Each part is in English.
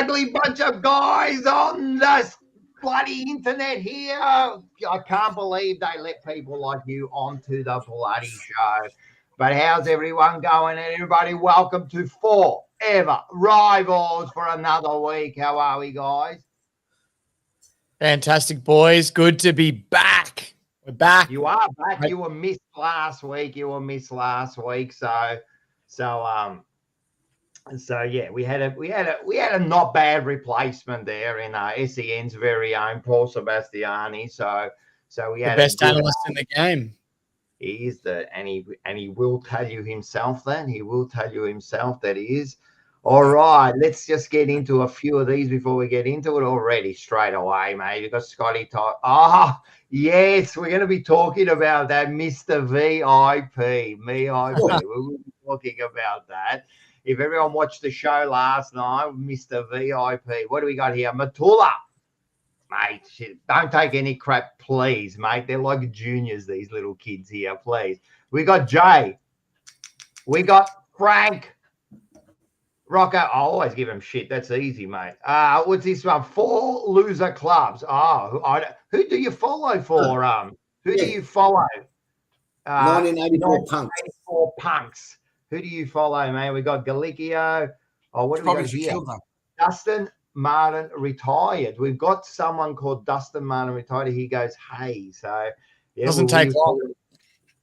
ugly bunch of guys on this bloody internet here. I can't believe they let people like you onto the bloody show. But how's everyone going? And everybody, welcome to Fourever Rivals for another week. How are we, guys? Fantastic, boys. Good to be back. We're back. You are back. You were missed last week. So yeah, we had a not bad replacement there in SEN's very own Paul Sebastiani. So we had the best analyst in the game. He is and he will tell you himself that he is. All right, let's just get into a few of these before we get into it already straight away, mate. You've got Scotty talk. Yes, we're going to be talking about that, Mr. VIP. We'll be talking about that. If everyone watched the show last night, Mr. VIP, what do we got here? Matula. Mate, shit, don't take any crap, please, mate. They're like juniors, these little kids here, please. We got Jay. We got Frank. Rocco. I always give him shit. That's easy, mate. What's this one? 4 loser clubs. Who do you follow for? Who do you follow? 1984 punks. 1984 punks. Who do you follow, man? We got Galicchio. What do we got here? Dustin Martin retired. We've got someone called Dustin Martin retired. He goes, hey. So yeah, doesn't take long.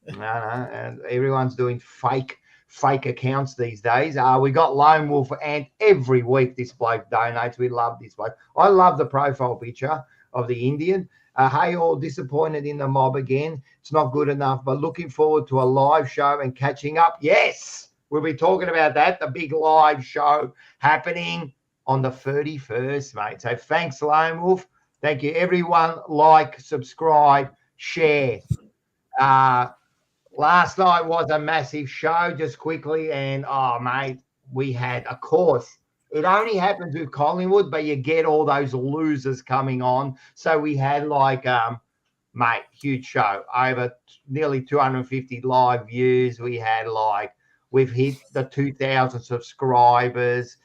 No, and everyone's doing fake accounts these days. We got Lone Wolf, and every week this bloke donates. We love this bloke. I love the profile picture of the Indian. Hey, all disappointed in the mob again. It's not good enough, but looking forward to a live show and catching up. Yes, we'll be talking about that, the big live show happening on the 31st, mate. So thanks, Lone Wolf. Thank you, everyone. Like, subscribe, share. Last night was a massive show, just quickly. And, mate, we had, of course, it only happens with Collingwood, but you get all those losers coming on. So we had mate, huge show. Over nearly 250 live views. We had we've hit the 2,000 subscribers.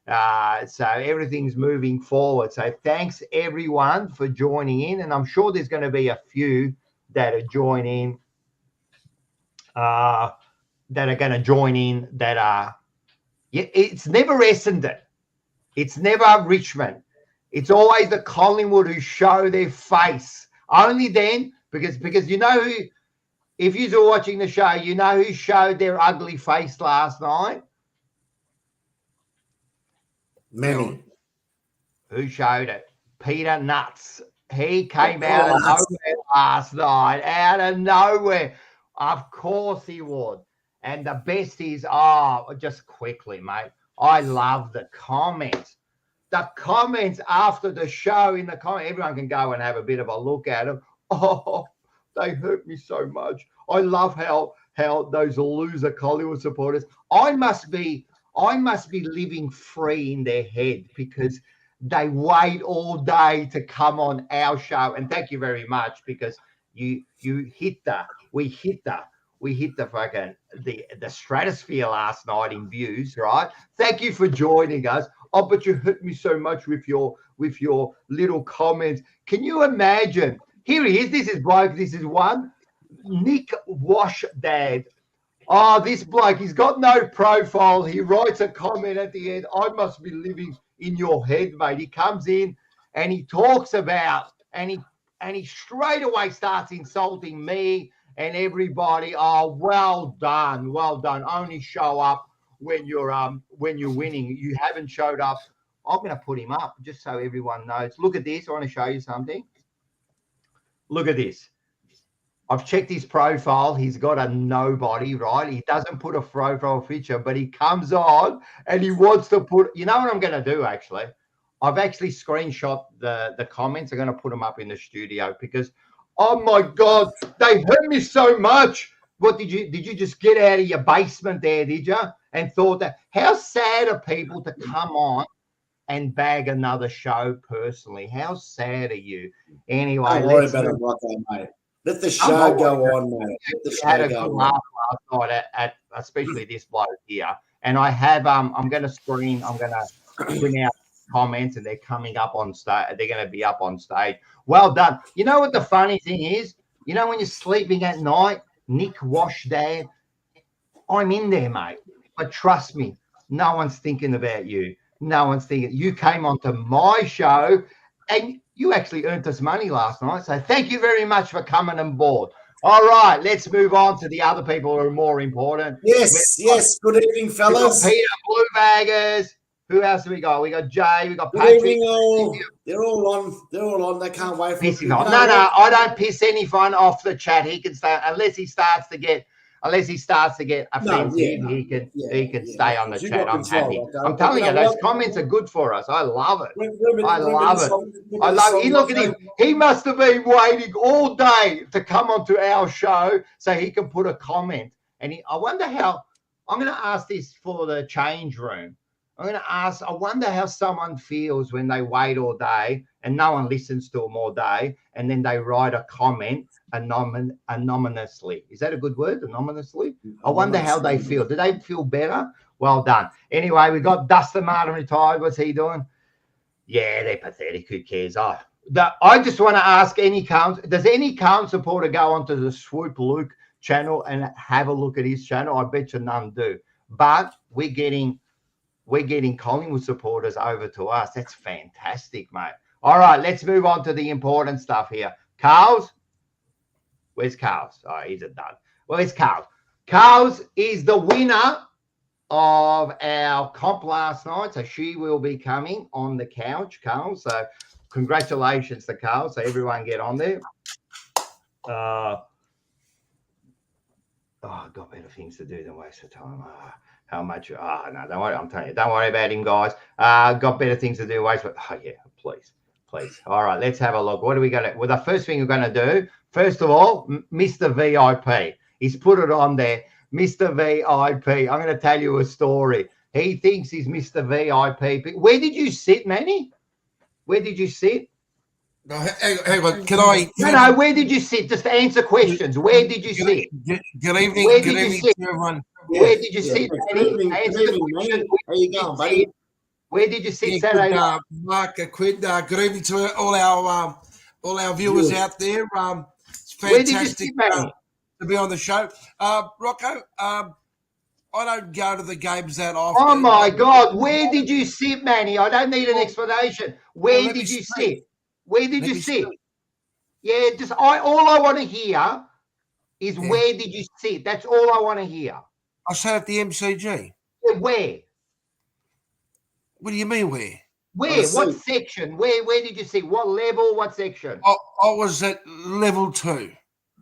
So everything's moving forward. So thanks, everyone, for joining in. And I'm sure there's going to be a few that are joining, it's never Essendon. It's never Richmond. It's always the Collingwood who show their face. Only then, because you know who, if you're watching the show, you know who showed their ugly face last night? Many. Who showed it? Peter Nuts. He came out of nowhere last night. Out of nowhere. Of course he would. And the best is, just quickly, mate, I love the comments. The comments after the show in the comments, everyone can go and have a bit of a look at them. Oh, they hurt me so much. I love how those loser Collingwood supporters, I must be living free in their head because they wait all day to come on our show. And thank you very much, because we hit the fucking the stratosphere last night in views, right? Thank you for joining us. Oh, but you hurt me so much with your little comments. Can you imagine? Here he is. This is bloke. This is one. Nick Wash Dad. Oh, this bloke, he's got no profile. He writes a comment at the end. I must be living in your head, mate. He comes in and he talks about, and he straight away starts insulting me and everybody. Oh, well done. Only show up when you're winning. You haven't showed up. I'm going to put him up just so everyone knows. Look at this. I want to show you something. Look at this. I've checked his profile. He's got a nobody, right? He doesn't put a profile picture, but he comes on and he wants to put, you know what I'm going to do, actually? I've actually screenshot the comments. I'm going to put them up in the studio because, oh, my God, they hurt me so much. What did you just get out of your basement there, did you? And thought that, how sad are people to come on and bag another show personally? How sad are you? Anyway, don't worry about it, Rocco, mate. Let the show go on, mate. Let the show go on. Last night at especially this bloke here, and I have I'm going to bring out comments, and they're coming up on stage. They're going to be up on stage. Well done. You know what the funny thing is? You know when you're sleeping at night, Nick Wash Dad, I'm in there, mate. But trust me, no one's thinking about you. No one's thinking. You came onto my show, and you actually earned us money last night. So thank you very much for coming on board. All right, let's move on to the other people who are more important. Yes. Good evening, fellas. Peter Blue Baggers. Who else have we got? We got Jay. We got Good Patrick. evening, all. They're all on. They can't wait for it. No, I don't piss anyone off the chat. He can stay unless he starts to get offensive. He can stay on the chat. I'm happy. Okay? I'm telling you, those comments are good for us. I love it. I love it. Look at him. He must have been waiting all day to come onto our show so he can put a comment. And I wonder how. I'm going to ask this for the change room. I wonder how someone feels when they wait all day and no one listens to them all day, and then they write a comment anonymously. Is that a good word? Anonymously? I wonder how they feel. Do they feel better? Well done. Anyway, we got Dustin Martin retired. What's he doing? Yeah, they're pathetic. Who cares? I just want to ask does any Carlton supporter go onto the Swoop Luke channel and have a look at his channel? I bet you none do. But we're getting Collingwood supporters over to us. That's fantastic, mate. All right, let's move on to the important stuff here. Carls? Where's Carls? Oh, he's a dud. Well, it's Carls. Carls is the winner of our comp last night, so she will be coming on the couch, Carls. So congratulations to Carls. So everyone get on there. I've got better things to do than waste of time. How much? No, don't worry. I'm telling you, don't worry about him, guys. Got better things to do. Please. All right, let's have a look. What are we going to? Well, the first thing we're going to do, first of all, Mr. VIP. He's put it on there. Mr. VIP. I'm going to tell you a story. He thinks he's Mr. VIP. Where did you sit, Manny? Where did you sit? No, hang on. Can I? No. Where did you sit? Just answer questions. Where did you sit? Good evening. Where good did evening you sit? to everyone. Where did you sit? Good evening, mate. How you going, buddy? Where did you sit Saturday night? Mark, Quid. Good evening to all our viewers out there. It's Where did you fantastic sit, Manny? to be on the show. Rocco, I don't go to the games that often. Oh my God! Where did you sit, Manny? I don't need an explanation. Where did you sit? Where did you sit? Yeah, all I want to hear is where did you sit? That's all I want to hear. I sat at the MCG. Yeah, where? What do you mean where? Where? What section? Where did you sit? What level? What section? I was at level 2.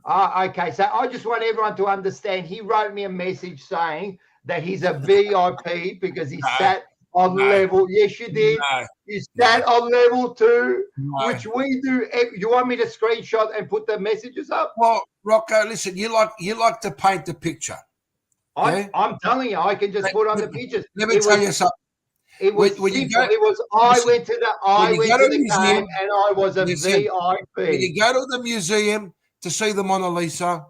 Okay. So I just want everyone to understand. He wrote me a message saying that he's a VIP because he sat on level. Yes, you did. You sat on level 2, which we do. You want me to screenshot and put the messages up? Well, Rocco, listen. You like to paint the picture. Okay? I'm telling you, I can just put on the pictures. Let me tell you something. It was simple. I went to the game and I was a VIP. When you go to the museum to see the Mona Lisa,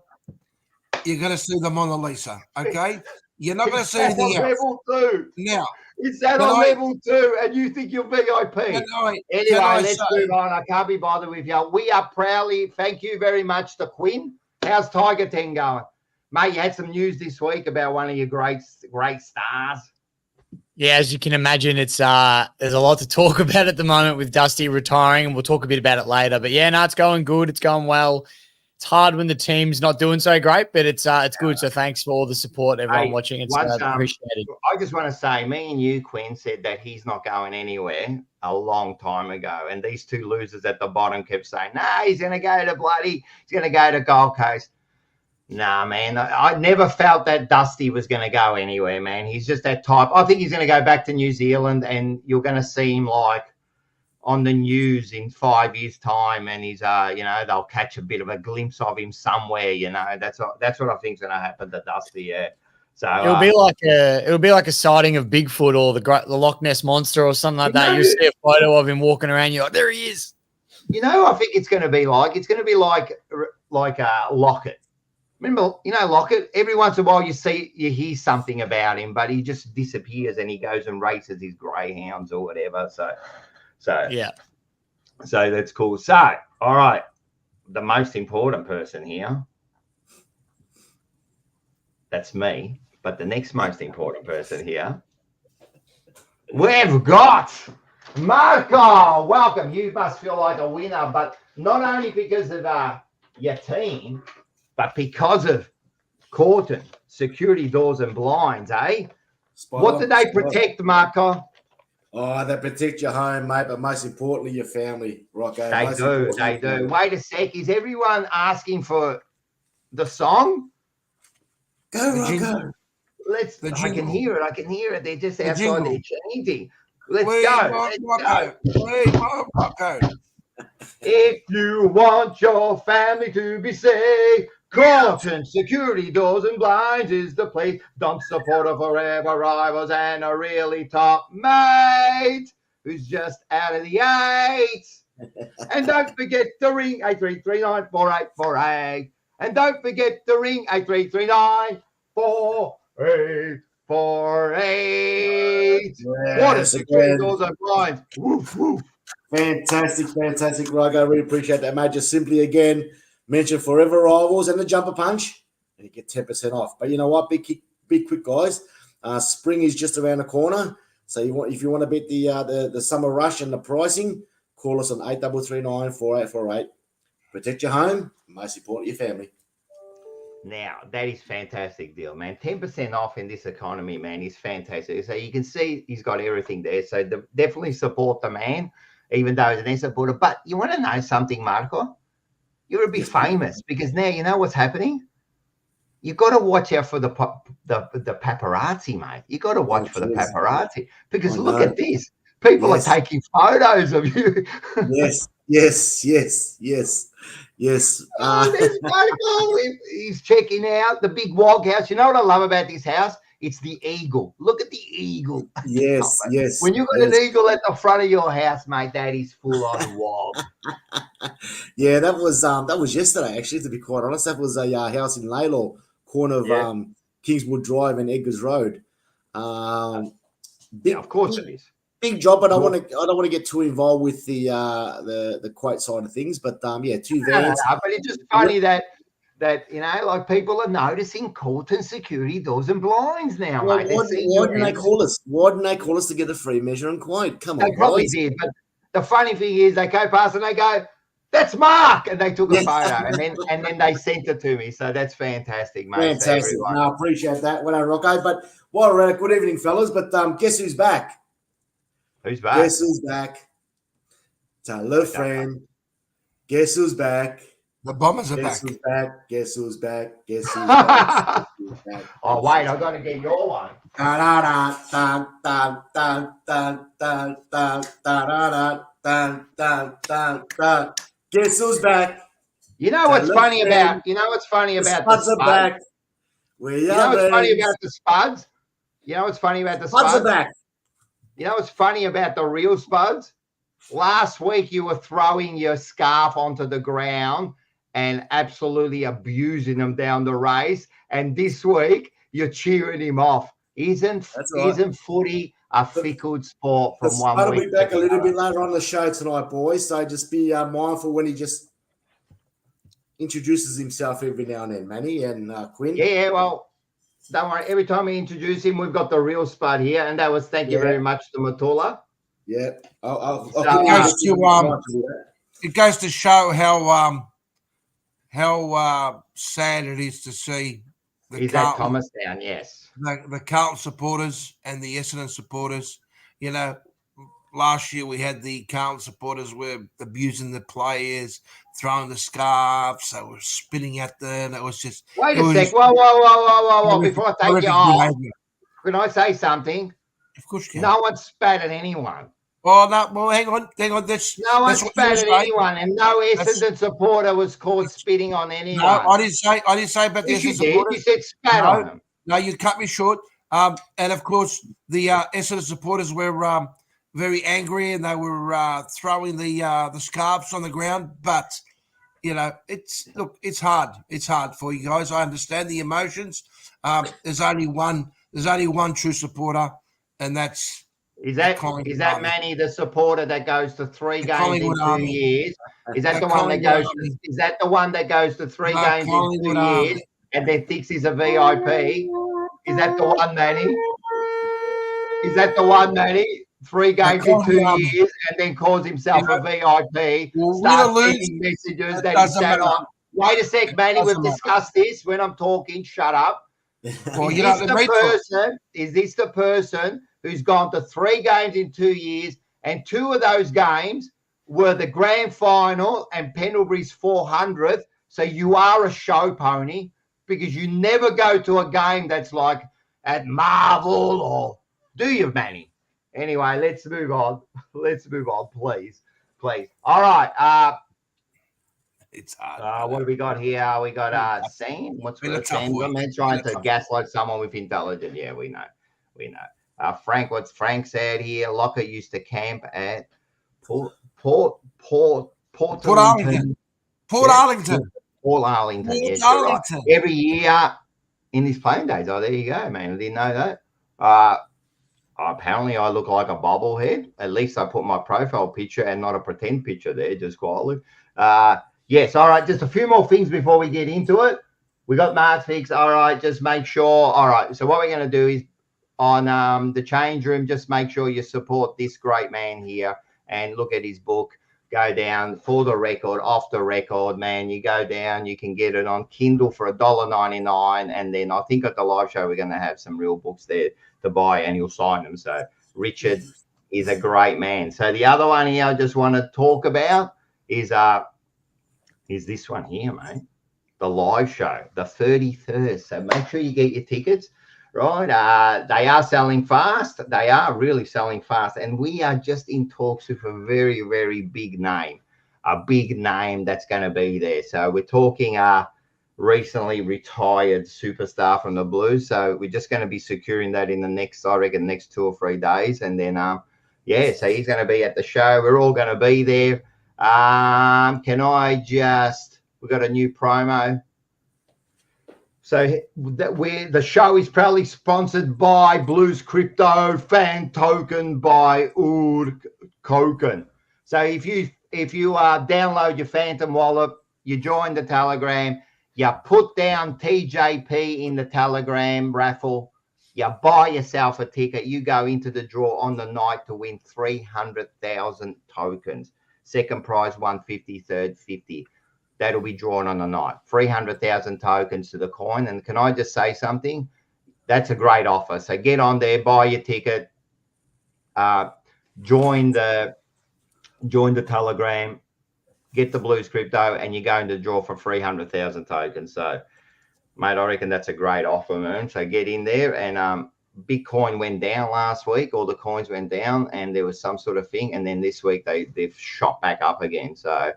you're going to see the Mona Lisa, okay? You're not going to see anything else. Level 2. Now, it's that on level 2 and you think you're VIP. Anyway, let's move on. I can't be bothered with you. We are proudly, thank you very much to Quinn. How's Tiger 10 going? Mate, you had some news this week about one of your great stars. Yeah, as you can imagine, it's there's a lot to talk about at the moment with Dusty retiring, and we'll talk a bit about it later. But yeah, no, it's going good. It's going well. It's hard when the team's not doing so great, but it's good. So thanks for all the support, everyone watching. It's appreciated. I just want to say, me and you, Quinn, said that he's not going anywhere a long time ago, and these two losers at the bottom kept saying, "Nah, he's going to go to Gold Coast." Nah, man, I never felt that Dusty was going to go anywhere, man. He's just that type. I think he's going to go back to New Zealand, and you're going to see him like on the news in 5 years' time, and he's, they'll catch a bit of a glimpse of him somewhere. That's what I think is going to happen to Dusty. Yeah. So it'll be like a sighting of Bigfoot or the Loch Ness monster or something like that. You see a photo of him walking around. You're like, there he is. I think it's going to be like Lockett. Remember, Lockett, every once in a while you hear something about him, but he just disappears and he goes and races his greyhounds or whatever. So Yeah. So that's cool. So, all right, the most important person here, that's me. But the next most important person here, we've got Marco. Welcome. You must feel like a winner, but not only because of your team, but because of Carlton, security doors and blinds, eh? What did they protect, Marco? Oh, they protect your home, mate, but most importantly, your family, Rocco. They do. Wait a sec. Is everyone asking for the song? Go, Rocco. I can hear it. They're just outside there chanting. Let's go. Rocco. If you want your family to be safe, Carlton Security Doors and Blinds is the place. Don't support a Fourever rivals and a really top mate who's just out of the eight. And don't forget to ring 83394848. And don't forget to ring 83394848. What a Security Doors and Blinds. Woof, woof. Fantastic, Rocco. I really appreciate that, mate. Just simply, again, mention Fourever Rivals and the Jumper Punch, and you get 10% off. But you know what? Be quick, guys. Spring is just around the corner. So if you want to bet the summer rush and the pricing, call us on 83394848. Protect your home, most important, your family. Now, that is fantastic deal, man. 10% off in this economy, man, is fantastic. So you can see he's got everything there. So definitely support the man, even though he's an S supporter. But you want to know something, Marco? You're a bit famous because now you know what's happening. You've got to watch out for the paparazzi, mate. You've got to watch for the paparazzi because look at this. People are taking photos of you. Yes. There's Marco. He's checking out the big wog house. You know what I love about this house? It's the eagle. Look at the eagle. Yes. When you've got an eagle at the front of your house, mate, that is full on wog. Yeah, that was yesterday, actually, to be quite honest. That was a house in Laylaw, corner of Kingswood Drive and Edgars Road. Of course it is. Big job, but I don't want to get too involved with the quote side of things. But 2 vans. No, but it's just funny that like people are noticing Carlton Security Doors and Blinds now, mate. Why didn't they call us? Why didn't they call us to get a free measure and quote? Come on, they probably did. But the funny thing is, they go past and they go, "That's Mark," and they took a photo, and then they sent it to me. So that's fantastic, mate. Fantastic. I appreciate that. Well, Rocco. But while we're at it, good evening, fellas. But guess who's back? Who's back? Guess who's back? Tell a friend. Guess who's back? The Bombers are back. Guess who's back? Guess who's back? Oh, wait, I've got to get your one. Guess who's back? You know what's funny about the Spuds? Back. You know what's funny about the Spuds? You know what's funny about the Spuds? Spuds are back. You know what's funny about the real Spuds? Last week you were throwing your scarf onto the ground and absolutely abusing him down the race. And this week you're cheering him off. Isn't footy a fickle sport from 1 week? I'll be back a little bit later on the show tonight, boys. So just be mindful when he just introduces himself every now and then, Manny and Quinn. Yeah, well, don't worry. Every time we introduce him, we've got the real Spud here. And that was thank you very much to Matula. Yeah. It goes to show how sad it is to see He's at Thomastown, yes. The Carlton supporters and the Essendon supporters. You know, last year we had the Carlton supporters were abusing the players, throwing the scarves, they were spitting at them. It was just wait a sec. Whoa. Before I take you off, can I say something? Of course you can. No one spat at anyone. Oh no! Well, hang on. No one spat at anyone, and no Essendon supporter was caught spitting on anyone. No, I didn't say about the Essendon supporters. You said spat on them. No, you cut me short. And of course, the Essendon supporters were very angry, and they were throwing the scarves on the ground. But you know, it's hard. It's hard for you guys. I understand the emotions. There's only one true supporter, and that's Is the that Collingwood Army. Manny, the supporter that goes to 3 The games Collingwood in 2 Army. years? Is that The the one that Collingwood goes? Army. Is that the one that goes to 3 The games in 2 Collingwood years Army. and then thinks he's a VIP? Is that the one, Manny? Is that the one, Manny? 3 games in 2 years and then calls himself a VIP, Well, starts win or lose, sending messages it that he doesn't sat matter. on. Wait a sec, Manny. We've doesn't matter. discussed this. When I'm talking, shut up. Well, Is you know, this the person? Is this the person who's gone to 3 games in 2 years, and 2 of those games were the grand final and Pendlebury's 400th? So you are a show pony because you never go to a game that's like at Marvel, or do you, Manny? Anyway, let's move on. Let's move on, please. All right. It's hard. What have we got here? We got Sam. What's Been a good? tough Sam, week. man, trying Been a to tough gaslight someone with intelligence. Yeah, we know. Frank, what's Frank said here? Locker used to camp at Port Arlington. Port Arlington. Yes, you're right. Every year in his playing days. Oh, there you go, man. I didn't know that. Apparently, I look like a bobblehead. At least I put my profile picture and not a pretend picture there, just quietly. Yes, all right. Just a few more things before we get into it. We got Mark's fix. All right, just make sure. All right. So what we're going to do is on the change room, just make sure you support this great man here and look at his book. Go down for the record, off the record, man. You go down, you can get it on Kindle for $1.99. And then I think at the live show, we're going to have some real books there to buy and you'll sign them. So Richard is a great man. So the other one here I just want to talk about is this one here, mate. The live show, the 31st. So make sure you get your tickets, right? They are selling fast. They are really selling fast. And we are just in talks with a very, very big name that's going to be there. So we're talking recently retired superstar from the Blues. So we're just going to be securing that in the next 2 or 3 days. And then, so he's going to be at the show. We're all going to be there. We got a new promo. So the show is proudly sponsored by Blues Crypto, fan token by Oud Koken. So if you download your Phantom wallet, you join the Telegram, you put down TJP in the Telegram raffle, you buy yourself a ticket, you go into the draw on the night to win 300,000 tokens. Second prize 150, third 50. That'll be drawn on the night. 300,000 tokens to the coin. And can I just say something? That's a great offer. So get on there, buy your ticket, join the Telegram, get the Blues Crypto, and you're going to draw for 300,000 tokens. So, mate, I reckon that's a great offer, man. So get in there. And Bitcoin went down last week. All the coins went down, and there was some sort of thing. And then this week they've shot back up again. So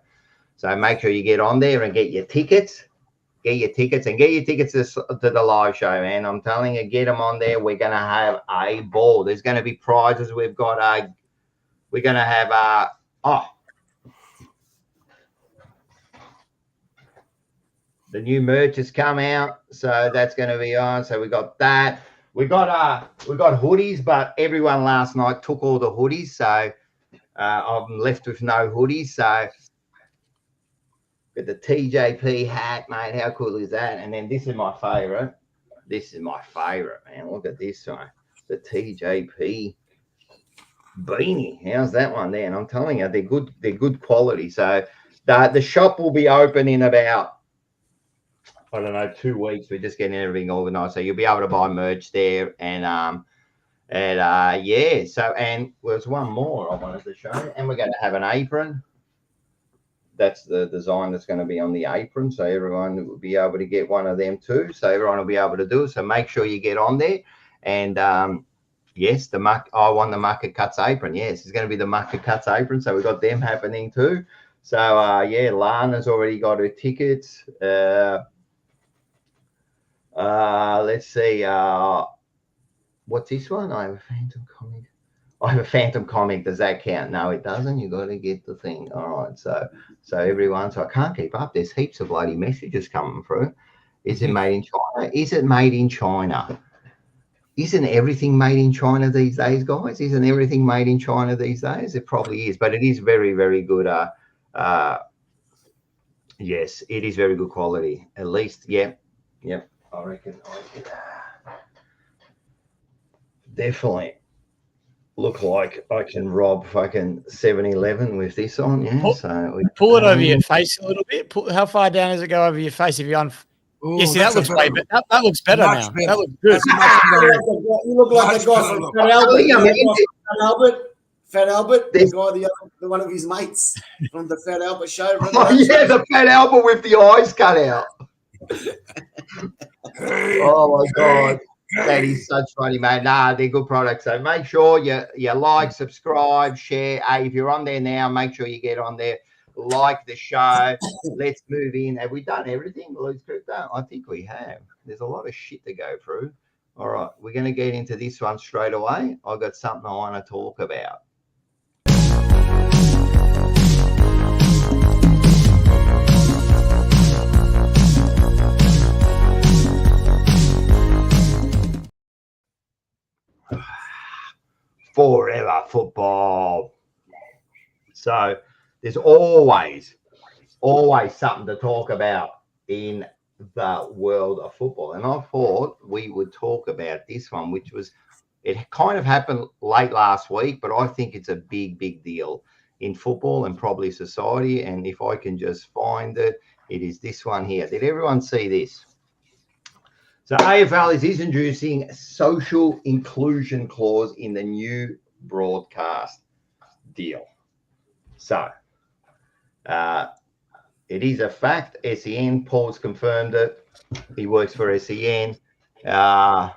make sure you get on there and get your tickets. Get your tickets to the live show, man. I'm telling you, get them on there. We're going to have a ball. There's going to be prizes. We're going to have the new merch has come out, so that's going to be on. So we got that. We got hoodies, but everyone last night took all the hoodies, so I'm left with no hoodies. So got the TJP hat, mate. How cool is that? And then this is my favorite. Man. Look at this one. The TJP beanie. How's that one there? And I'm telling you, they're good quality. So the shop will be open in about 2 weeks. We're just getting everything organized. So you'll be able to buy merch there. And So, and there's one more I wanted to show you. And we're going to have an apron. That's the design that's going to be on the apron. So everyone will be able to get one of them too. So everyone will be able to do it. So make sure you get on there. And yes, I won the Market Cuts apron. Yes, it's going to be the Market Cuts apron. So we've got them happening too. So Lana's already got her tickets. Let's see. What's this one? I have a Phantom comic. I have a phantom comment. Does that count? No, it doesn't. You got to get the thing. All right. So everyone. So I can't keep up. There's heaps of bloody messages coming through. Is it made in China? Is it made in China? Isn't everything made in China these days, guys? Isn't everything made in China these days? It probably is, but it is very, very good. Yes, it is very good quality. At least, yep. I reckon definitely look like I can rob fucking 7-Eleven with this on. Yeah, pull it over your face a little bit. How far down does it go over your face if you're on? Ooh, yeah, see, that looks way better. That looks better now. Better. That looks good. You look like the guy from Fat Albert. Fat Albert, the one of his mates from the Fat Albert show. Oh, yeah, the Fat Albert with the eyes cut out. Oh, my God. That is such funny, mate. Nah, they're good products. So make sure you like, subscribe, share. Hey, if you're on there now, make sure you get on there. Like the show. Let's move in. Have we done everything, Blues Crypto? I think we have. There's a lot of shit to go through. All right, we're going to get into this one straight away. I've got something I want to talk about. Fourever football. So there's always something to talk about in the world of football. And I thought we would talk about this one, which was, it kind of happened late last week, but I think it's a big, big deal in football and probably society. And if I can just find it, it is this one here. Did everyone see this? So AFL is introducing social inclusion clause in the new broadcast deal. So it is a fact. SEN, Paul's confirmed it. He works for SEN. That's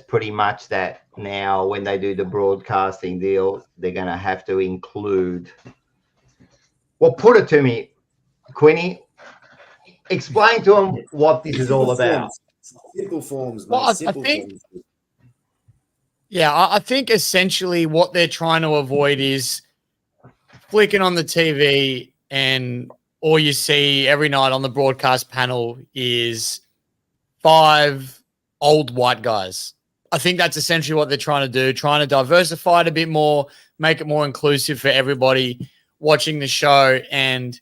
pretty much that now when they do the broadcasting deal, they're going to have to include. Well, put it to me, Quinny. Explain to them what this is all about. Simple forms, mate. Well, I Simple think, forms. yeah, I think essentially what they're trying to avoid is flicking on the TV and all you see every night on the broadcast panel is 5 old white guys. I think that's essentially what they're trying to do, trying to diversify it a bit more, make it more inclusive for everybody watching the show. And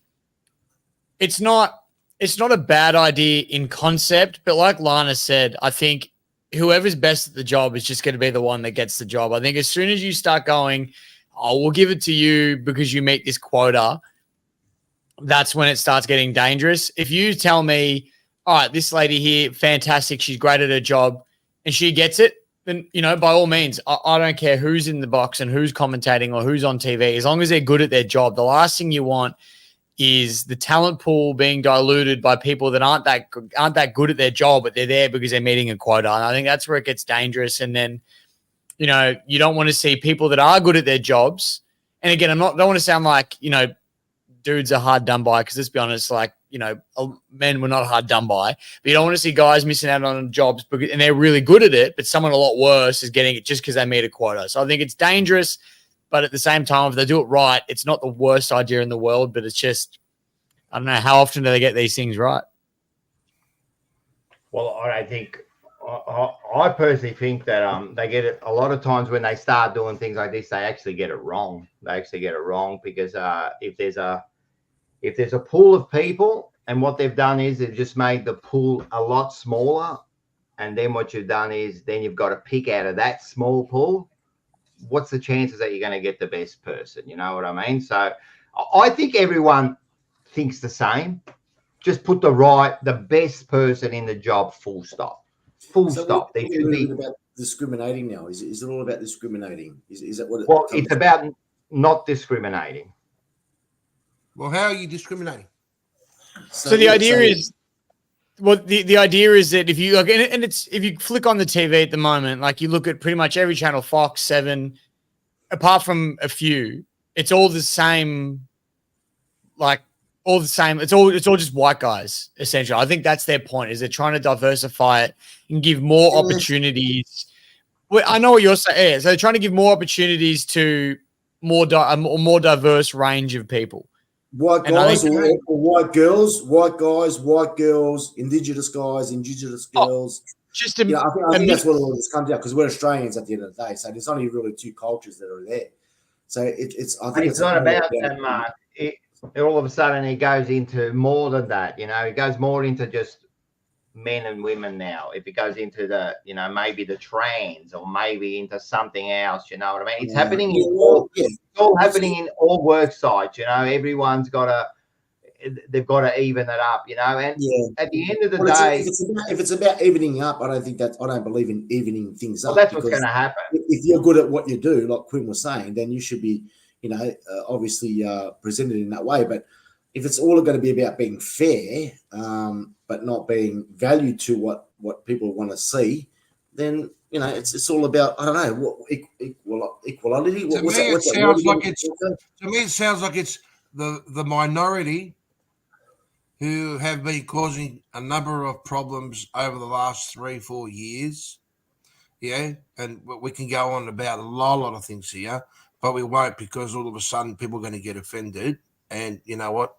it's not a bad idea in concept, but like Lana said, I think whoever's best at the job is just going to be the one that gets the job. I think as soon as you start going, oh, we'll give it to you because you meet this quota, that's when it starts getting dangerous. If you tell me, all right, this lady here, fantastic, she's great at her job, and she gets it, then, by all means, I don't care who's in the box and who's commentating or who's on TV. As long as they're good at their job, the last thing you want is the talent pool being diluted by people that aren't that good at their job, but they're there because they're meeting a quota. And I think that's where it gets dangerous. And then, you don't want to see people that are good at their jobs. And again, don't want to sound like, dudes are hard done by, because let's be honest, like, men were not hard done by. But you don't want to see guys missing out on jobs and they're really good at it, but someone a lot worse is getting it just because they meet a quota. So I think it's dangerous. But at the same time, if they do it right, it's not the worst idea in the world, but it's just, I don't know, how often do they get these things right? Well, I think, I personally think that they get it a lot of times when they start doing things like this, they actually get it wrong. They actually get it wrong because if there's a pool of people, and what they've done is they've just made the pool a lot smaller, and then what you've done is then you've got to pick out of that small pool. What's the chances that you're going to get the best person? You know what I mean? So I think everyone thinks the same. Just put the best person in the job, full stop. Full stop. They should be about discriminating now. Is it all about discriminating? Is that what it Well, it's about not discriminating. Well, how are you discriminating? So the idea is, well, the idea is that if you look, and it's, if you flick on the TV at the moment, like you look at pretty much every channel, Fox, 7, apart from a few, it's all the same, like all the same. It's all just white guys, essentially. I think that's their point, is they're trying to diversify it and give more opportunities Well, I know what you're saying. Yeah, so they're trying to give more opportunities to a more diverse range of people. White And I guys think- or white girls, white guys, white girls, Indigenous guys, Indigenous girls. Just I think a that's mix. what all this comes down, because we're Australians at the end of the day. So there's only really two cultures that are there. So it's I think It's not about that, Mark. All of a sudden it goes into more than that. It goes more into just men and women now. If it goes into the, maybe the trans, or maybe into something else, you know what I mean? It's happening in all, it's all happening in all work sites. Everyone's they've got to even it up, and at the end of the day, if it's about evening up, I don't believe in evening things up. That's what's going to happen. If you're good at what you do, like Quinn was saying, then you should be, obviously presented in that way. But if it's all going to be about being fair, but not being valued to what people want to see, then it's all about, I don't know, what equality. To me, it sounds like it's the minority who have been causing a number of problems over the last 3-4 years. Yeah, and we can go on about a lot of things here, but we won't, because all of a sudden people are going to get offended. And you know what?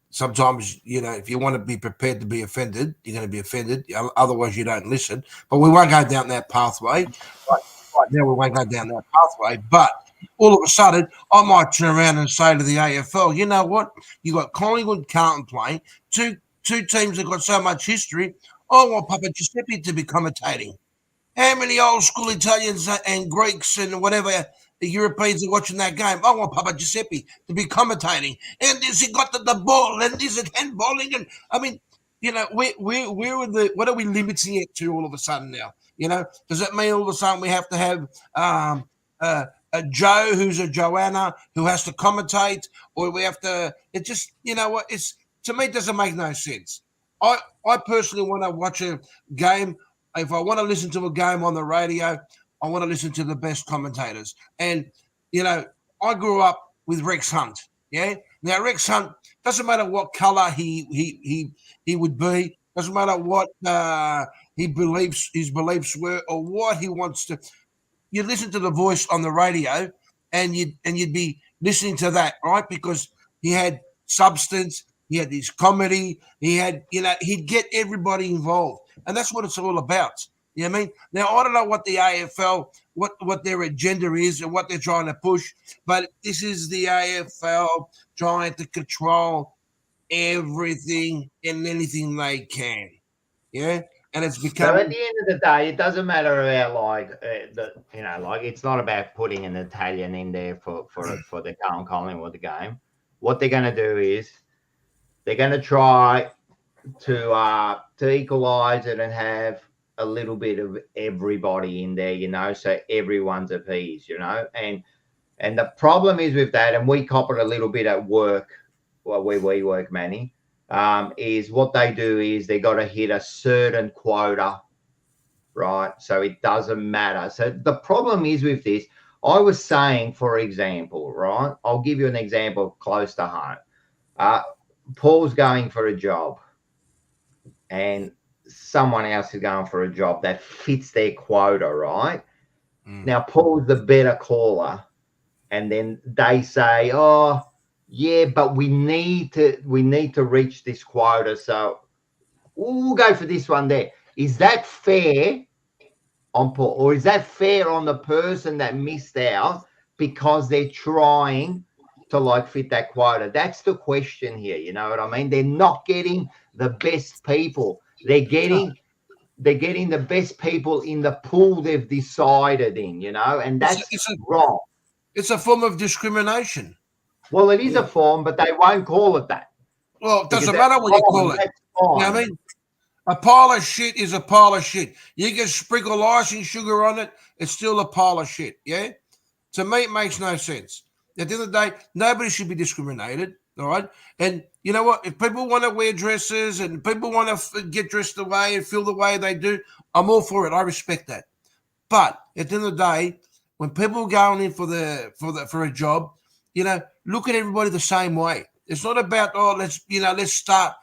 Sometimes, if you want to be prepared to be offended, you're going to be offended. Otherwise, you don't listen. But we won't go down that pathway. Right now, we won't go down that pathway. But all of a sudden, I might turn around and say to the AFL, you know what? You got Collingwood, Carlton playing, two teams that got so much history. I want Papa Giuseppe to be commentating. How many old school Italians and Greeks and whatever the Europeans are watching that game? I want Papa Giuseppe to be commentating. And has he got the ball? And is it handballing? And I mean, what are we limiting it to all of a sudden now? Does that mean all of a sudden we have to have a Joe who's a Joanna who has to commentate, or we have to? It just, it's, to me, it doesn't make no sense. I personally want to watch a game. If I want to listen to a game on the radio, I want to listen to the best commentators. And, I grew up with Rex Hunt. Yeah. Now, Rex Hunt, doesn't matter what color he would be, doesn't matter what his beliefs were, or what he wants to. You listen to the voice on the radio, and you'd be listening to that, right? Because he had substance, he had his comedy, he'd get everybody involved. And that's what it's all about. You know what I mean? Now, I don't know what the AFL, what their agenda is and what they're trying to push, but this is the AFL trying to control everything and anything they can. Yeah? And it's become... So at the end of the day, it doesn't matter about it's not about putting an Italian in there for the Collingwood game. What they're going to do is they're going to try to equalize it and have a little bit of everybody in there, so everyone's appeased, and the problem is with that, and we cop it a little bit at work, where we work, Manny, is what they do is they got to hit a certain quota, right? So it doesn't matter. So the problem is with this, I was saying, for example, right? I'll give you an example close to home. Paul's going for a job, and someone else is going for a job that fits their quota, right? Now, Paul's the better caller, and then they say, oh, yeah, but we need to reach this quota, so we'll go for this one there. Is that fair on Paul, or is that fair on the person that missed out because they're trying to fit that quota? That's the question here. You know what I mean? They're not getting the best people. They're getting the best people in the pool they've decided in, and that's wrong. It's a form of discrimination. Well, it is a form, but they won't call it that. Well, it doesn't matter what you call it. You know what I mean? A pile of shit is a pile of shit. You can sprinkle icing sugar on it, it's still a pile of shit, yeah? To me, it makes no sense. At the end of the day, nobody should be discriminated, all right? And you know what? If people want to wear dresses and people want to get dressed the way and feel the way they do, I'm all for it. I respect that. But at the end of the day, when people are going in for a job, look at everybody the same way. It's not about, let's start,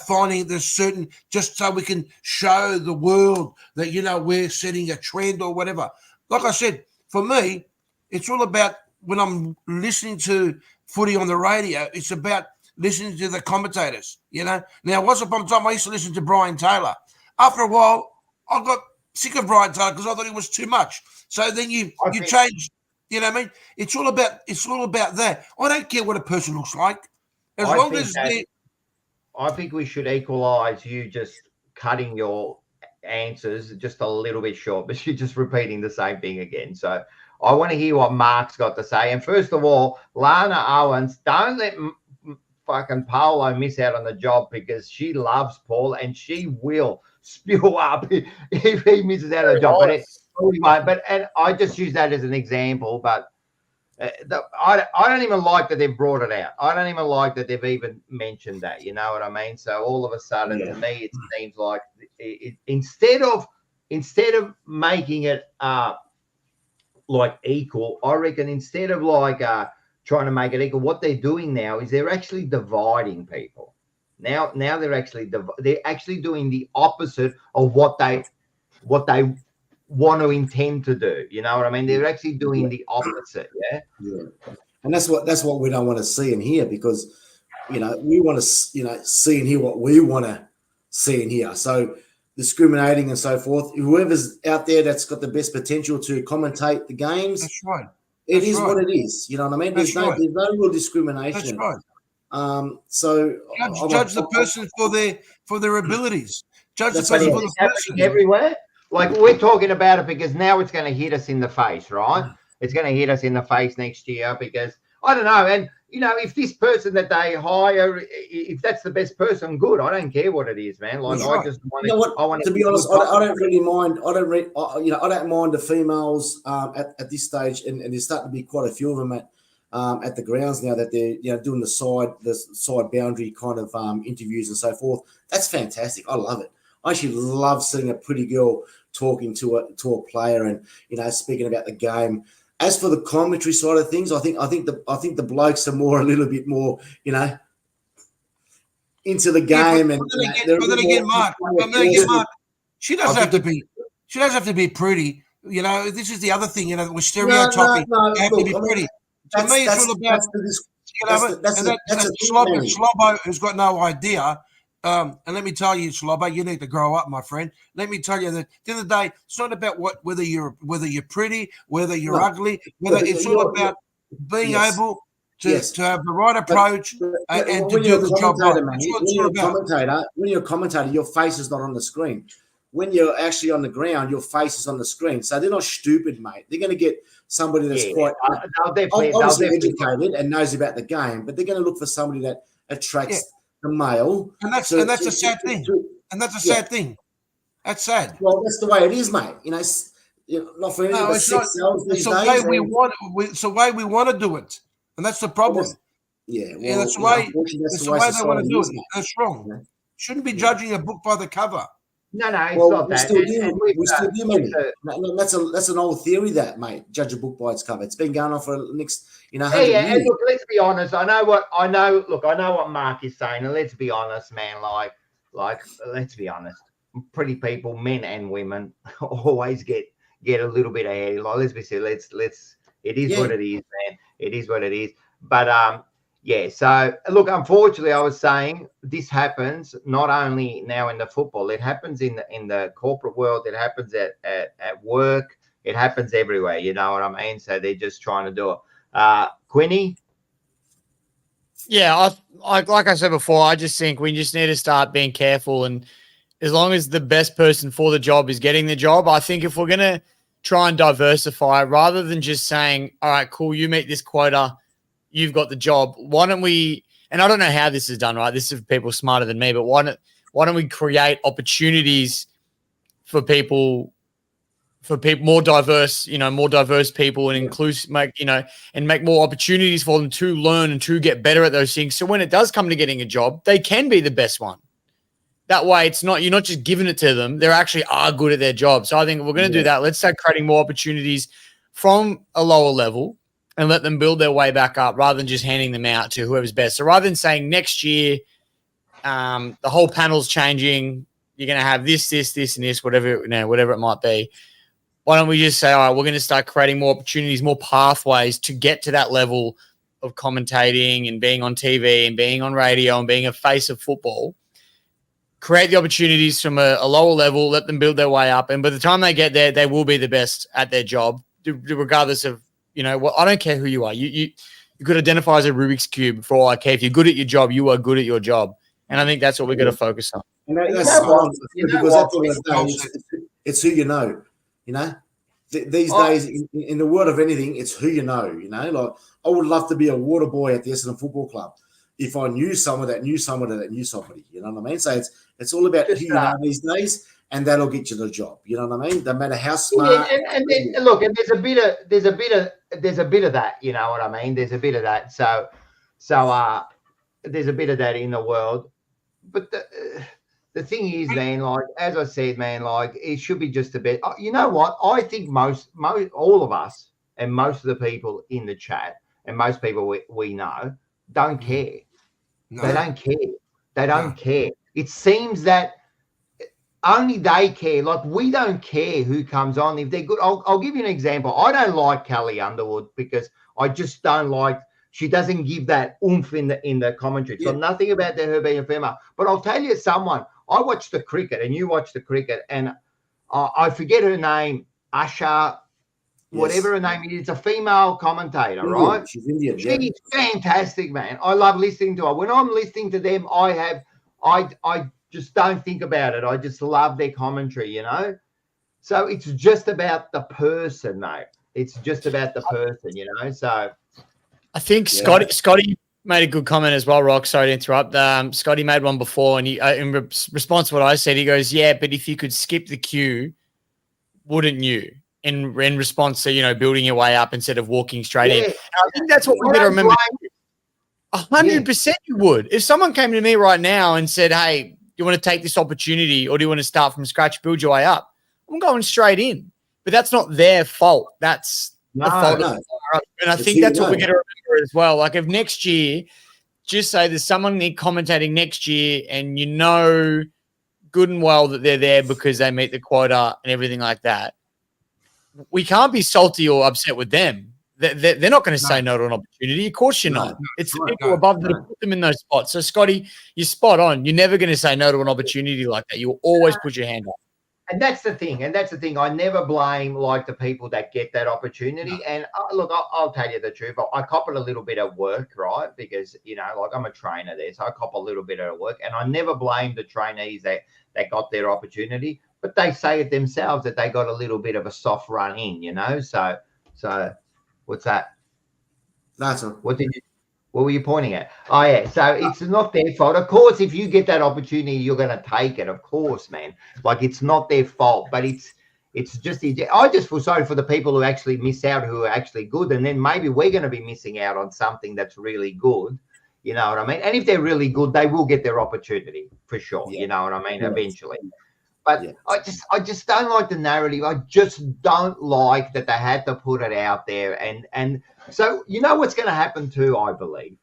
finding there's certain, just so we can show the world that, we're setting a trend or whatever. Like I said, for me, it's all about when I'm listening to footy on the radio, it's about listening to the commentators, Now, once upon a time, I used to listen to Brian Taylor. After a while, I got sick of Brian Taylor because I thought it was too much. So then you change, you know what I mean? It's all about that. I don't care what a person looks like. I think we should equalise you just cutting your answers just a little bit short, but you're just repeating the same thing again. So I want to hear what Mark's got to say. And first of all, Lana Owens, don't let fucking Paolo miss out on the job, because she loves Paul and she will spew up if he misses out on the job. And I just use that as an example, but I don't even like that they've brought it out. I don't even like that they've even mentioned that. You know what I mean? So all of a sudden, to me, it seems like instead of making it like equal, I reckon instead of like trying to make it equal, what they're doing now is they're actually dividing people. Now they're actually doing the opposite of what they want to intend to do. You know what I mean? They're actually doing the opposite. Yeah. And that's what we don't want to see and hear, because we want to see and hear what we want to see and hear. So discriminating and so forth, whoever's out there that's got the best potential to commentate the games, that's right. It is what it is. You know what I mean? There's no real discrimination. That's right. So judge the person for their abilities. Judge the person for the person. Everywhere. Like, we're talking about it because now it's going to hit us in the face, right? It's going to hit us in the face next year because, I don't know, and, if this person that they hire, if that's the best person, good. I don't care what it is, man. Like, I just want to be honest, I don't really mind. I don't mind the females at this stage, and there's starting to be quite a few of them at the grounds now that they're doing the side boundary kind of interviews and so forth. That's fantastic. I love it. I actually love seeing a pretty girl talking to a player and speaking about the game. As for the commentary side of things, I think the blokes are a little bit more into the game. But then again, Mark, she doesn't have to be pretty. This is the other thing. We're stereotyping. They have to be pretty. To me, it's all about. Slobbo, who's got no idea. And let me tell you, Slobbo, you need to grow up, my friend. Let me tell you that at the end of the day, it's not about whether you're pretty, whether you're ugly, it's all about being able to have the right approach and to do the job right. When you're a commentator, your face is not on the screen. When you're actually on the ground, your face is on the screen. So they're not stupid, mate. They're going to get somebody that's quite obviously educated and knows about the game, but they're going to look for somebody that attracts the male, and that's a sad thing. That's a sad thing. That's sad. Well, that's the way it is, mate. Not for anything but 6 hours these days. It's the way we want to do it, and that's the problem. That's the way they want to do it. That's wrong. Yeah. Shouldn't be judging a book by the cover. No, it's not that. We still do, mate. That's an old theory, that, mate. Judge a book by its cover. It's been going on for the next, 100 years. And look, let's be honest. I know what Mark is saying, and let's be honest, man. Like, let's be honest. Pretty people, men and women, always get a little bit ahead. Like, let's be serious. It is what it is, man. It is what it is. But so look, unfortunately, I was saying this happens not only now in the football, it happens in the corporate world, it happens at work, it happens everywhere, you know what I mean? So they're just trying to do it. Quinny? Yeah, like I said before, I just think we just need to start being careful, and as long as the best person for the job is getting the job, I think if we're going to try and diversify rather than just saying, all right, cool, you meet this quota, you've got the job. Why don't we, and I don't know how this is done, right? This is for people smarter than me, but why don't we create opportunities for people more diverse people and inclusive, and make more opportunities for them to learn and to get better at those things. So when it does come to getting a job, they can be the best one. That way you're not just giving it to them. They actually are good at their job. So I think if we're going to do that, let's start creating more opportunities from a lower level and let them build their way back up rather than just handing them out to whoever's best. So rather than saying next year, the whole panel's changing. You're going to have this, and this, whatever it might be. Why don't we just say, all right, we're going to start creating more opportunities, more pathways to get to that level of commentating and being on TV and being on radio and being a face of football. Create the opportunities from a lower level, let them build their way up. And by the time they get there, they will be the best at their job, regardless of, I don't care who you are. You could identify as a Rubik's Cube for all I care. If you're good at your job, you are good at your job. And I think that's what we're going to focus on. It's who you know. These days, in the world of anything, it's who you know. Like I would love to be a water boy at the Essendon Football Club if I knew someone that knew somebody that knew somebody. You know what I mean? So it's all about who you know these days, and that'll get you the job. You know what I mean? No matter how smart. And then, look, and there's a bit of that. You know what I mean? There's a bit of that. So there's a bit of that in the world, but the thing is, man, like, as I said, man, like, it should be just a bit. You know what? I think most all of us and most of the people in the chat and most people we know don't care. No. They don't care. They don't care. It seems that only they care. Like, we don't care who comes on. If they're good, I'll give you an example. I don't like Kelly Underwood because I just don't like. She doesn't give that oomph in the commentary. So nothing about her being a female. But I'll tell you someone. I watch the cricket and you watch the cricket, and I forget her name, Asha, whatever her name is. It's a female commentator, right? She's Indian. She's fantastic, man. I love listening to her. When I'm listening to them, I just don't think about it. I just love their commentary, So it's just about the person, mate. It's just about the person, So I think Scotty made a good comment as well, Rock. Sorry to interrupt. Scotty made one before, and he, in response to what I said, he goes, "Yeah, but if you could skip the queue, wouldn't you?" In response to building your way up instead of walking straight in. And I think that's what we got to remember. 100% you would. If someone came to me right now and said, "Hey, do you want to take this opportunity, or do you want to start from scratch, build your way up?" I'm going straight in. But that's not their fault. That's the fault of the and I think that's what we got to remember as well. Like, if next year, just say there's someone commentating next year and good and well that they're there because they meet the quota and everything like that, we can't be salty or upset with them. They're not going to say no to an opportunity. Of course you're not. It's the people above that put them in those spots. So, Scotty, you're spot on. You're never going to say no to an opportunity like that. You'll always put your hand up. And that's the thing. I never blame like the people that get that opportunity. No. And look, I'll tell you the truth. I cop it a little bit of work, right? Because, like, I'm a trainer there. So I cop a little bit of work. And I never blame the trainees that got their opportunity. But they say it themselves that they got a little bit of a soft run in, So what's that? That's all. What were you pointing at? Oh, yeah. So it's not their fault. Of course, if you get that opportunity, you're going to take it. Of course, man. Like, it's not their fault, but it's just, I just feel sorry for the people who actually miss out, who are actually good. And then maybe we're going to be missing out on something that's really good. You know what I mean? And if they're really good, they will get their opportunity for sure. Yeah. You know what I mean? Eventually. But I just don't like the narrative. I just don't like that they had to put it out there. And so what's going to happen too, I believe.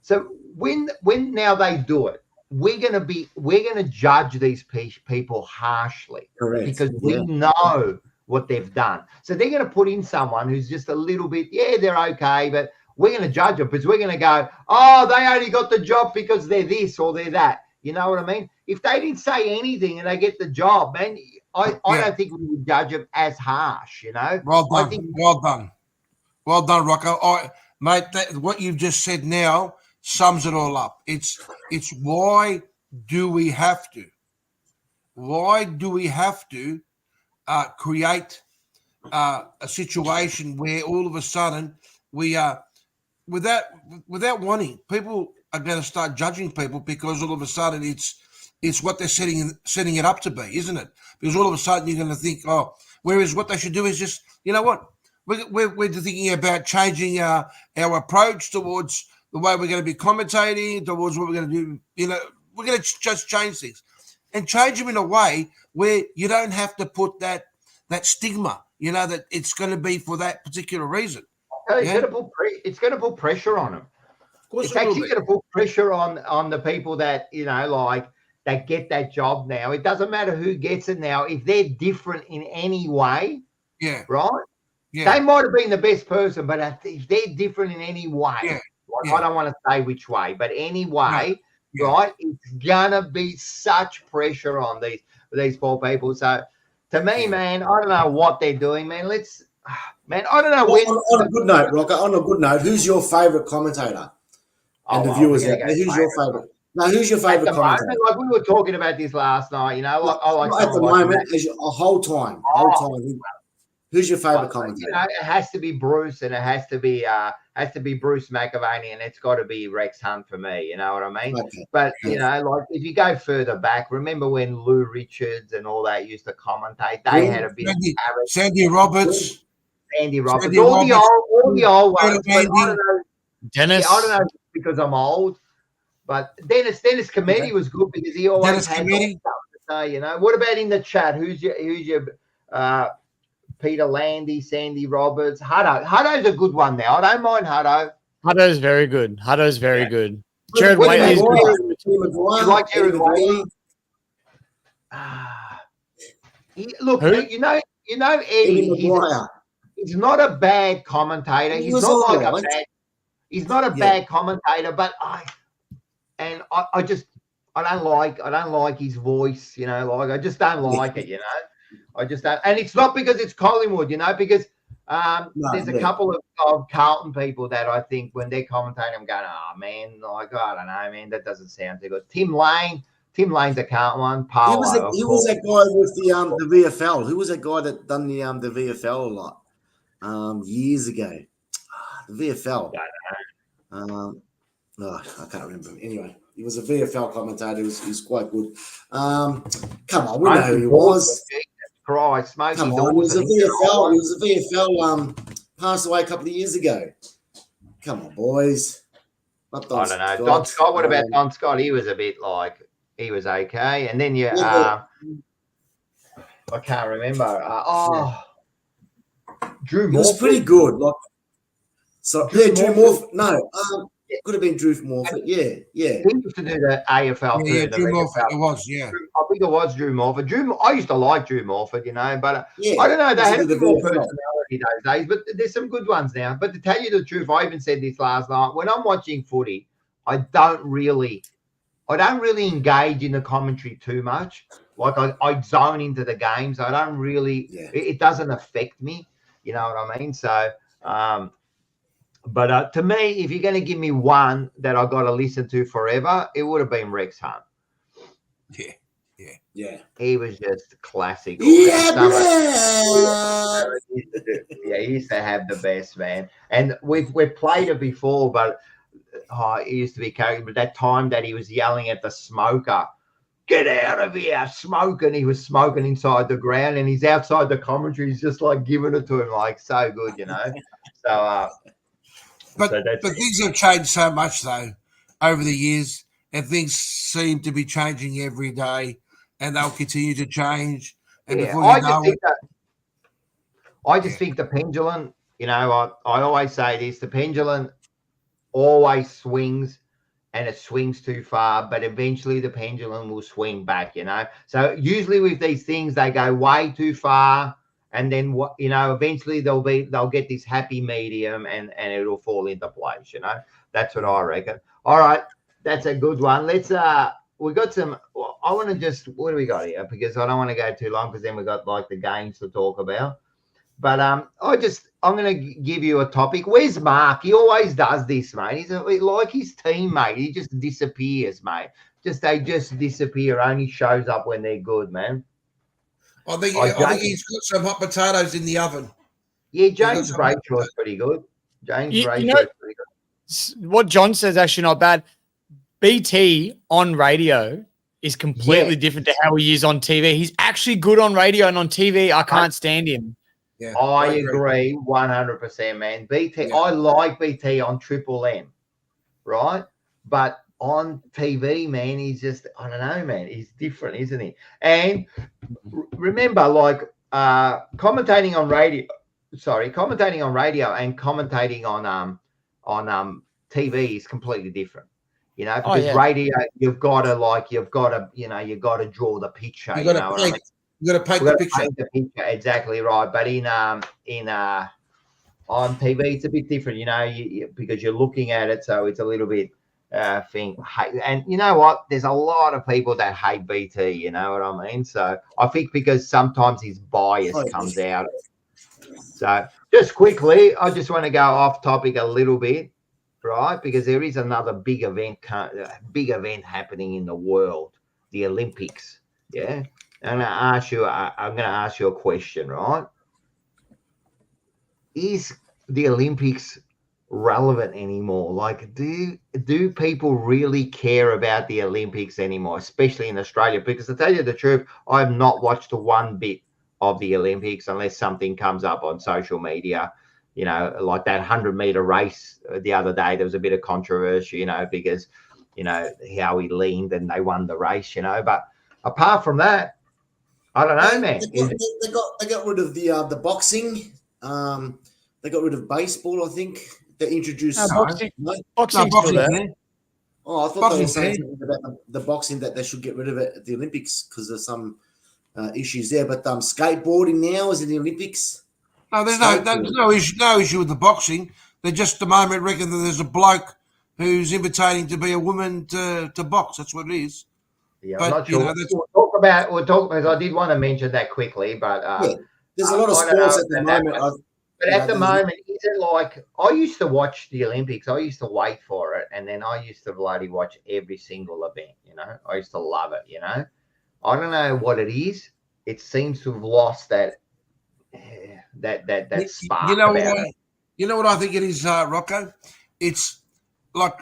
So when now they do it, we're going to judge these people harshly. Correct. Because we know what they've done. So they're going to put in someone who's just a little bit, they're okay, but we're going to judge them because we're going to go, oh, they only got the job because they're this or they're that. You know what I mean? If they didn't say anything and they get the job, man, I don't think we would judge them as harsh, Well done. Well done, Rocco. Mate, what you've just said now sums it all up. It's why do we have to? Why do we have to create a situation where all of a sudden we are, without wanting, people are going to start judging people because all of a sudden it's what they're setting it up to be, isn't it? Because all of a sudden you're going to think, whereas what they should do is just, you know what, we're thinking about changing our approach towards the way we're going to be commentating, towards what we're going to do. We're going to just change things and change them in a way where you don't have to put that stigma, that it's going to be for that particular reason. It's going to put pressure on them. course it's it will actually be. going to put pressure on the people that, like, that get that job now. It doesn't matter who gets it now. If they're different in any way, Yeah. right? Yeah. They might have been the best person, but if they're different in any way, Yeah. I don't want to say which way, but anyway, Yeah. right? It's gonna be such pressure on these poor people. So, to me, man, I don't know what they're doing, man. I don't know when. On a good note, Rocker. On a good note, who's your favourite commentator? And the viewers out there, who's your favourite? No, who's your favourite commentator? Moment, like we were talking about this last night, I like not at the moment, as a whole time. Who's your favourite commentator? It has to be Bruce, and it has to be Bruce McAvaney, and it's got to be Rex Hunt for me. You know what I mean? Okay. But like if you go further back, remember when Lou Richards and all that used to commentate? They had a bit of Sandy Roberts, all the old ones. But I don't know, Dennis. I don't know because I'm old. But Dennis Cometti was good because he always had stuff to say. What about in the chat? Who's your Peter Landy, Sandy Roberts, Hutto? Hutto's a good one now. I don't mind Hutto. Hutto's very good. Good. Jared Whaley's good. You like Jared Whaley? Look, who? you know Eddie. He's not a bad commentator. He's not a bad commentator, but I don't like his voice, I just don't like it, I just don't. And it's not because it's Collingwood, because there's a couple of Carlton people that I think when they're commentating, I'm going, oh man, I don't know, man, that doesn't sound too good. Tim Lane's a Carlton one. He was that guy with the VFL. Who was that guy that done the VFL a lot years ago? The VFL. I can't remember. Anyway, he was a VFL commentator. He was quite good. Come on, we know who he was. Christ, come on, he was a VFL. He was a VFL. Passed away a couple of years ago. Come on, boys. I don't know. Don Scott. What about Don Scott? He was a bit he was okay. And then I can't remember. Drew Morphy. He was pretty good. Drew Morphy. No, could have been Drew Morphy. Yeah. He used to do the AFL too. Yeah, Drew Morphy. It was, yeah. I think it was Drew Morphy. I used to like Drew Morphy, but I don't know. They had a bit more personality those days, but there's some good ones now. But to tell you the truth, I even said this last night. When I'm watching footy, I don't really engage in the commentary too much. Like I zone into the games. I don't really. Yeah. It doesn't affect me. You know what I mean? So. But to me, if you're going to give me one that I got to listen to forever, it would have been Rex Hunt. Yeah. He was just classic. Yeah, he used to have the best, man. And we've played it before, but it used to be carried. But that time that he was yelling at the smoker, "Get out of here, smoking!" He was smoking inside the ground, and he's outside the commentary. He's just like giving it to him, like so good, So. But things have changed so much, though, over the years, and things seem to be changing every day, and they'll continue to change. And I just think the pendulum, I always say this, the pendulum always swings, and it swings too far, but eventually the pendulum will swing back, So usually with these things, they go way too far. And then eventually they'll get this happy medium and it'll fall into place, That's what I reckon. All right, that's a good one. Let's we got some. I want to just what do we got here? Because I don't want to go too long because then we got the games to talk about. But I'm gonna give you a topic. Where's Mark? He always does this, mate. He's like his teammate. He just disappears, mate. They just disappear. Only shows up when they're good, man. I think he's got some hot potatoes in the oven. Yeah, James Brayshaw's pretty good. Pretty good. What John says actually not bad. BT on radio is completely different to how he is on TV. He's actually good on radio, and on TV, I can't stand him. Yeah, I agree 100%, man. BT, yeah. I like BT on Triple M, right? But on TV, man, he's just, I don't know, man. He's different, isn't he? And remember, commentating on radio and commentating on TV is completely different. You know, Oh, because yeah. radio, you've got to draw the picture. You You got know to what I mean? paint. You got to paint We've the got to picture. paint the picture, exactly right. But on TV, it's a bit different, you know, because you're looking at it, so it's a little bit and you know what? There's a lot of people that hate BT. You know what I mean? So I think because sometimes his bias comes out. So just quickly, I just want to go off topic a little bit, right? Because there is another big event happening in the world, the Olympics. Yeah, I'm going to ask you a question, right? Is the Olympics relevant anymore? Like, do people really care about the Olympics anymore, especially in Australia? Because to tell you the truth, I have not watched one bit of the Olympics unless something comes up on social media. You know, like that 100-meter race the other day, there was a bit of controversy, you know, because, you know, how he leaned and they won the race, you know. But apart from that, I don't know, man. They got rid of the boxing. They got rid of baseball, I think. They introduced boxing. No? Boxing's still there. Oh, I thought they were Boxing's saying there. something about the boxing, that they should get rid of it at the Olympics because of some issues there. But skateboarding now is in the Olympics. No, there's no issue with the boxing. They just at the moment reckon that there's a bloke who's imitating to be a woman to box. That's what it is. Yeah, But, I'm not you sure. know, that's- We'll talk because I did want to mention that quickly, but Yeah, there's a lot of I don't know sports at the about that, moment. but at the moment, is it like I used to watch the Olympics? I used to wait for it, and then I used to bloody watch every single event. You know, I used to love it. You know, I don't know what it is. It seems to have lost that spark. You know about what? it. You know what I think it is, Rocco? It's like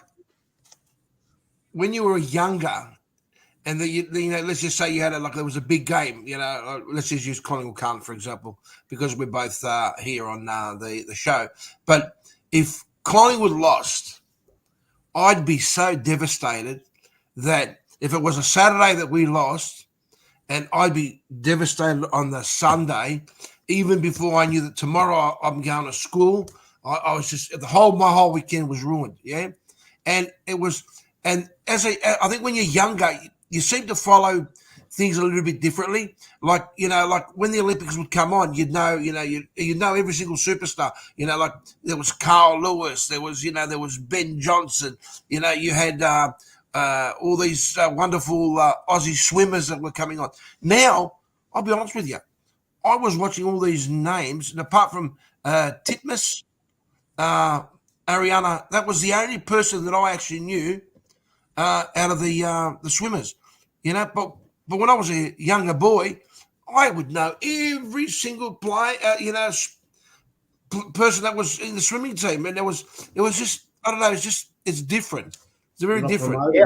when you were younger, and you know, let's just say you had there was a big game. You know, let's just use Collingwood Carlton for example, because we're both here on the show. But if Collingwood lost, I'd be so devastated that if it was a Saturday that we lost, and I'd be devastated on the Sunday, even before I knew that tomorrow I'm going to school. I was just my whole weekend was ruined. Yeah, and it was. And I think when you're younger, you seem to follow things a little bit differently. Like when the Olympics would come on, you'd know every single superstar. You know, like there was Carl Lewis, there was Ben Johnson. You know, you had all these wonderful Aussie swimmers that were coming on. Now, I'll be honest with you, I was watching all these names, and apart from Titmus, Ariana, that was the only person that I actually knew out of the swimmers, you know. But when I was a younger boy, I would know every single player, person that was in the swimming team, and it was just, I don't know, it's different. It's very different. Yeah,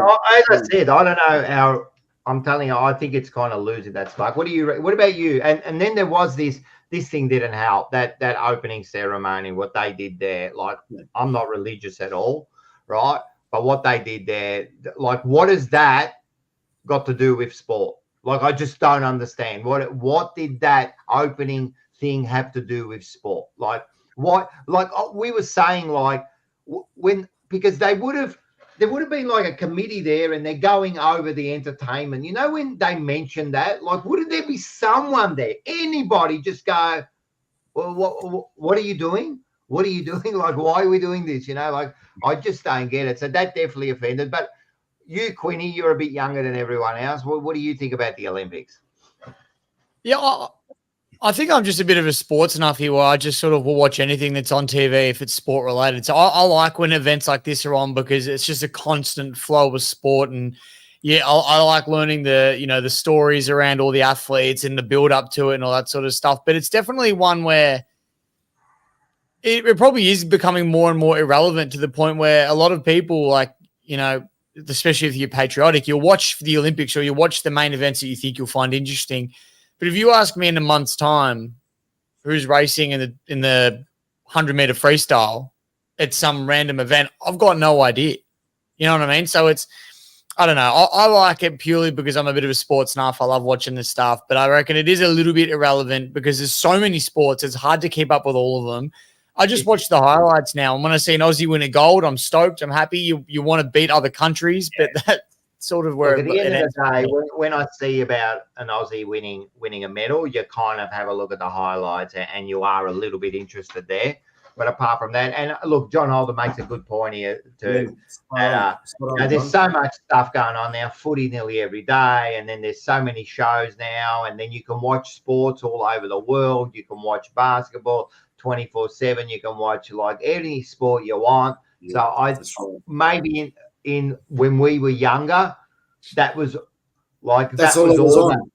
as I said, I don't know I'm telling you, I think it's kind of losing that spark. What about you? And then there was this thing didn't help, that opening ceremony, what they did there. Like, I'm not religious at all, right? But what they did there, like, what has that got to do with sport? Like, I just don't understand. What did that opening thing have to do with sport? Like, what? Like, we were saying, like, because there would have been like a committee there, and they're going over the entertainment. You know, when they mentioned that, like, wouldn't there be someone there? Anybody just go, well, what are you doing? What are you doing? Like, why are we doing this? You know, like, I just don't get it. So that definitely offended. But you, Quinny, you're a bit younger than everyone else. What do you think about the Olympics? Yeah, I think I'm just a bit of a sports nuffy where I just sort of will watch anything that's on TV if it's sport related. So I like when events like this are on because it's just a constant flow of sport. And yeah, I like learning the stories around all the athletes and the build up to it and all that sort of stuff. But it's definitely one where it probably is becoming more and more irrelevant to the point where a lot of people, like, you know, especially if you're patriotic, you'll watch the Olympics or you'll watch the main events that you think you'll find interesting. But if you ask me in a month's time who's racing in the 100-meter freestyle at some random event, I've got no idea. You know what I mean? So I don't know. I like it purely because I'm a bit of a sports nuff. I love watching this stuff, but I reckon it is a little bit irrelevant because there's so many sports. It's hard to keep up with all of them. I just watch the highlights now, and when I see an Aussie win a gold, I'm stoked. I'm happy. You want to beat other countries, but that's sort of where Look, at the end it of the day, when I see about an Aussie winning a medal, you kind of have a look at the highlights, and you are a little bit interested there. But apart from that, and look, John Holder makes a good point here too. There's so much stuff going on now, footy nearly every day, and then there's so many shows now, and then you can watch sports all over the world. You can watch basketball 24/7. You can watch like any sport you want. Yeah, so maybe in when we were younger, that was like that's all that was on.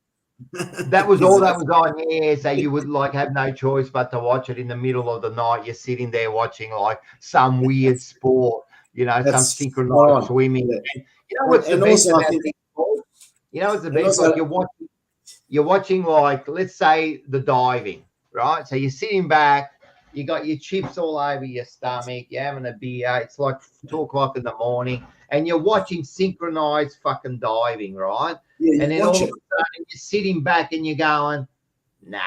That was all that was on, yeah. So you would like have no choice but to watch it in the middle of the night. You're sitting there watching like some weird sport, some synchronized swimming. Yeah. And you know what's the best about this sport? You know what's the best? Like you're watching like, let's say, the diving, right? So you're sitting back, you got your chips all over your stomach, you're having a beer. It's like 2:00 in the morning, and you're watching synchronized fucking diving, right? Yeah, and then all of a sudden you're sitting back and you're going, nah,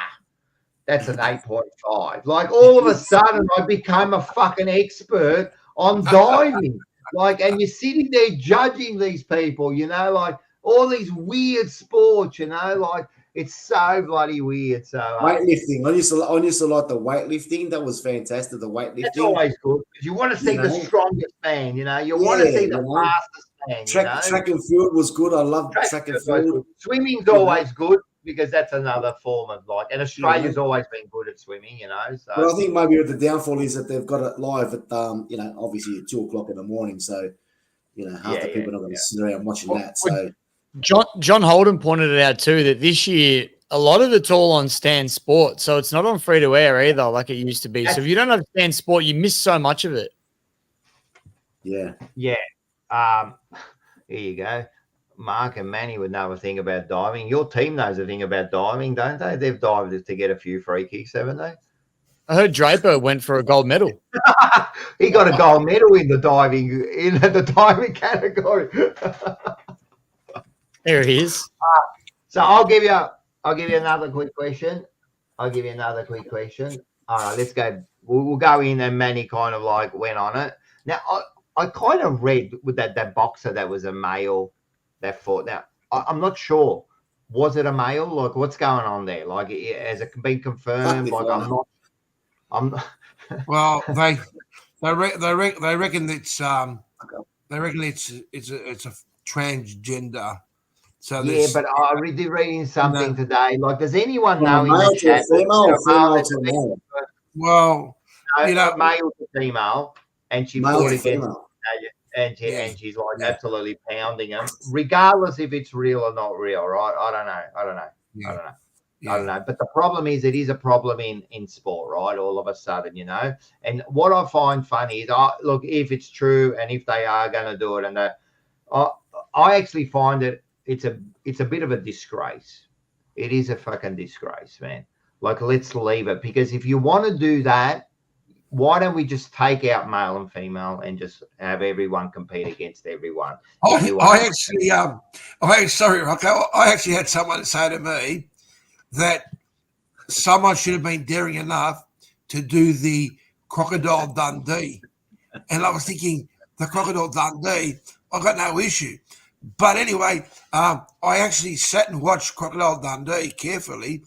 that's an 8.5. Like all of a sudden I became a fucking expert on diving. Like, and you're sitting there judging these people, like all these weird sports, like it's so bloody weird. So weightlifting. I used to like the weightlifting. That was fantastic. The weightlifting. That's always good because you want to see the strongest man. You want to see the fastest man. Track and field was good. I love track and field. Swimming's always good because that's another form of and Australia's always been good at swimming. So. But I think maybe the downfall is that they've got it live at obviously at 2:00 in the morning. So half the people are not going to sit around watching that. So. John Holden pointed it out too that this year a lot of it's all on Stan Sport, so it's not on free to air either like it used to be. So if you don't have Stan Sport, you miss so much of it. Yeah. Here you go. Mark and Manny would know a thing about diving. Your team knows a thing about diving, don't they? They've dived to get a few free kicks, haven't they? I heard Draper went for a gold medal. He got a gold medal in the diving category. There he is. So I'll give you another quick question. All right, let's go. We'll go in, and Manny kind of like went on it. Now I kind of read with that boxer that was a male that fought. Now I'm not sure. Was it a male? Like what's going on there? Like has it been confirmed? Like I'm not. Well, they reckon it's it's a transgender. So but I did reading something today. Like, does anyone know in male the chat? female? Well, male to female, and she fought against and she's like absolutely pounding him, regardless if it's real or not real, right? I don't know. I don't know. But the problem is, it is a problem in sport, right? All of a sudden, And what I find funny is, look, if it's true and if they are going to do it, and I actually find it. It's a bit of a disgrace. It is a fucking disgrace, man. Like, let's leave it, because if you want to do that, why don't we just take out male and female and just have everyone compete against everyone? I actually had someone say to me that someone should have been daring enough to do the Crocodile Dundee, and I was thinking, the Crocodile Dundee, I got no issue. But anyway, I actually sat and watched Crocodile Dundee carefully,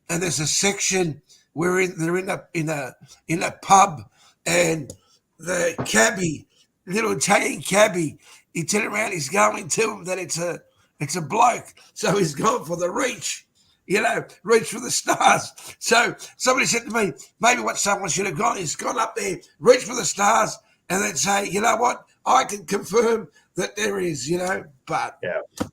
and there's a section where they're in a pub, and the cabbie, little Italian cabbie, he turned around, he's going to him that it's a bloke, so he's gone for the reach, reach for the stars. So somebody said to me, maybe what someone should have gone is gone up there, reach for the stars, and then say, you know what, I can confirm that there is, but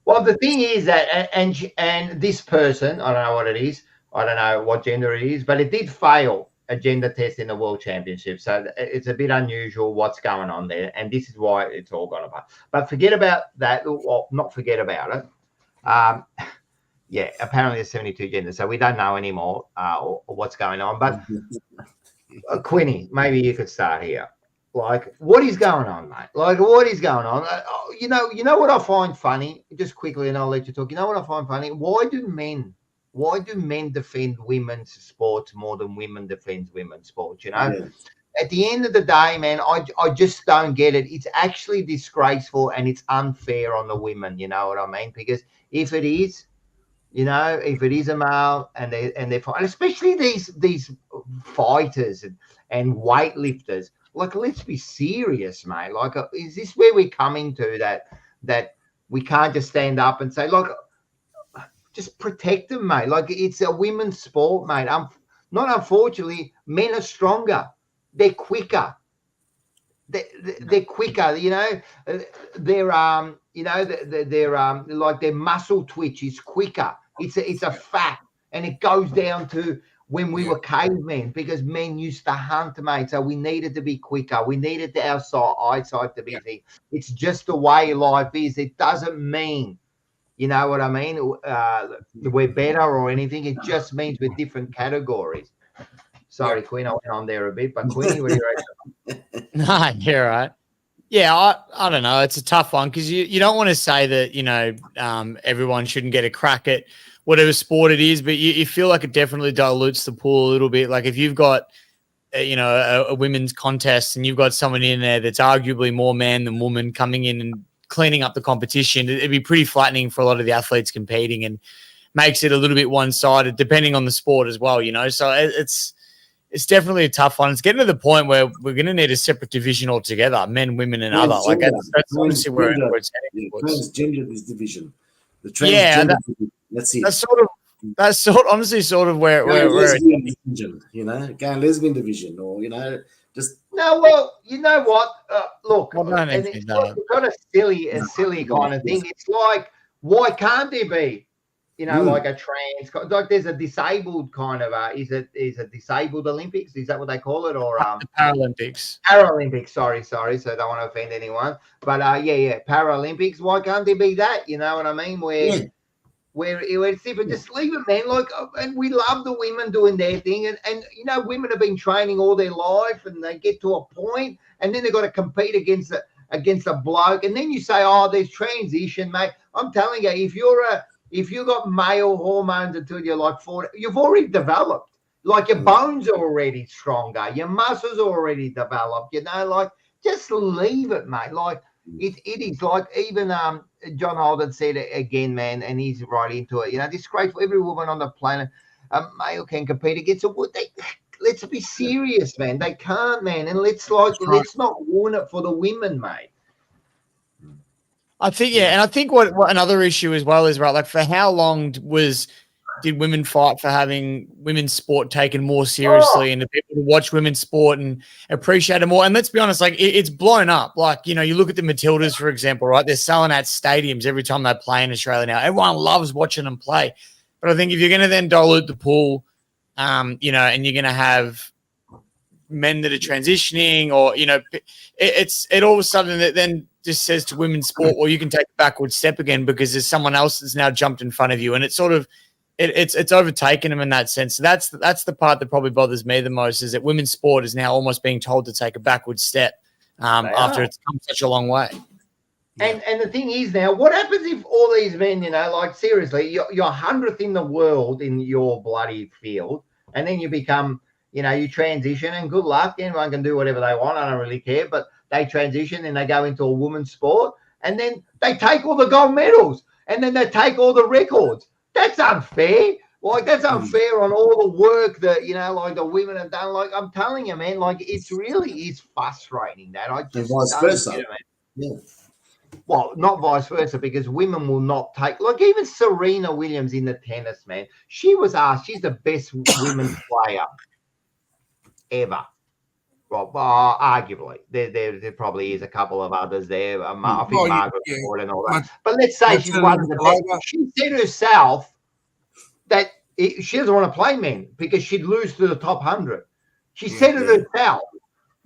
well, the thing is that, and this person, I don't know what it is, I don't know what gender it is, but it did fail a gender test in the World Championship, so it's a bit unusual what's going on there, and this is why it's all gone apart. But forget about that, or not forget about it. Apparently there's 72 genders, so we don't know anymore or what's going on. But Quinny, maybe you could start here. Like, what is going on, mate? Like, what is going on? You know what I find funny? Just quickly, and I'll let you talk. You know what I find funny? Why do men defend women's sports more than women defend women's sports? at the end of the day, man, I just don't get it. It's actually disgraceful and it's unfair on the women. You know what I mean? Because if it is, you know, if it is a male and they're fighting, especially these fighters and weightlifters, like, let's be serious, mate. Like, is this where we're coming to, that we can't just stand up and say, look, just protect them, mate. Like, it's a women's sport, mate. Not unfortunately, men are stronger. They're quicker. They're quicker. You know, they're you know, they're like their muscle twitch is quicker. It's a fact, and it goes down to when we were cavemen, because men used to hunt, mate. So we needed to be quicker. We needed our eyesight to be there. It's just the way life is. It doesn't mean, you know what I mean, we're better or anything. It just means we're different categories. Sorry, Quinn, I went on there a bit, but Quinny, what do you reckon? No, you're right. Yeah, I don't know. It's a tough one because you don't want to say that, you know, everyone shouldn't get a crack at whatever sport it is, but you feel like it definitely dilutes the pool a little bit. Like if you've got, you know, a women's contest and you've got someone in there that's arguably more man than woman coming in and cleaning up the competition, it'd be pretty flattening for a lot of the athletes competing and makes it a little bit one-sided depending on the sport as well, you know. So it's definitely a tough one. It's getting to the point where we're going to need a separate division altogether, men, women, and other. Like that's honestly where it's heading towards. Transgender division. The transgender division. Let's see. That's honestly sort of where lesbian division, you know, lesbian division, or, you know, just no. Well, you know what? Look, it's got a silly kind of thing. It's like, why can't there be, you know, like a trans, like there's a disabled kind of is it disabled Olympics? Is that what they call it? Or Paralympics? Paralympics. Sorry. So I don't want to offend anyone, but Paralympics. Why can't there be that? You know what I mean? Where it's different, just leave it, man. Like, and we love the women doing their thing, and you know, women have been training all their life, and they get to a point, and then they've got to compete against a bloke, and then you say, oh, there's transition, mate. I'm telling you, if you got male hormones until you're like 40, you've already developed. Like your bones are already stronger, your muscles are already developed. You know, like just leave it, mate. Like it is like even John Holden said it again, man, and he's right into it. You know, disgraceful. Every woman on the planet, a male can compete against a woman. Let's be serious, man. They can't, man, and let's not ruin it for the women, mate. I think, and I think what another issue as well is, right, like for how long did women fight for having women's sport taken more seriously and the people to watch women's sport and appreciate it more? And let's be honest, like it's blown up. Like, you know, you look at the Matildas, for example, right? They're selling out stadiums every time they play in Australia now. Everyone loves watching them play. But I think if you're going to then dilute the pool, you know, and you're going to have men that are transitioning, or, you know, it all of a sudden that then just says to women's sport, well, you can take a backward step again because there's someone else that's now jumped in front of you. And it's sort of, it's overtaken them in that sense. So that's the part that probably bothers me the most, is that women's sport is now almost being told to take a backward step after it's come such a long way. And the thing is now, what happens if all these men, you know, like seriously, you're 100th in the world in your bloody field, and then you become, you know, you transition, and good luck. Anyone can do whatever they want. I don't really care, but they transition and they go into a women's sport, and then they take all the gold medals, and then they take all the records. That's unfair. Like, that's unfair on all the work that, you know, like the women have done. Like, I'm telling you, man, like it's really is frustrating that. I just vice versa. Yeah. Well, not vice versa, because women will not take, like even Serena Williams in the tennis, man. She was asked, she's the best women's player ever. Well, arguably, there probably is a couple of others there. I think Margaret Court and all that. But let's say she's one of the best. She said herself that she doesn't want to play men because she'd lose to the top 100. She said it herself.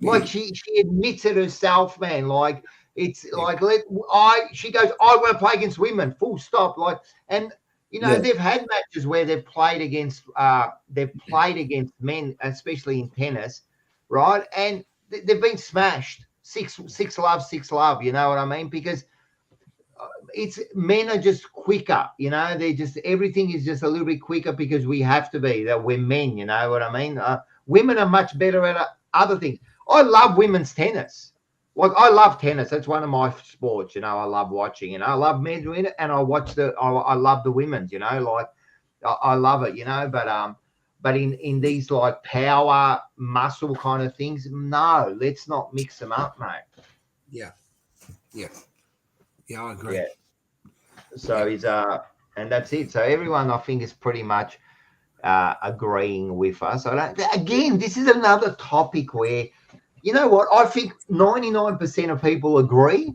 Like she admits it herself, man. Like it's like she goes, I want to play against women. Full stop. Like, and you know they've had matches where they've played against men, especially in tennis. Right, and they've been smashed. 6-love. You know what I mean? Because it's men are just quicker. You know, they just everything is just a little bit quicker because we have to be. That we're men. You know what I mean? Women are much better at other things. I love women's tennis. Like I love tennis. That's one of my sports. You know, I love watching. You know, I love men's in it, and I love the women's. You know, like I love it. You know, but in these like power muscle kind of things, no, let's not mix them up, mate. Yeah, I agree. Yeah. So he's and that's it. So everyone, I think, is pretty much agreeing with us. Again, this is another topic where, you know what, I think 99% of people agree,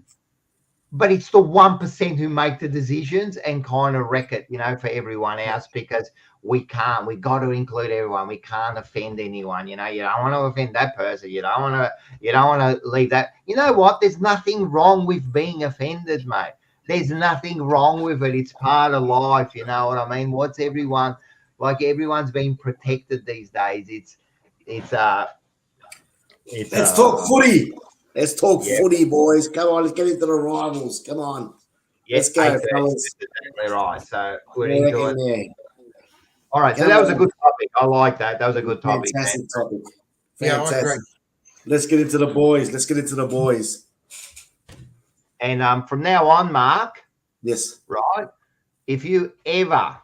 but it's the 1% who make the decisions and kind of wreck it, you know, for everyone else, because we got to include everyone. We can't offend anyone. You know, you don't want to offend that person. You don't want to leave that. You know what? There's nothing wrong with being offended, mate. There's nothing wrong with it. It's part of life. You know what I mean? What's everyone like? Everyone's being protected these days. Let's talk footy. Let's talk footy, boys. Come on, let's get into the rivals. Come on. Let's go, fellas. Exactly right. So we're into it. Yeah. All right. So that was a good topic. I like that. That was a good topic. Fantastic topic. Fantastic. I agree. Let's get into the boys. And from now on, Mark. Yes. Right. If you ever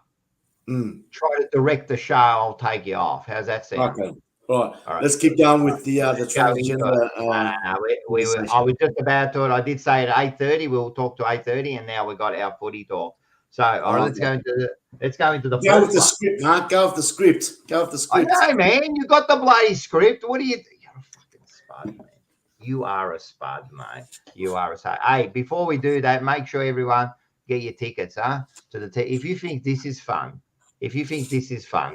try to direct the show, I'll take you off. How's that sound? Okay. All right. Let's keep going with the transgender. I was just about to. I did say at 8:30 we'll talk to 8:30, and now we got our footy talk. So all right, let's go into the. Go with the script, Mark. Go with the script. I know, man. You got the bloody script. What are you? You're a fucking spud, man. You are a spud, mate. You are a spud. Hey, before we do that, make sure everyone get your tickets, to the. If you think this is fun,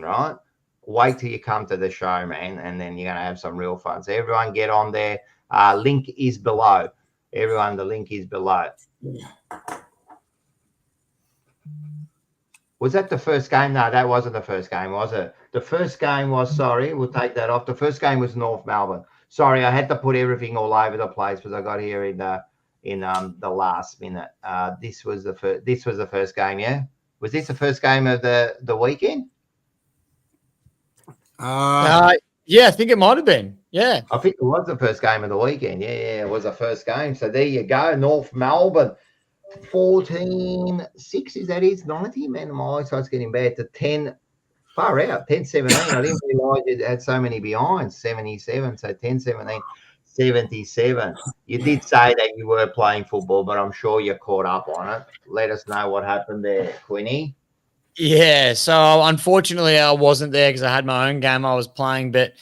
right? Wait till you come to the show, man, and then you're going to have some real fun. So everyone get on there. Link is below. Everyone, the link is below. Was that the first game? No, that wasn't the first game, was it? The first game was, sorry, we'll take that off. The first game was North Melbourne. Sorry, I had to put everything all over the place because I got here in the last minute. This was the first game, yeah? Was this the first game of the weekend? Yeah, I think it might have been. Yeah. I think it was the first game of the weekend. Yeah, it was the first game. So there you go. North Melbourne, 14-6, is that his 90? Man, my eyesight's getting bad to 10. Far out, 10-17. I didn't realise it had so many behinds, 77. So 10-17, 77. You did say that you were playing football, but I'm sure you're caught up on it. Let us know what happened there, Quinny. Yeah, so unfortunately I wasn't there because I had my own game I was playing, but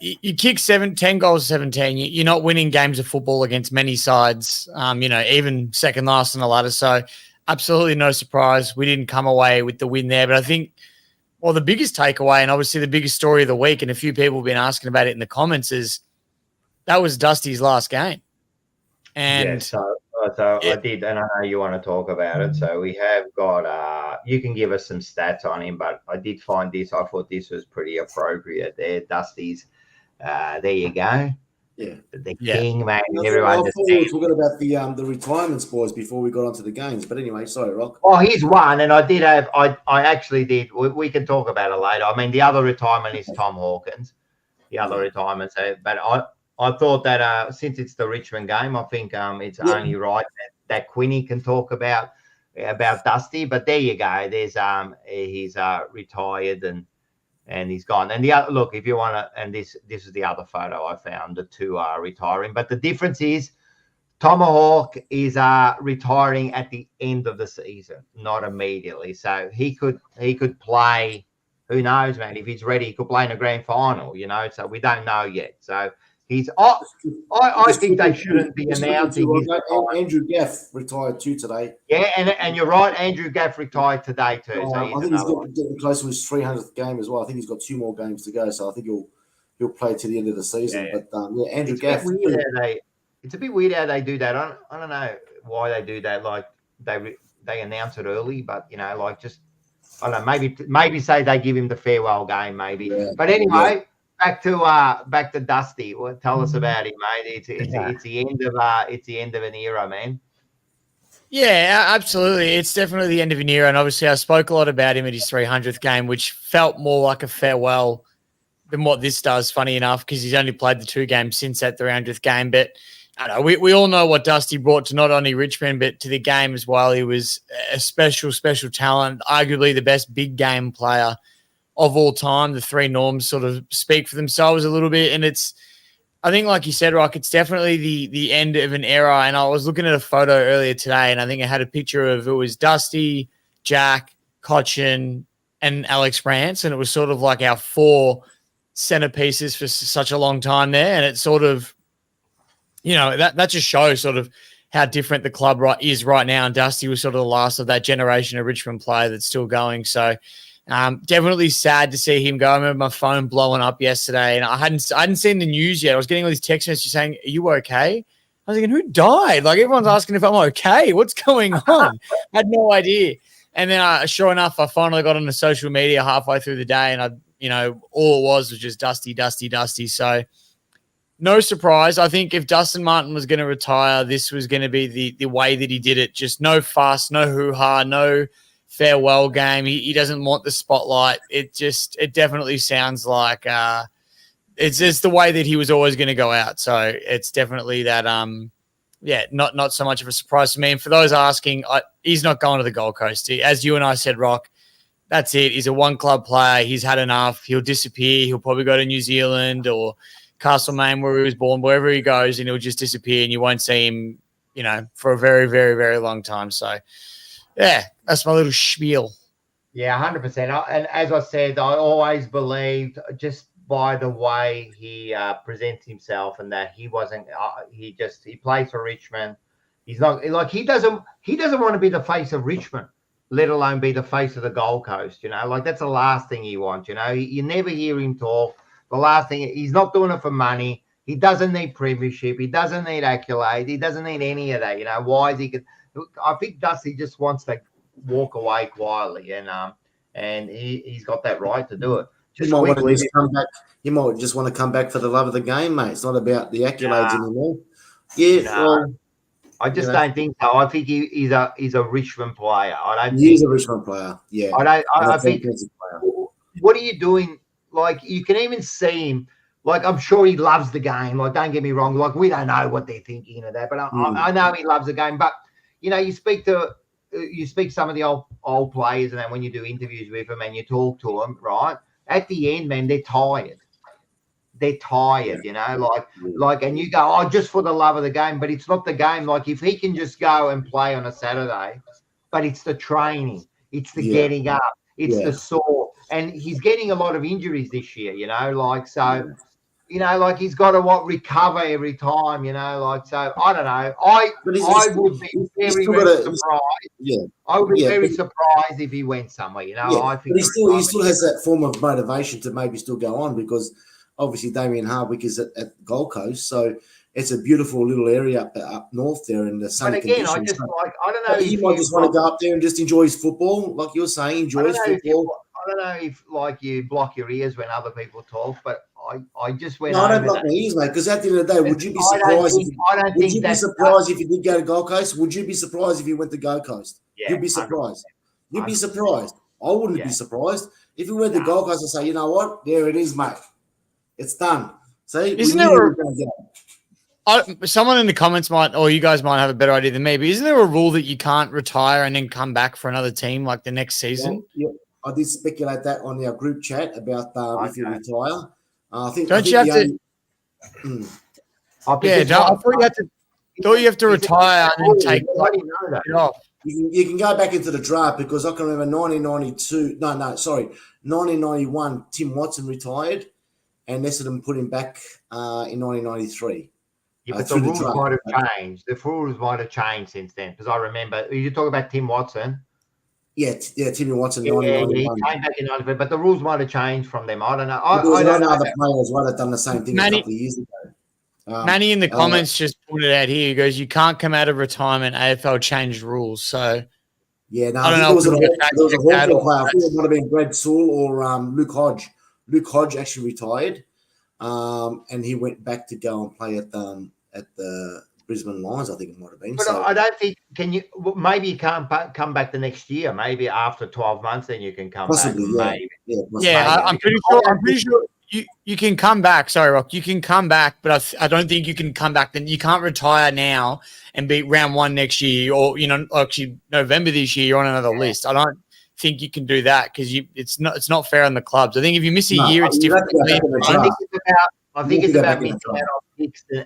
you kick 10 goals 17, you're not winning games of football against many sides, even second last on the ladder. So absolutely no surprise. We didn't come away with the win there, but I think, well, the biggest takeaway and obviously the biggest story of the week, and a few people have been asking about it in the comments, is that was Dusty's last game. And So I did, and I know you want to talk about it. So we have got, you can give us some stats on him, but I did find this. I thought this was pretty appropriate there. Dusty's, there you go. Yeah. The king, man. Everyone just we were talking about the retirements, boys, before we got onto the games. But anyway, sorry, Rock. Oh, he's one, and I actually did. We can talk about it later. I mean, the other retirement is Tom Hawkins. The other retirement. So, but I thought that since it's the Richmond game, I think it's only right that Quinny can talk about Dusty. But there you go. There's he's retired and he's gone. And the other, look, if you want to, and this is the other photo I found. The two are retiring, but the difference is Tomahawk is retiring at the end of the season, not immediately. So he could play. Who knows, man? If he's ready, he could play in a grand final. So we don't know yet. So. I think they shouldn't be announcing his Andrew Gaff retired too today. Yeah, and you're right. Andrew Gaff retired today too. So I think he's getting close to his 300th game as well. I think he's got 2 more games to go. So I think he'll play to the end of the season. Yeah. But Andrew Gaff. It's a bit weird how they do that. I don't know why they do that. Like they announce it early, but just I don't know. Maybe say they give him the farewell game. Maybe. Yeah. But anyway. Yeah. Back to Dusty. Well, tell us about him, mate. It's the end of an era, man. Yeah, absolutely. It's definitely the end of an era, and obviously I spoke a lot about him at his 300th game, which felt more like a farewell than what this does, funny enough, because he's only played the 2 games since that 300th game. But I don't know, we all know what Dusty brought to not only Richmond, but to the game as well. He was a special talent, arguably the best big game player of all time. The 3 norms sort of speak for themselves a little bit. And I think, like you said, Rock, it's definitely the end of an era. And I was looking at a photo earlier today, and I think I had a picture of, it was Dusty, Jack, Cochin, and Alex Rance. And it was sort of like our 4 centerpieces for such a long time there. And it's sort of, that just shows sort of how different the club is right now. And Dusty was sort of the last of that generation of Richmond player that's still going. So definitely sad to see him go. I remember my phone blowing up yesterday, and I hadn't seen the news yet. I was getting all these text messages saying, "Are you okay?" I was thinking, who died? Like, everyone's asking if I'm okay. What's going on? I had no idea. And then sure enough, I finally got onto social media halfway through the day, and all it was just Dusty, Dusty, Dusty. So no surprise. I think if Dustin Martin was going to retire, this was going to be the way that he did it. Just no fuss, no hoo-ha, no farewell game. He doesn't want the spotlight. It definitely sounds like it's just the way that he was always going to go out. So it's definitely that not so much of a surprise to me. And for those asking, he's not going to the Gold Coast. As you and I said, Rock, that's it. He's a one-club player. He's had enough. He'll disappear. He'll probably go to New Zealand or Castlemaine, where he was born, wherever he goes, and he'll just disappear, and you won't see him, for a very, very, very long time. So, yeah, that's my little spiel. Yeah, 100%. And as I said, I always believed, just by the way he presents himself, and that he wasn't. He plays for Richmond. He's not like he doesn't want to be the face of Richmond, let alone be the face of the Gold Coast. Like, that's the last thing he wants. You never hear him talk. The last thing, he's not doing it for money. He doesn't need premiership. He doesn't need accolade. He doesn't need any of that. Why is he? I think Dusty just wants to walk away quietly, and he's got that right to do it. He might just want to come back for the love of the game, mate. It's not about the accolades anymore. Yeah, well, I just don't think so. I think he's a Richmond player. He's a Richmond player. Yeah, I think. What are you doing? Like, you can even see him. Like, I'm sure he loves the game. Like, don't get me wrong. Like, we don't know what they're thinking of that, but I know he loves the game. But you speak to some of the old players, and then when you do interviews with them and you talk to them, right? At the end, man, they're tired. They're tired, like, and you go, oh, just for the love of the game. But it's not the game. Like, if he can just go and play on a Saturday, but it's the training, it's the getting up, it's the sore, and he's getting a lot of injuries this year, like, so, like, he's got to recover every time, like, so I don't know. I would be very, very surprised. Yeah. I would be very surprised if he went somewhere, I think. But he still has that form of motivation to maybe still go on, because obviously Damien Hardwick is at Gold Coast, so it's a beautiful little area up north there in the sunny conditions. But again, I don't know. He might just want to go up there and just enjoy his football, like you're saying, enjoy his football. I don't know if, like, you block your ears when other people talk, but I just went. No, I don't block my ears, mate. Because at the end of the day, would you be surprised? Would you be surprised if you did go to Gold Coast? Would you be surprised if you went to Gold Coast? Yeah, you'd be surprised. 100%. You'd be surprised. I wouldn't be surprised if you went to Gold Coast and say, you know what, there it is, mate. It's done. See, isn't there someone in the comments might, or you guys might have a better idea than me, but isn't there a rule that you can't retire and then come back for another team like the next season? Yeah. I did speculate that on our group chat about if you retire. I think. Don't you have to? I thought you have to retire and then take it off. You can go back into the draft, because I can remember 1991. Tim Watson retired, and Essendon put him back in 1993. Yeah, but the rules might have changed. The rules might have changed since then, because I remember you talk about Tim Watson. Yeah, Timmy Watson. He came back in 93, but the rules might have changed from them. I don't know. I don't know. Other players might have done the same thing a couple of years ago. Manny in the comments just put it out here. He goes, "You can't come out of retirement. AFL changed rules." So yeah, no, I don't know. There was a Hawthorn player. I think it might have been Brad Sewell or Luke Hodge. Luke Hodge actually retired, and he went back to go and play at the Brisbane Lions, I think it might have been. But I don't think, maybe you can't come back the next year. Maybe after 12 months, then you can come possibly, back. Yeah, I'm pretty sure You can come back. Sorry, Rock. You can come back, but I don't think you can come back. Then you can't retire now and be round one next year, or actually November this year. You're on another list. I don't think you can do that because it's not fair on the clubs. I think if you miss a year, it's different. I think it's about missing out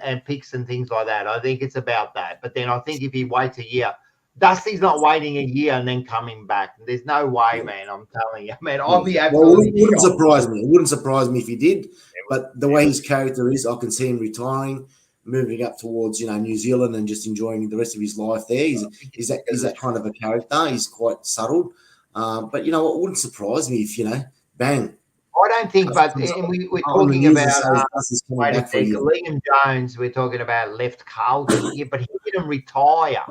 on picks and things like that. I think it's about that. But then I think if he waits a year, Dusty's not waiting a year and then coming back. There's no way, man. I'm telling you, man. I'll be absolutely. It wouldn't surprise me. It wouldn't surprise me if he did. But the way his character is, I can see him retiring, moving up towards New Zealand and just enjoying the rest of his life there. He's that kind of a character. He's quite subtle. But you know what? It wouldn't surprise me if bang. I don't think, but we're talking about Liam Jones. We're talking about left Carlton, but he didn't retire.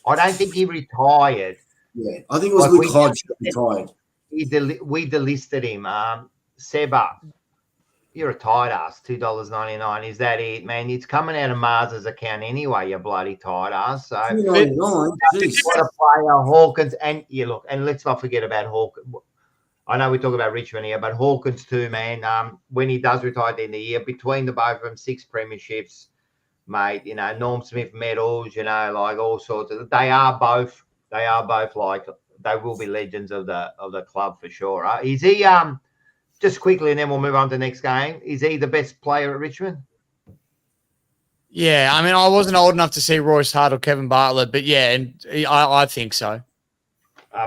I don't think he retired. Yeah, I think it was Luke Hodge that retired. We delisted him. Seba, you're a tight ass. $2.99. Is that it, man? It's coming out of Mars's account anyway. You bloody tight ass. So $2.99. What a player, Hawkins, and look, and let's not forget about Hawkins. I know we talk about Richmond here, but Hawkins too, man. When he does retire at the end of the year, between the both of them, 6 premierships. Mate, Norm Smith medals, like all sorts of. They are both like they will be legends of the club for sure. Right? Is he just quickly, and then we'll move on to the next game? Is he the best player at Richmond? Yeah, I mean, I wasn't old enough to see Royce Hart or Kevin Bartlett, but yeah, and I think so.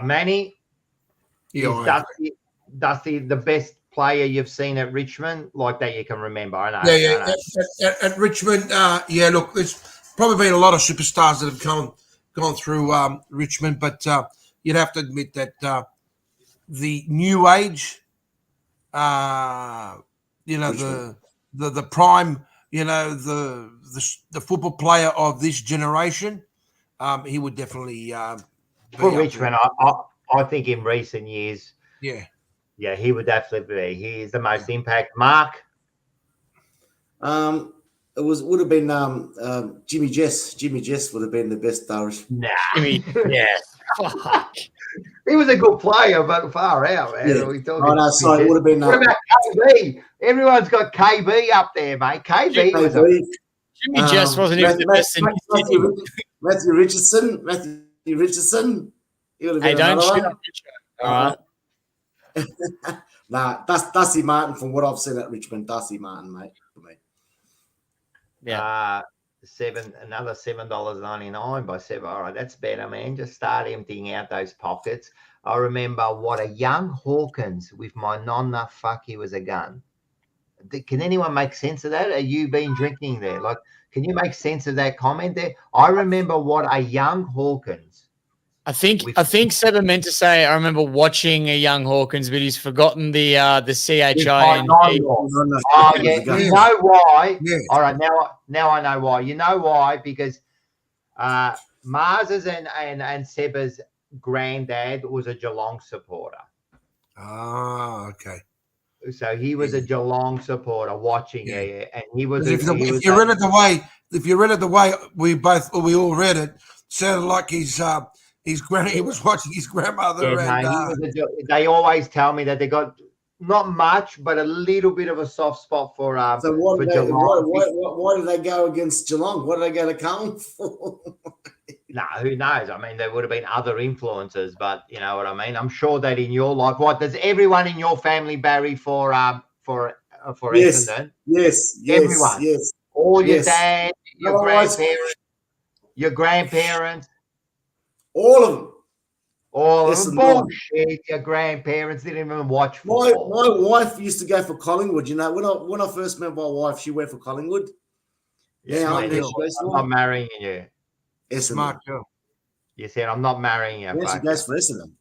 Manny, is Dusty the best player you've seen at Richmond, like that you can remember? I know. Yeah. At Richmond, look, there's probably been a lot of superstars that have gone through Richmond, but you'd have to admit that the new age, the prime, the football player of this generation, he would definitely for Richmond. I think in recent years, yeah, he would definitely be. He is the most impact. Mark? It would have been Jimmy Jess. Jimmy Jess would have been the best Irish. Nah. Jimmy, yeah. He was a good player, but far out, man. Yeah. It would have been. What about KB? Everyone's got KB up there, mate. KB was Jimmy Jess wasn't even the best. Matthew Richardson. Hey, don't shoot up Richard. All right. Nah, that's Dusty Martin from what I've seen at Richmond. Dusty Martin, mate, for me. Yeah. Another $7.99 by Seb. All right, that's better, man. Just start emptying out those pockets. I remember what a young Hawkins with my nonna fuck, he was a gun. Can anyone make sense of that? Are you been drinking there? Like, can you make sense of that comment there? I remember what a young Hawkins. I think Seba meant to say, I remember watching a young Hawkins, but he's forgotten the CHI. Oh, yeah. You know why? Yeah. All right, now I know why. You know why? Because Mars's and Seba's granddad was a Geelong supporter. Ah, okay. So he was a Geelong supporter watching it, and he was. If you read it the way we all read it, sounded like he was watching his grandmother. Yeah, they always tell me that they got not much, but a little bit of a soft spot for Geelong. Why did they go against Geelong? What did they go to Carlton for? No, who knows? I mean, there would have been other influences, but you know what I mean. I'm sure that in your life, does everyone in your family, Barry, for Essendon? Yes, everyone. Yes, all your dad, your grandparents. All of them. All of them. Bullshit. Your grandparents didn't even watch football. My wife used to go for Collingwood. You know, when I first met my wife, she went for Collingwood. Yeah, I'm not marrying you. Smart girl. You said I'm not marrying you. Yeah, she goes for Essendon.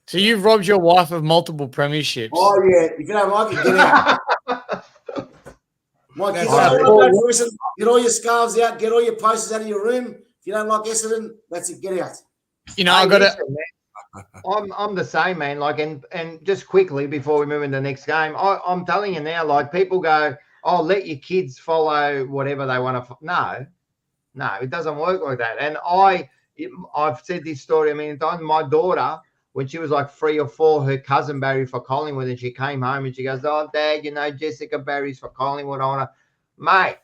So you've robbed your wife of multiple premierships. Oh yeah. If you don't like it, get out. My kids get all your scarves out, get all your posters out of your room. If you don't like Essendon, that's it. Get out. You know, I got to. I'm the same, man. Like, and just quickly before we move into the next game, I'm telling you now, like, people go, "Oh, let your kids follow whatever they want to." No, it doesn't work like that. And I've said this story. I mean, my daughter, when she was like 3 or 4, her cousin Barry for Collingwood, and she came home and she goes, "Oh, Dad, Jessica Barry's for Collingwood." I want to, mate,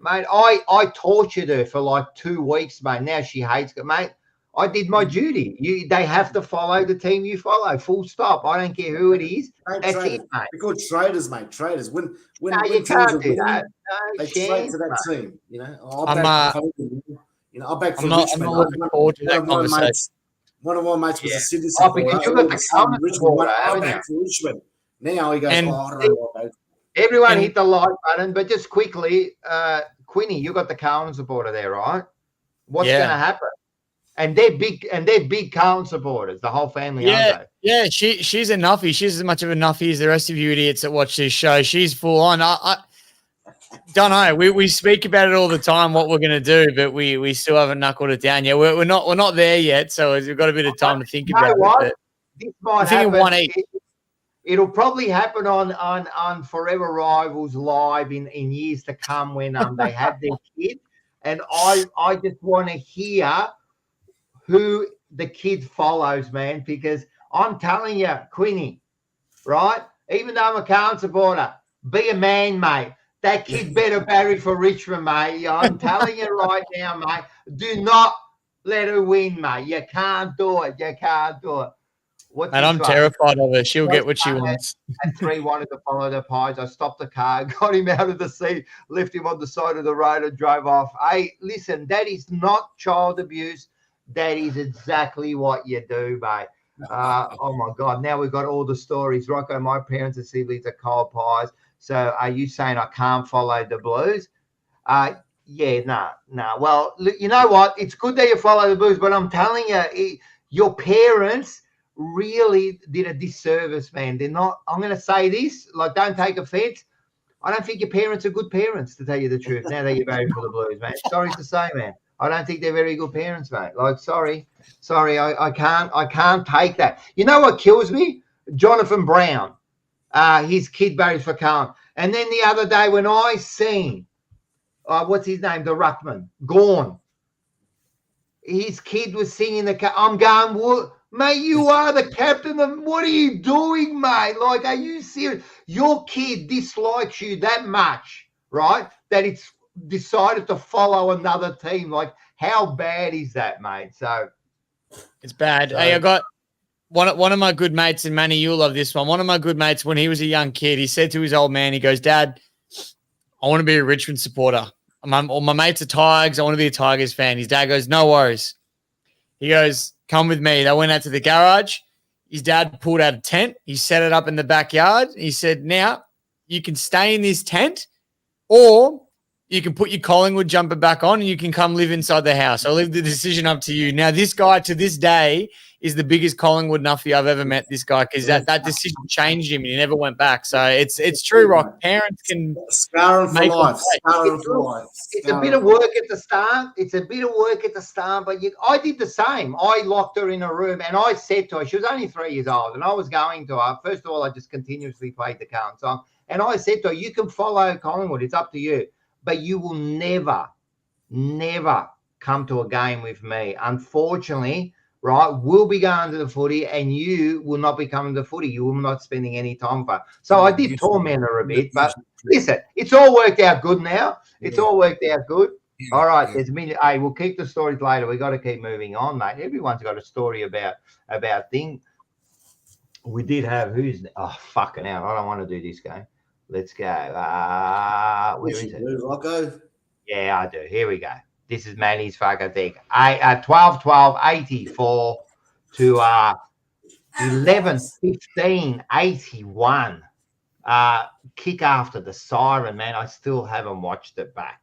I tortured her for like 2 weeks, mate. Now she hates it, mate. I did my duty. They have to follow the team you follow. Full stop. I don't care who it is. That's it, mate. They're called traders, mate. Traders. When you can't do that. They trade to that team. I'm not looking forward to that conversation. One of my mates was a Sydney supporter. Because you got the Richmond supporter, haven't you? For Richmond. Now he goes, I don't know what. Everyone hit the like button, but just quickly, Quinny, you got the Carlton supporter there, right? What's going to happen? And they're big Carlton supporters, the whole family, aren't they? Yeah, she's a nuffy. She's as much of a nuffy as the rest of you idiots that watch this show. She's full on. I don't know. We speak about it all the time, what we're going to do, but we still haven't knuckled it down yet. We're not there yet, so we've got a bit of time to think about it. This might happen. It'll probably happen on Forever Rivals live in years to come when they have their kid. And I just want to hear who the kid follows, man, because I'm telling you, Quinny, right? Even though I'm a Carlton supporter, be a man, mate. That kid better Barry for Richmond, mate. I'm telling you right now, mate. Do not let her win, mate. You can't do it. You can't do it. And I'm terrified of her. She'll get what she wants. And 3 wanted to follow the pies. I stopped the car, got him out of the seat, left him on the side of the road and drove off. Hey, listen, that is not child abuse. That is exactly what you do, mate. Oh, my God. Now we've got all the stories. Rocco, my parents and siblings are cold pies. So are you saying I can't follow the Blues? Yeah, no. Well, look, you know what? It's good that you follow the Blues, but I'm telling you, your parents really did a disservice, man. They're not, I'm going to say this, like, don't take offense. I don't think your parents are good parents, to tell you the truth, now that you're married for the Blues, man. Sorry to say, man. I don't think they're very good parents, mate. Like, sorry, I can't take that. You know what kills me? Jonathan Brown, his kid Barry's for Carlton. And then the other day when I seen, what's his name, the Ruckman, Gorn, his kid was singing I'm going, what? Mate, you are the captain. What are you doing, mate? Like, are you serious? Your kid dislikes you that much, right, that it's decided to follow another team. Like, how bad is that, mate? So it's bad. Hey, I got one of my good mates, and Manny, you'll love this one. One of my good mates, when he was a young kid, he said to his old man, he goes, "Dad, I want to be a Richmond supporter. All my mates are Tigers. I want to be a Tigers fan." His dad goes, "No worries." He goes, "Come with me." They went out to the garage. His dad pulled out a tent. He set it up in the backyard. He said, "Now you can stay in this tent, or you can put your Collingwood jumper back on and you can come live inside the house. I'll leave the decision up to you." Now, this guy to this day is the biggest Collingwood nuffy I've ever met, this guy, because that decision changed him and he never went back. So it's true, Rock. Parents can scar him for life. It's a bit of work at the start. But I did the same. I locked her in a room and I said to her, she was only 3 years old, and I was going to her. First of all, I just continuously played the Carlton song. And I said to her, "You can follow Collingwood. It's up to you. But you will never come to a game with me. Unfortunately, right, we'll be going to the footy and you will not be coming to the footy. You will not spending any time for it." So I did torment her a bit, but listen, it's all worked out good now. It's all worked out good. All right, there's a million. Hey, we'll keep the stories later. We got to keep moving on, mate. Everyone's got a story about things. We did have fucking hell. I don't want to do this game. Let's go. Where is it? Rocco? Yeah, I do. Here we go. This is Manny's fucking thing. 12-12-84 to 11-15-81. Kick after the siren, man. I still haven't watched it back.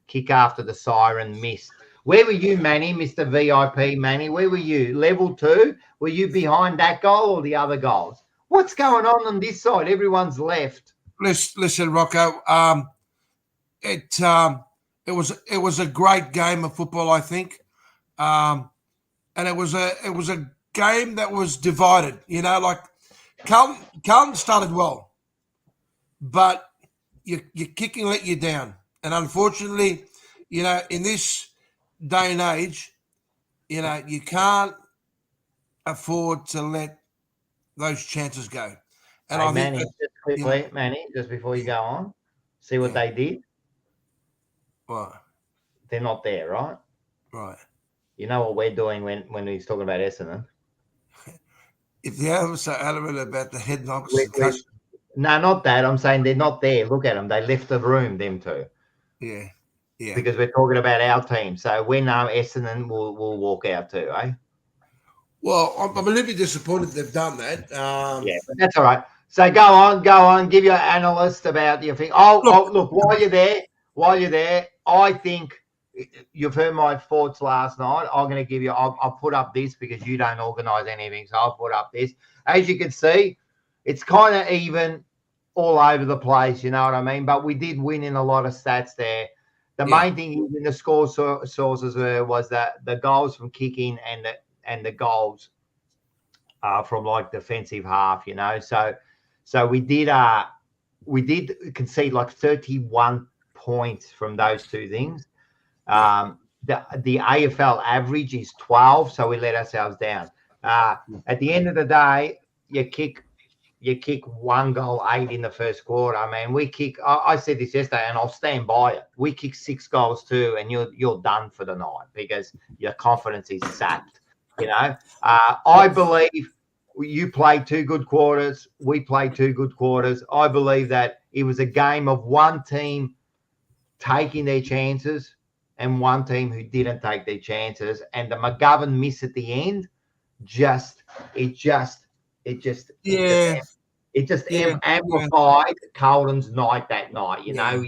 Kick after the siren, missed. Where were you, Manny, Mr. VIP Manny? Where were you? Level 2? Were you behind that goal or the other goals? What's going on this side? Everyone's left. Listen, Rocco. It was a great game of football, I think, and it was a game that was divided. You know, like Carlton started well, but your kicking let you down, and unfortunately, you know, in this day and age, you know, you can't afford to let those chances go. And Hey, I Manny, think just quickly, Manny, just before you go on, see what they did. Right. They're not there, right? Right. You know what we're doing when he's talking about Essendon? If the other so adamant about the head knocks We- and cuss, No, not that. I'm saying they're not there. Look at them. They left the room, them two. yeah. Because we're talking about our team. So we know Essendon will walk out too, eh? Well, I'm a little bit disappointed they've done that. Yeah, but that's all right. So go on. Give your analyst about your thing. Look, while you're there, I think you've heard my thoughts last night. I'm going to give you. I'll put up this because you don't organise anything, so I'll put up this. As you can see, it's kind of even all over the place. You know what I mean? But we did win in a lot of stats there. The main thing in the score sources was that the goals from kicking and the goals from like defensive half, you know. So we did concede like 31 points from those two things. The AFL average is 12, so we let ourselves down. At the end of the day, you kick 1 goal 8 in the first quarter. I mean, I said this yesterday and I'll stand by it. We kick 6 goals too, and you're done for the night because your confidence is sapped. You know, I believe you played 2 good quarters. We played 2 good quarters. I believe that it was a game of one team taking their chances and one team who didn't take their chances. And the McGovern miss at the end, it just amplified Carlton's night that night. You know,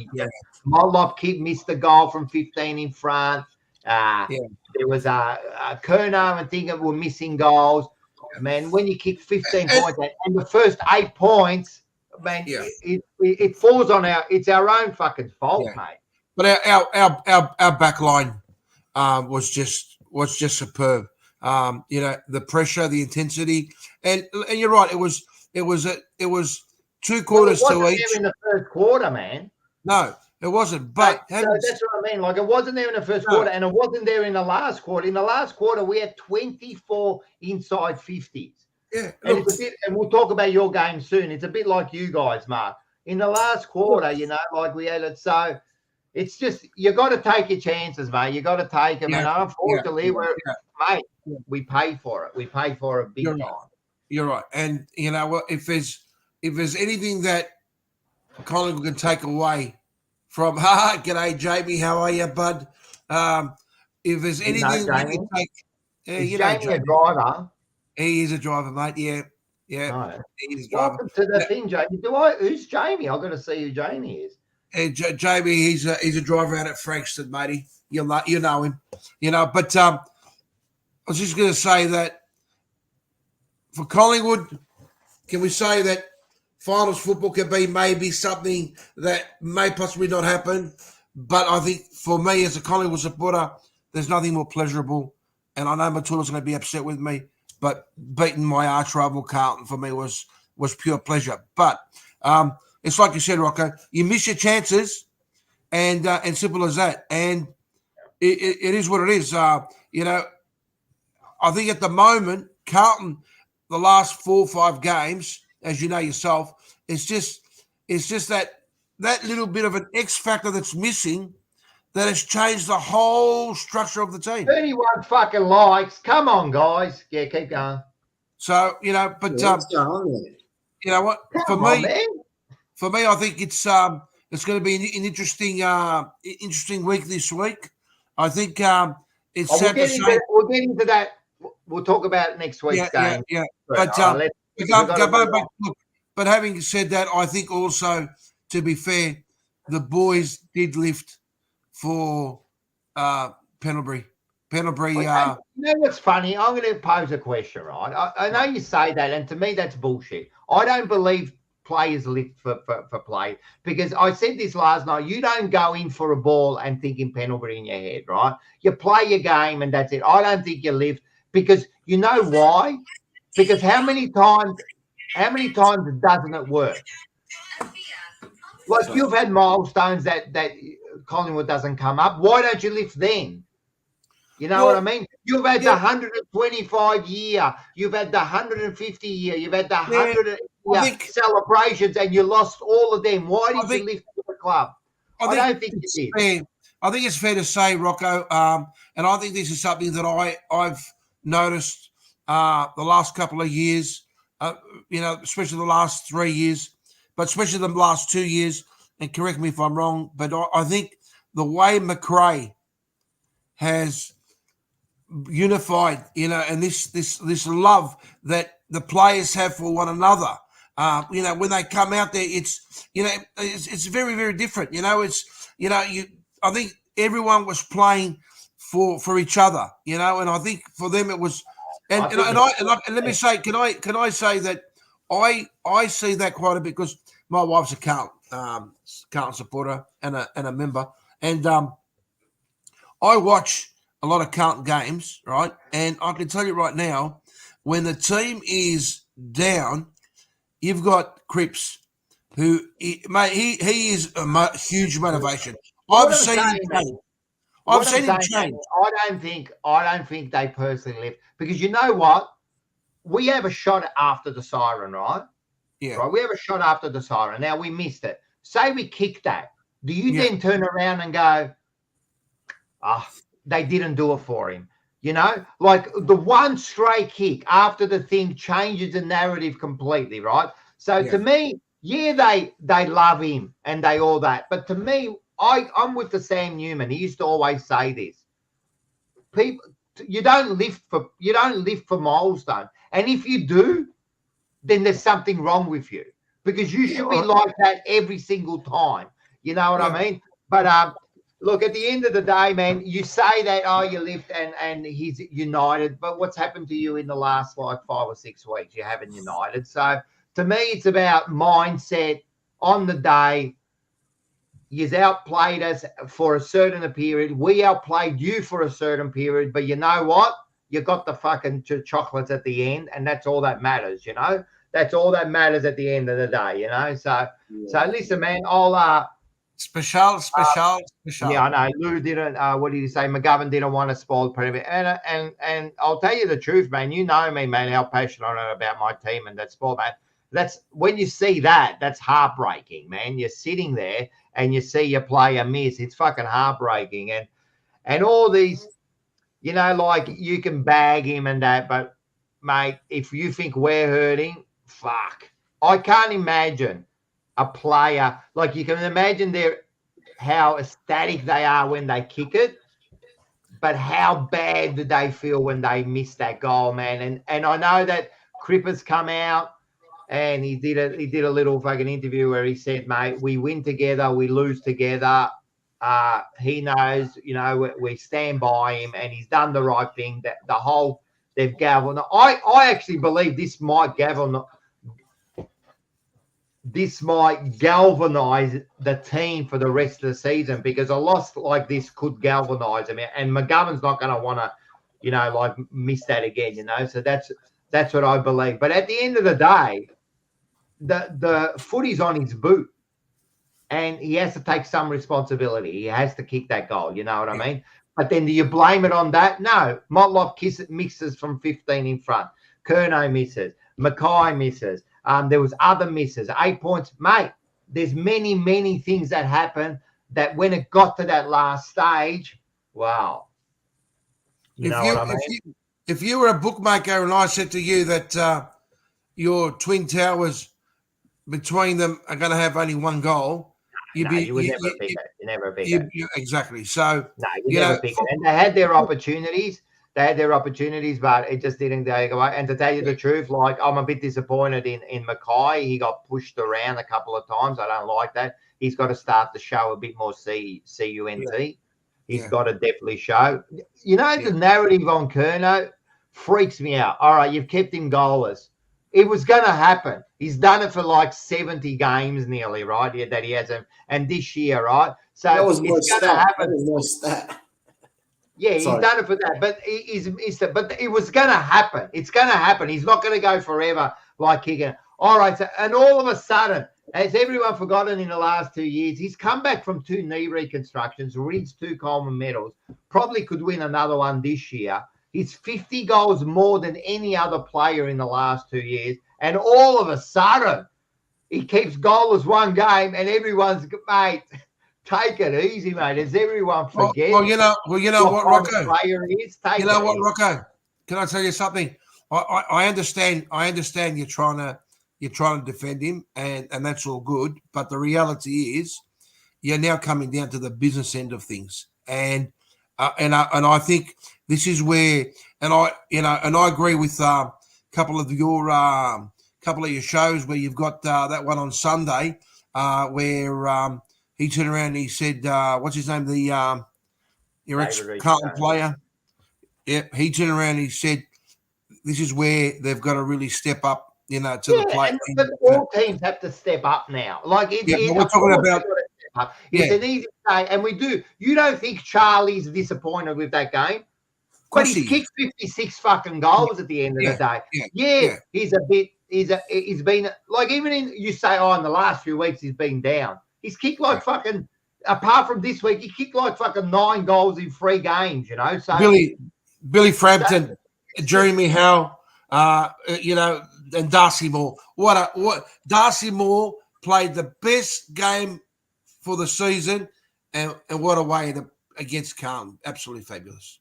Mollop kid missed a goal from 15 in front. There was a Kerno and Dinger were missing goals. Man, when you kick 15 points and the first 8 points, man, it falls on it's our own fucking fault, mate. But our back line was just superb. You know, the pressure, the intensity, and you're right. It was 2 quarters to each. In the first quarter, man. No, it wasn't. But that's what I mean. Like, it wasn't there in the first quarter, and it wasn't there in the last quarter. In the last quarter, we had 24 inside 50s. Yeah, and we'll talk about your game soon. It's a bit like you guys, Mark. In the last quarter, you know, like we had it. So it's just you got to take your chances, mate. You got to take them, and unfortunately, we pay for it. We pay for it big time. You're right, and you know what? If there's anything that Collingwood can take away from, g'day, Jamie, how are you, bud? If there's anything we can take, is Jamie a driver? He is a driver, mate. Yeah. No. He is a driver. Welcome to the thing, Jamie. Who's Jamie? I've got to see who Jamie is. Jamie, he's a driver out at Frankston, matey. You know him. You know, but I was just going to say that for Collingwood, can we say that finals football can be maybe something that may possibly not happen? But I think for me as a Collingwood supporter, there's nothing more pleasurable. And I know Matula's going to be upset with me, but beating my arch rival Carlton for me was pure pleasure. But it's like you said, Rocco, you miss your chances, and simple as that. And it is what it is. You know, I think at the moment, Carlton, the last 4 or 5 games, as you know yourself, it's just that little bit of an X factor that's missing that has changed the whole structure of the team. 31 fucking likes. Come on, guys. Yeah, keep going. So, you know, but you know what? For me, I think it's going to be an interesting week this week. I think it's sad to say. We'll get into that. We'll talk about next week's game. Yeah. But but having said that, I think also, to be fair, the boys did lift for Pendlebury. You know what's funny? I'm going to pose a question, right? I know you say that, and to me, that's bullshit. I don't believe players lift for play, because I said this last night. You don't go in for a ball and thinking Pendlebury in your head, right? You play your game, and that's it. I don't think you lift, because you know why? Because how many times doesn't it work? Like, you've had milestones that Collingwood doesn't come up. Why don't you lift then? You know what I mean? You've had the 125 year. You've had the 150 year. You've had the 100 year celebrations, and you lost all of them. Why did you lift the club? I don't think you did. I think it's fair to say, Rocco, and I think this is something that I've noticed the last couple of years, especially the last 3 years, but especially the last 2 years, and correct me if I'm wrong, but I think the way McRae has unified, and this love that the players have for one another, when they come out there, it's very, very different. I think everyone was playing for each other, and I think for them it was, and let me say, can I say that I see that quite a bit because my wife's a Carlton supporter and a member, and I watch a lot of Carlton games, right? And I can tell you right now, when the team is down, you've got Cripps, who he is a huge motivation. I've seen him change. I don't think they personally left because you know what? We have a shot after the siren, right? Yeah. Right. We have a shot after the siren. Now we missed it. Say we kicked that. Do you then turn around and go, they didn't do it for him? Like the one stray kick after the thing changes the narrative completely, right? So to me, they love him and they all that. But to me, I'm with the Sam Newman. He used to always say this. People, you don't live for milestone. And if you do, then there's something wrong with you because you should be like that every single time. You know what I mean? But look, at the end of the day, man, you say that, you lift and he's united, but what's happened to you in the last 5 or 6 weeks? You haven't united. So to me, it's about mindset on the day. You've outplayed us for a certain period. We outplayed you for a certain period, but you know what? You got the fucking chocolates at the end, and that's all that matters, That's all that matters at the end of the day, So listen, man, I'll Special. Yeah, I know. Lou didn't. What did he say? McGovern didn't want to spoil the and I'll tell you the truth, man. You know me, man. How passionate I am about my team and that sport, man. That's when you see that's heartbreaking, man. You're sitting there and you see your player miss. It's fucking heartbreaking, and all these, like you can bag him and that, but mate, if you think we're hurting, fuck. I can't imagine a player like you can imagine how ecstatic they are when they kick it, but how bad do they feel when they miss that goal, man? And I know that Cripper's come out and he did a little fucking interview where he said, mate, we win together, we lose together. He knows, we stand by him and he's done the right thing. That they've galvanized. I actually believe this might galvanize the team for the rest of the season because a loss like this could galvanize them. And McGovern's not going to want to, miss that again, So that's what I believe. But at the end of the day, the footy's on his boot and he has to take some responsibility. He has to kick that goal. You know what I mean? But then do you blame it on that? No. Motlop misses from 15 in front. Curnow misses. Mackay misses. There was other misses, 8 points. Mate, there's many, many things that happen that when it got to that last stage, wow. You know what I mean? If you were a bookmaker and I said to you that your Twin Towers between them are going to have only one goal, you would never pick it. You never pick it. Exactly. So, you never pick it. And they had their opportunities. But it just didn't go away. And to tell you the truth, I'm a bit disappointed in Mackay. He got pushed around a couple of times. I don't like that. He's got to start to show a bit more CUNT. He's got to definitely show. The narrative on Curnow freaks me out. All right, you've kept him goalless. It was going to happen. He's done it for 70 games nearly, right? Yeah, that he hasn't. And this year, right? So that was it's going to happen. That was more stat. Yeah, he's done it for that. But but it was going to happen. It's going to happen. He's not going to go forever kicking. All right. So, and all of a sudden, has everyone forgotten in the last 2 years, he's come back from 2 knee reconstructions, wins 2 Coleman medals, probably could win another one this year. He's 50 goals more than any other player in the last 2 years. And all of a sudden, he keeps goalless one game, and everyone's, mate, take it easy, mate. As everyone forgets. Well, you know what, Rocco? Player is. You know what, Rocco? Can I tell you something? I understand. I understand you're trying to defend him, and that's all good. But the reality is, you're now coming down to the business end of things, and I think this is where, and I agree with a couple of your shows where you've got that one on Sunday where he turned around and he said, what's his name, your ex-Carlton player. Yep, he turned around and he said, this is where they've got to really step up, to the plate. But all teams have to step up now. Like we're talking about. It's an easy thing, and we do. You don't think Charlie's disappointed with that game? But he's kicked 56 fucking goals at the end of the day. Yeah, he's been like, even you say, in the last few weeks he's been down. He's kicked like fucking, apart from this week, he kicked like fucking 9 goals in 3 games, So Billy Frampton, Jeremy Howe, and Darcy Moore. What Darcy Moore played the best game for the season, and what a way against Carlton. Absolutely fabulous.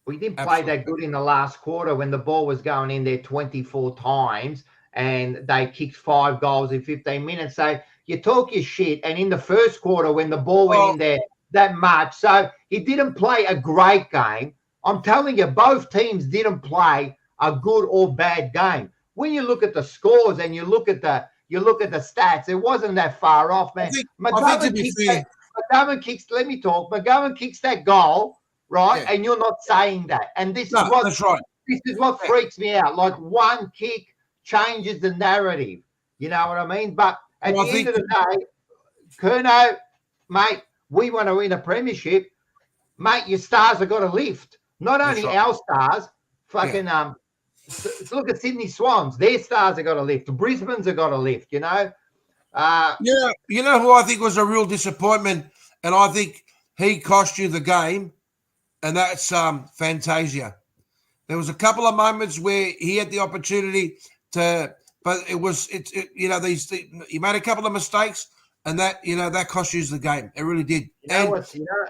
We didn't play that good in the last quarter when the ball was going in there 24 times and they kicked 5 goals in 15 minutes. So you talk your shit. And in the first quarter, when the ball went in there that much, so he didn't play a great game. I'm telling you, both teams didn't play a good or bad game. When you look at the scores and you look at the stats, it wasn't that far off, man. McGovern kicks that goal, right? Yeah. And you're not saying that. And that's right. This is what freaks me out. Like, one kick changes the narrative. You know what I mean? But at the end of the day, Curnow, mate, we want to win a premiership. Mate, your stars have got to lift. Not only our stars, fucking look at Sydney Swans. Their stars have got to lift. Brisbane's have got to lift, you know who I think was a real disappointment, and I think he cost you the game, and that's Fantasia. There was a couple of moments where he had the opportunity to, but he made a couple of mistakes, and that cost you the game. It really did.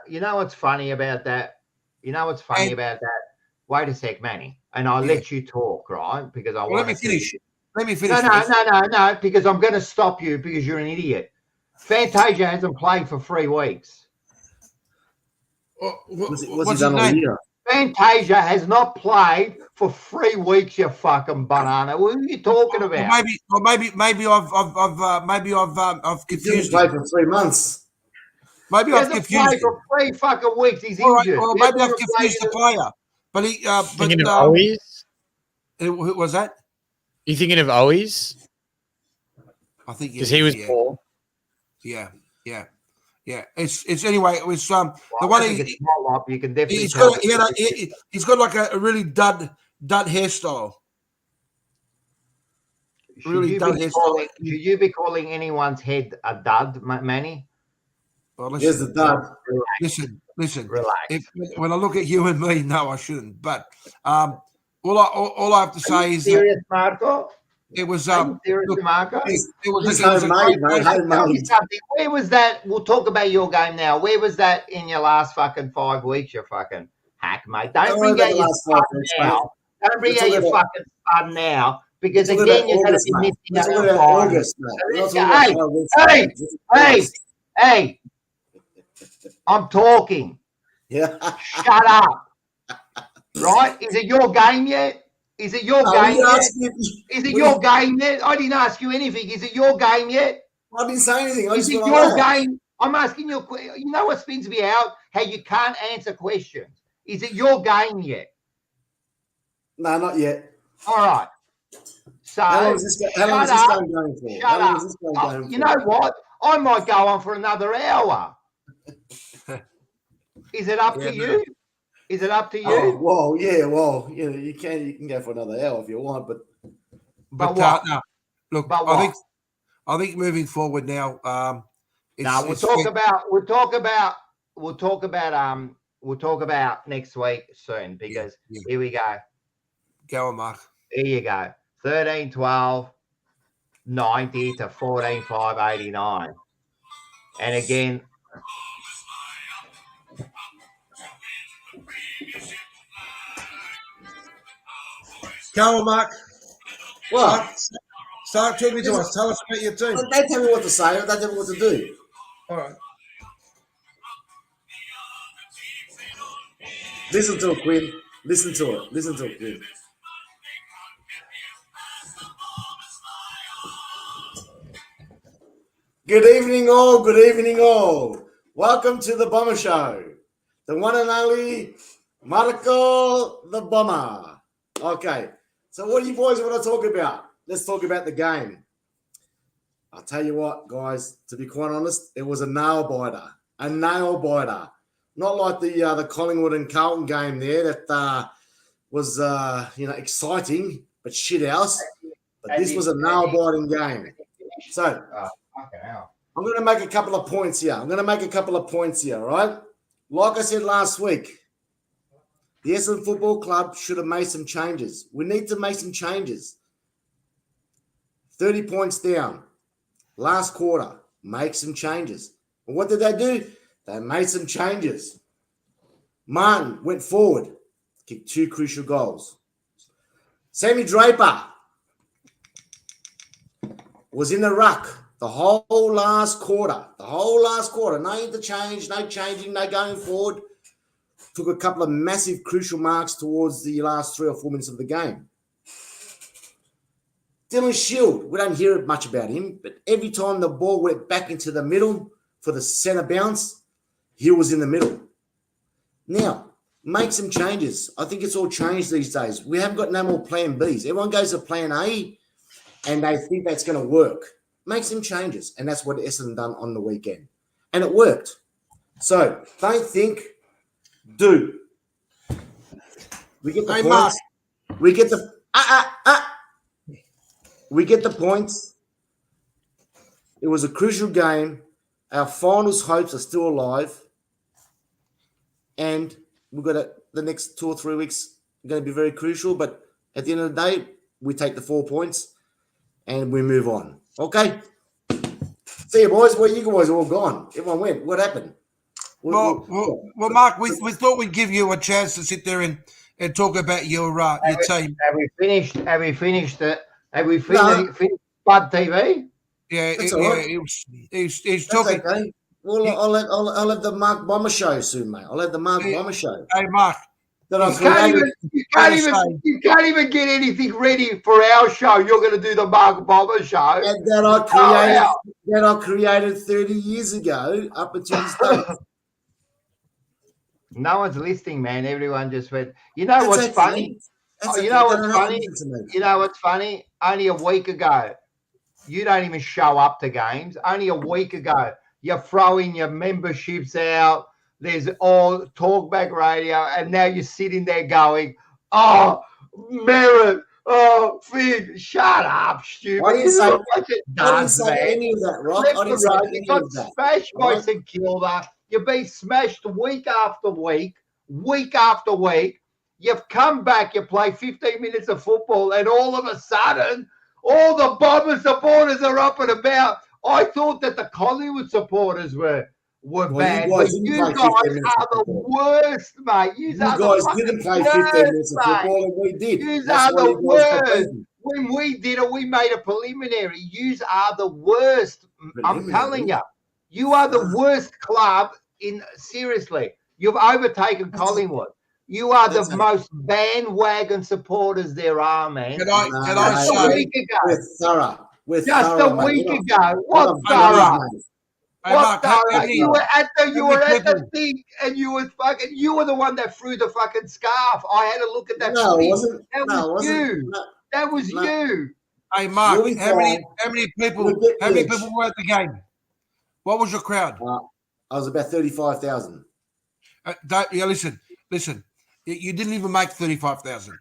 You know what's funny about that? Wait a sec, Manny, and I'll let you talk, right? Because let me finish. No, because I'm going to stop you because you're an idiot. Fantasia hasn't played for 3 weeks. What's he done all year? Fantasia has not played for 3 weeks, you fucking banana. What are you talking about? Maybe I've confused him. He played for 3 months. Maybe I've confused him. For 3 fucking weeks, he's injured. Or maybe I've confused the player. But he, thinking of Owies? Who was that? You thinking of Owies? I think because he was poor. Yeah. It's anyway. It was the one you can definitely. He's got like a really dud hairstyle. Should you be calling anyone's head a dud, Manny? Well, here's the dud. Listen. Relax. When I look at you and me, no, I shouldn't. But all I have to say is serious, Marco? It was serious, Marco? It was homemade. Where was that? We'll talk about your game now. Where was that in your last fucking 5 weeks? You fucking hack, mate. Don't bring out your spud now. Don't bring out your fucking spud now. Because again, you're going to be missing out. Hey, I'm talking. Yeah. Shut up. Right? Is it your game yet? Is it your game yet? I didn't ask you anything. Is it your game yet? I didn't say anything. Is it your game? I'm asking you. You know what spins me out? How you can't answer questions. Is it your game yet? No, not yet. All right. So how long is this game going for? Shut up. You know what? I might go on for another hour. Is it up to you? Is it up to you? Oh, well, you can go for another hour if you want, but what? No. Look, I think moving forward now, we'll talk about we'll talk about next week soon because here we go. Go on, Mark. Here you go. 13-12, 90 to 14-5, 89. And again, Go on, Mark. Well, Start talking to us. Tell us about your team. they tell me what to say. They tell me what to do. All right. Listen to it, Quinn. Listen to it. Listen to it, Quinn. Good evening, all. Good evening, all. Welcome to the Bomber Show. The one and only Marco the Bomber. Okay. So what do you boys want to talk about? Let's talk about the game. I'll tell you what, guys, to be quite honest, it was a nail biter. A nail biter. Not like the Collingwood and Carlton game there that was exciting, but shit house. But this was a nail biting game. So I'm going to make a couple of points here. All right? Like I said last week, the Essendon Football Club should have made some changes. We need to make some changes. 30 points down. Last quarter, make some changes. And what did they do? They made some changes. Martin went forward, kicked 2 crucial goals. Sammy Draper was in the ruck the whole last quarter. No interchange, no changing, no going forward. Took a couple of massive crucial marks towards the last 3 or 4 minutes of the game. Dylan Shield, we don't hear much about him, but every time the ball went back into the middle for the centre bounce, he was in the middle. Now, make some changes. I think it's all changed these days. We haven't got no more plan Bs. Everyone goes to plan A, and they think that's going to work. Make some changes, and that's what Essendon done on the weekend. And it worked. So, don't think, do. We get the points. Mark. We get the... We get the points. It was a crucial game. Our finals hopes are still alive. And we've got the next 2 or 3 weeks going to be very crucial. But at the end of the day, we take the 4 points and we move on. Okay? See you, boys. Where you guys all gone? Everyone went. What happened? Well, Mark, we thought we'd give you a chance to sit there and talk about your team. Have we finished it? Have we finished Bud TV? Yeah, he's talking. Okay. Well, I'll have the Mark Bomber show soon, mate. I'll have the Mark Bomber show. Hey, Mark. You can't even get anything ready for our show. You're going to do the Mark Bomber show. And that I created 30 years ago up until this day. No one's listening, man. Everyone just went, you know what's funny? You know what's funny? Only a week ago, you don't even show up to games. Only a week ago, you're throwing your memberships out. There's all talkback radio, and now you're sitting there going, "Oh, Merritt, oh, Finn, shut up, stupid." I didn't say any of that, Rock. I didn't say any of that. Smashed by St Kilda. You've been smashed week after week. You've come back, you play 15 minutes of football, and all of a sudden, all the Bomber supporters are up and about. I thought that the Collingwood supporters were bad. You guys are the worst, mate. You guys didn't play 15 minutes of football, and we did. You are the worst. When we did it, we made a preliminary. You are the worst. I'm telling you. You are the worst club seriously. You've overtaken Collingwood. You are the most bandwagon supporters there are, man. Can I say, a week ago. We're just thorough, a week mate. ago. What thorough? Mark, You were at the thing, and you were the one that threw the fucking scarf. I had a look at that. No, it wasn't. That was you. Hey, Mark, how many people were at the game? What was your crowd? I was about 35,000. Listen. You didn't even make 35,000.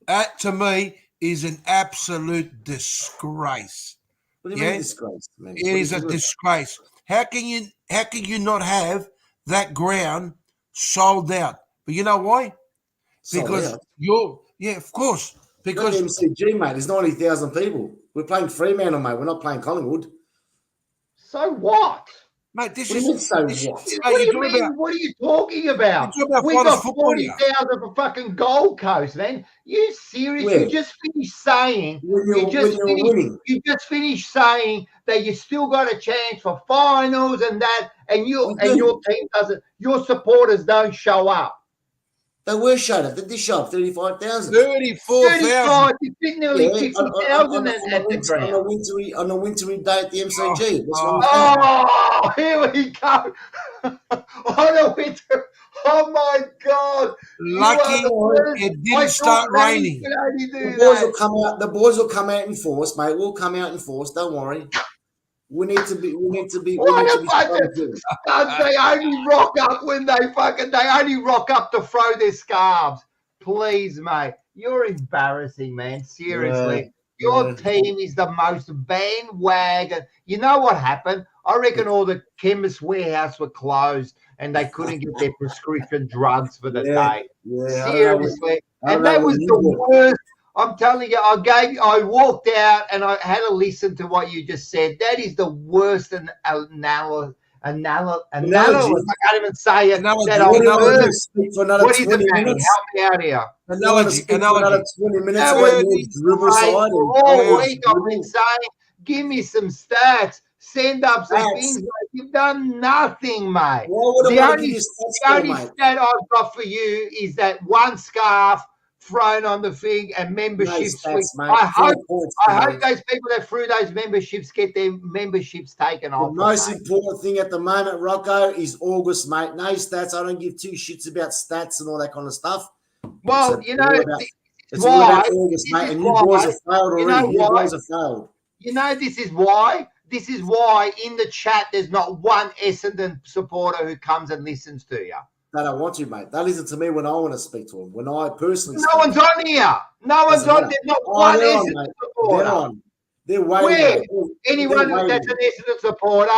That, to me, is an absolute disgrace. What do you mean disgrace? Man? It is a disgrace. How can you not have that ground sold out. But you know why? Sold Because out. of course. Because Because MCG, mate, there's 90,000 people. We're playing Fremantle, mate. We're not playing Collingwood. So what? mate, this What do is you mean, so this- what? mate, What do you're you talking mean? about What are you talking about? You're talking about We finals got football here. 40,000 for fucking Gold Coast, man. You serious? Where? You just finished saying When you're winning. you just finished saying that you still got a chance for finals and that, and your team doesn't. Your supporters don't show up. They were showed up. They did show up 35,000. 34,000. You think nearly 50,000 at the ground. On a wintry day at the MCG. That's what I'm Oh, here we go. On a winter. Oh my God. Lucky it didn't start raining. The boys will come out in force, mate. We'll come out in force. Don't worry. We need to be. They only rock up when they only rock up to throw their scarves. Please, mate. You're embarrassing, man. Seriously. Your team is the most bandwagon. You know what happened? I reckon all the chemist warehouse were closed and they couldn't get their prescription drugs for the day. Seriously. And that was the worst. I'm telling you, I walked out and I had to listen to what you just said. That is the worst analogy. I can't even say it. What is it, Manny? Help me out here. Another 20 minutes. All week I've been saying, give me some stats, send up some things. You've done nothing, mate. The only stat I've got for you is that one scarf thrown on the thing and memberships. I hope those people that threw those memberships get their memberships taken off. The most important thing at the moment, Rocco, is August, mate. No stats. I don't give two shits about stats and all that kind of stuff. Well, it's all about August, mate. And you boys have failed already. You boys have failed. You know, this is why. This is why in the chat there's not one Essendon supporter who comes and listens to you. They don't want you, mate. They listen to me when I want to speak to them. When I personally No one's on here. No one's on. There's not one Essendon supporter. They're on. They're waiting. Where? Anyone that's an Essendon supporter,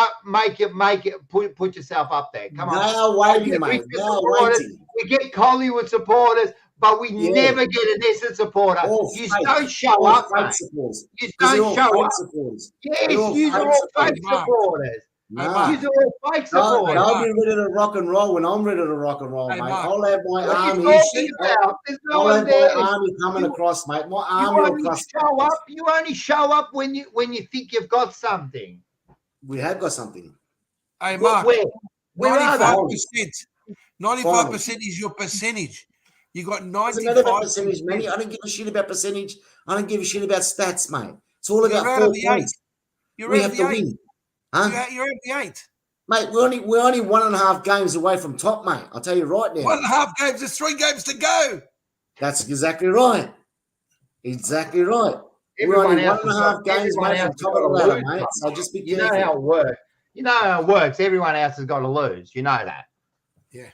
put yourself up there. Come on. They are waiting, mate. They are waiting. We get Collingwood supporters, but we never get an Essendon supporter. You don't show up, mate. You don't show up. Yes, you are all fake supporters. No. They'll be ready to rock and roll when I'm ready to rock and roll, mate. I'll have my army. I'll have my army coming across, mate. My army will cross. You only show up when you think you've got something. We have got something. Hey, Mark. Where 95% is your percentage. You got 95%. Percentage, man. I don't give a shit about percentage. I don't give a shit about stats, mate. It's all about 4 points. We have to win. Huh? You're at the 8. Mate, we're only 1.5 games away from top, mate. I'll tell you right now. 1.5 games. There's 3 games to go. That's exactly right. Exactly right. We're only 1.5 games away from top of the ladder, mate. So just be careful. You know how it works. You know how it works. Everyone else has got to lose. You know that. Yeah.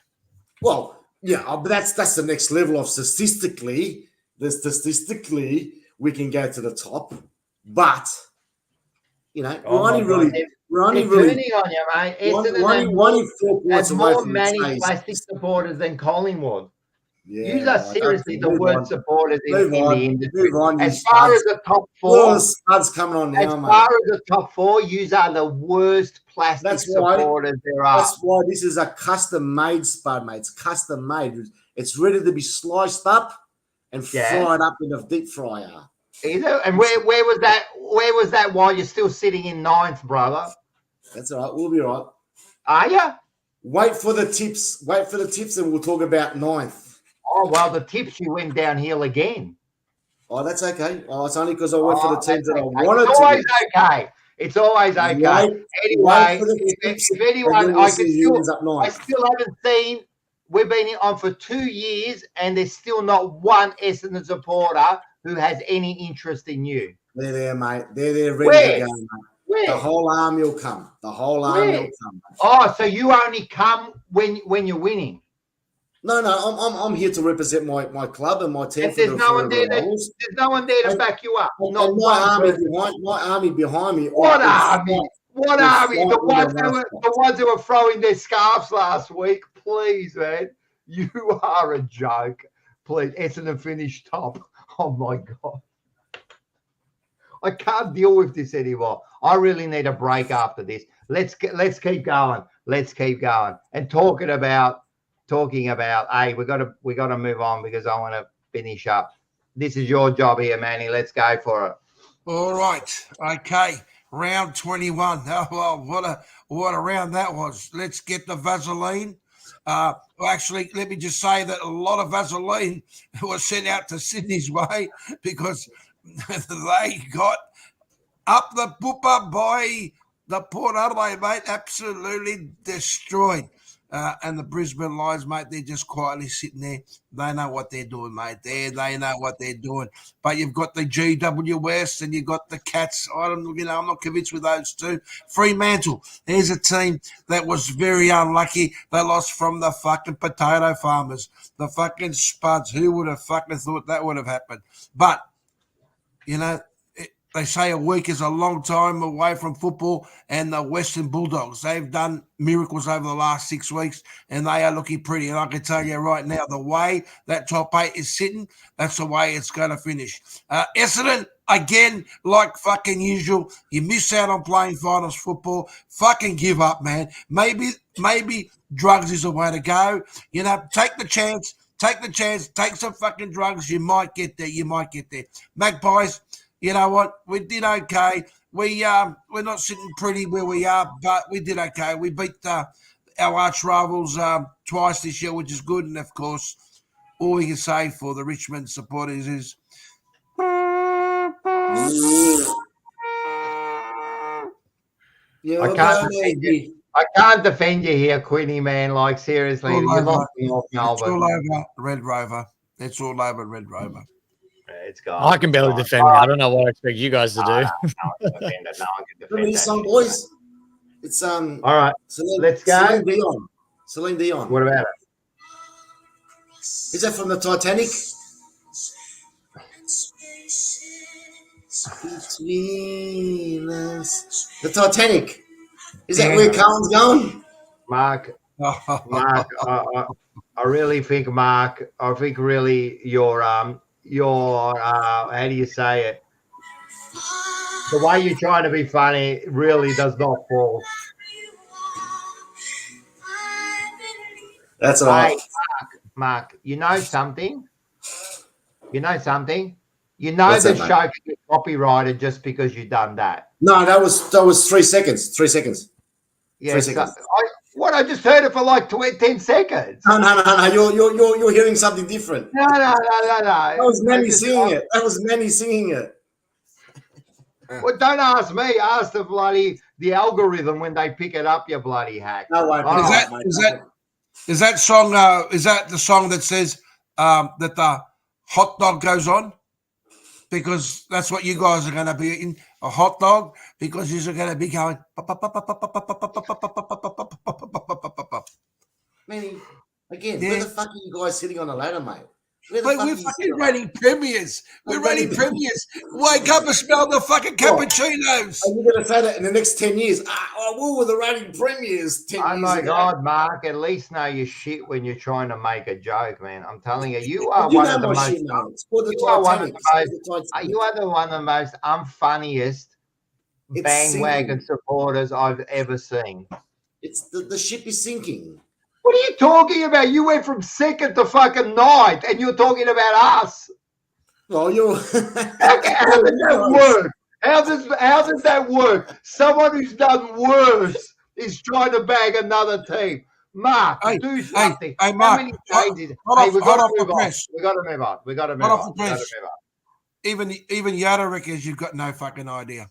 Well, yeah, but that's the next level of statistically. Statistically, we can go to the top, but you know, we're only turning on you, mate. Essendon 4 points away more from many plastic supporters than Collingwood. Yeah, you are seriously the worst supporters in the industry. As far as the top 4, studs coming on now, as far as the top 4, you are the worst plastic supporters there are. That's why this is a custom-made spud, mate. It's custom-made. It's ready to be sliced up and fried up in a deep fryer. Either. And where was that? Where was that while you're still sitting in 9th, brother? That's all right. We'll be all right. Are you? Wait for the tips. Wait for the tips, and we'll talk about 9th. Oh well, the tips you went downhill again. Oh, that's okay. Oh, it's only because I went for the teams that I wanted to. It's always okay. It's always okay. Anyway, if anyone, I still haven't seen. We've been on for 2 years, and there's still not one Essendon supporter who has any interest in you. They're there, mate. They're there ready to go, mate. Where? The whole army will come. The whole army will come. Oh, so you only come when you're winning? No, I'm here to represent my club and my team. There's no one there. There's no one there to back you up. Not my army behind me. What army? What army? The ones who were throwing their scarves last week. Please, man. You are a joke. Please, Essendon finish top. Oh my God. I can't deal with this anymore. I really need a break after this. Let's keep going. Let's keep going. And talking about, hey, we gotta move on because I want to finish up. This is your job here, Manny. Let's go for it. All right. Okay. Round 21. Oh, well, what a round that was. Let's get the Vaseline. Actually, let me just say that a lot of Vaseline was sent out to Sydney's way because they got up the pooper by the Port Adelaide, mate. Absolutely destroyed. And the Brisbane Lions, mate, they're just quietly sitting there. They know what they're doing, mate. They know what they're doing. But you've got the GWS and you've got the Cats. I'm not convinced with those two. Fremantle, there's a team that was very unlucky. They lost from the fucking potato farmers, the fucking Spuds. Who would have fucking thought that would have happened? But, they say a week is a long time away from football, and the Western Bulldogs, they've done miracles over the last 6 weeks, and they are looking pretty. And I can tell you right now, the way that top 8 is sitting, that's the way it's going to finish. Essendon, again, like fucking usual, you miss out on playing finals football. Fucking give up, man. Maybe drugs is the way to go. Take the chance, take some fucking drugs. You might get there. Magpies, you know what? We did okay. We're not sitting pretty where we are, but we did okay. We beat our arch rivals twice this year, which is good. And of course, all we can say for the Richmond supporters is, I can't defend you here, Quinny, man. Like, seriously, you lost me off Melbourne. It's all over Red Rover. It's all over Red Rover. It's gone. I can barely defend me. I don't know what I expect you guys to do. No one can defend it. Remember this song, boys? It's all right. Let's go. Celine Dion. What about it? Is that from the Titanic? Between us. The Titanic. Is that where Carlton's going? Mark, I really think, Mark, really your how do you say it? The way you're trying to be funny really does not fall. That's all right. Hey, Mark, you know something? You know the show can get copyrighted just because you've done that. No, that was 3 seconds. 3 seconds. Yeah, 3 seconds. I just heard it for like 10 seconds. No. You're hearing something different. No. That was Manny singing it. Well, don't ask me. Ask the algorithm when they pick it up, you bloody hack. No way. Is that song? Is that the song that says that the hot dog goes on? Because that's what you guys are going to be eating, a hot dog, because you're going to be going. Manny, again, where the fuck are you guys sitting on a ladder, mate? We're fucking rating premiers. We're rating premiers. Wake up and smell the fucking cappuccinos. Are you going to say that in the next 10 years? We're the rating premiers 10 years Oh, my ago. God, Mark, at least know your shit when you're trying to make a joke, man. I'm telling you, you are one of the most... You are one of the most unfunniest bandwagon supporters I've ever seen. It's the ship is sinking. What are you talking about? You went from second to fucking ninth, and you're talking about us. Well, you're... How does that work? How does that work? Someone who's done worse is trying to bag another team. Mark, do something. Hey, Mark. How many changes? We got to move on. We got to move on. Even Yoda reckons you've got no fucking idea.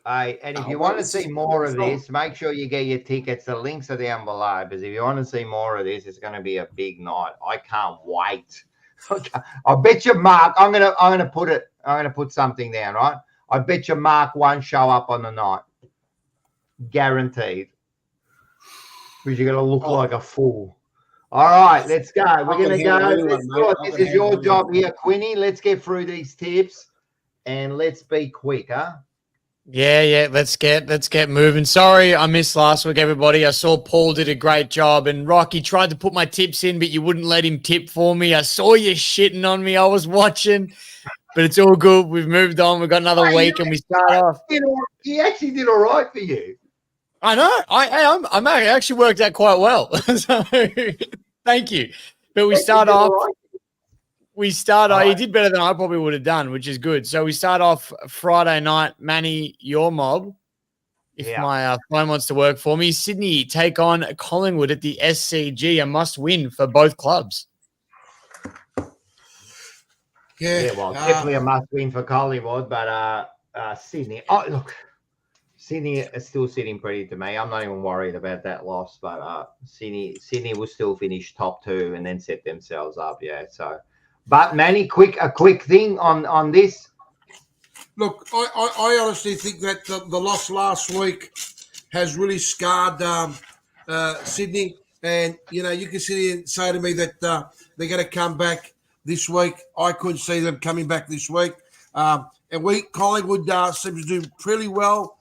Hey, and if you want to see more of this, make sure you get your tickets. The links are down below. Because if you want to see more of this, it's going to be a big night. I can't wait. I bet you, Mark. I'm gonna put something down, right? I bet you Mark won't show up on the night. Guaranteed. Because you're gonna look like a fool. All right, let's go. We're gonna go. This is your job here, Quinny. Let's get through these tips and let's be quick, huh? Yeah. Let's get moving. Sorry, I missed last week, everybody. I saw Paul did a great job, and Rocky tried to put my tips in, but you wouldn't let him tip for me. I saw you shitting on me. I was watching, but it's all good. We've moved on. We've got another week, and we start off. He actually did all right for you. I know. I actually worked out quite well. So thank you. But we start off. He did better than I probably would have done, which is good. So we start off Friday night. Manny, your mob, if my phone wants to work for me. Sydney take on Collingwood at the SCG, a must-win for both clubs. Definitely a must-win for Collingwood, but Sydney. Oh, look, Sydney is still sitting pretty to me. I'm not even worried about that loss, but Sydney will still finish top 2 and then set themselves up. Yeah, so. But Manny, a quick thing on this. Look, I honestly think that the loss last week has really scarred Sydney. And, you can sit here and say to me that they're going to come back this week. I couldn't see them coming back this week. And Collingwood seems to do pretty well,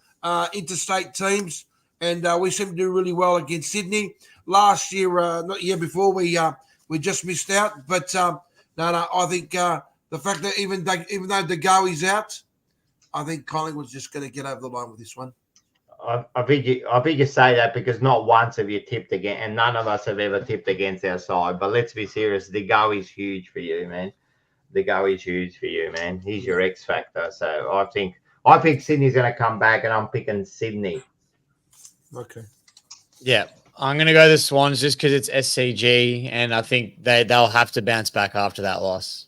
interstate teams. And we seem to do really well against Sydney. Last year, not the year before, we just missed out. But no, I think the fact that even though De Goey's out, I think Collingwood's just going to get over the line with this one. I think you say that because not once have you tipped again, and none of us have ever tipped against our side. But let's be serious, De Goey's huge for you, man. De Goey's huge for you, man. He's your X factor. So I think Sydney's going to come back, and I'm picking Sydney. Okay. Yeah. I'm going to go the Swans just because it's SCG, and I think they'll have to bounce back after that loss.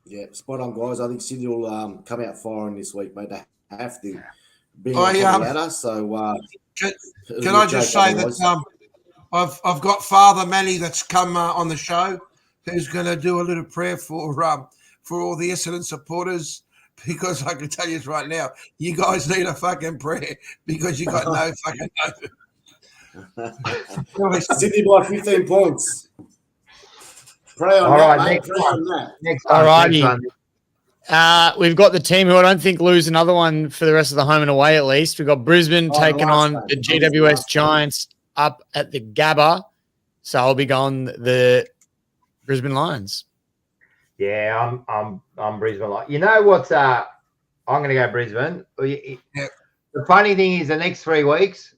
Yeah, spot on, guys. I think Sydney will come out firing this week, mate. They have to be on top of the ladder. So, can I just say that I've got Father Manny that's come on the show, who's going to do a little prayer for all the Essendon supporters, because I can tell you right now, you guys need a fucking prayer because you got no fucking hope. Sydney by 15 points. Pray on that, mate. Pray on that. Next one. We've got the team who I don't think lose another one for the rest of the home and away at least. We've got Brisbane taking on the GWS Giants up at the Gabba. So I'll be going the Brisbane Lions. Yeah, I'm Brisbane. You know what's I'm going to go Brisbane. Yeah. The funny thing is the next 3 weeks,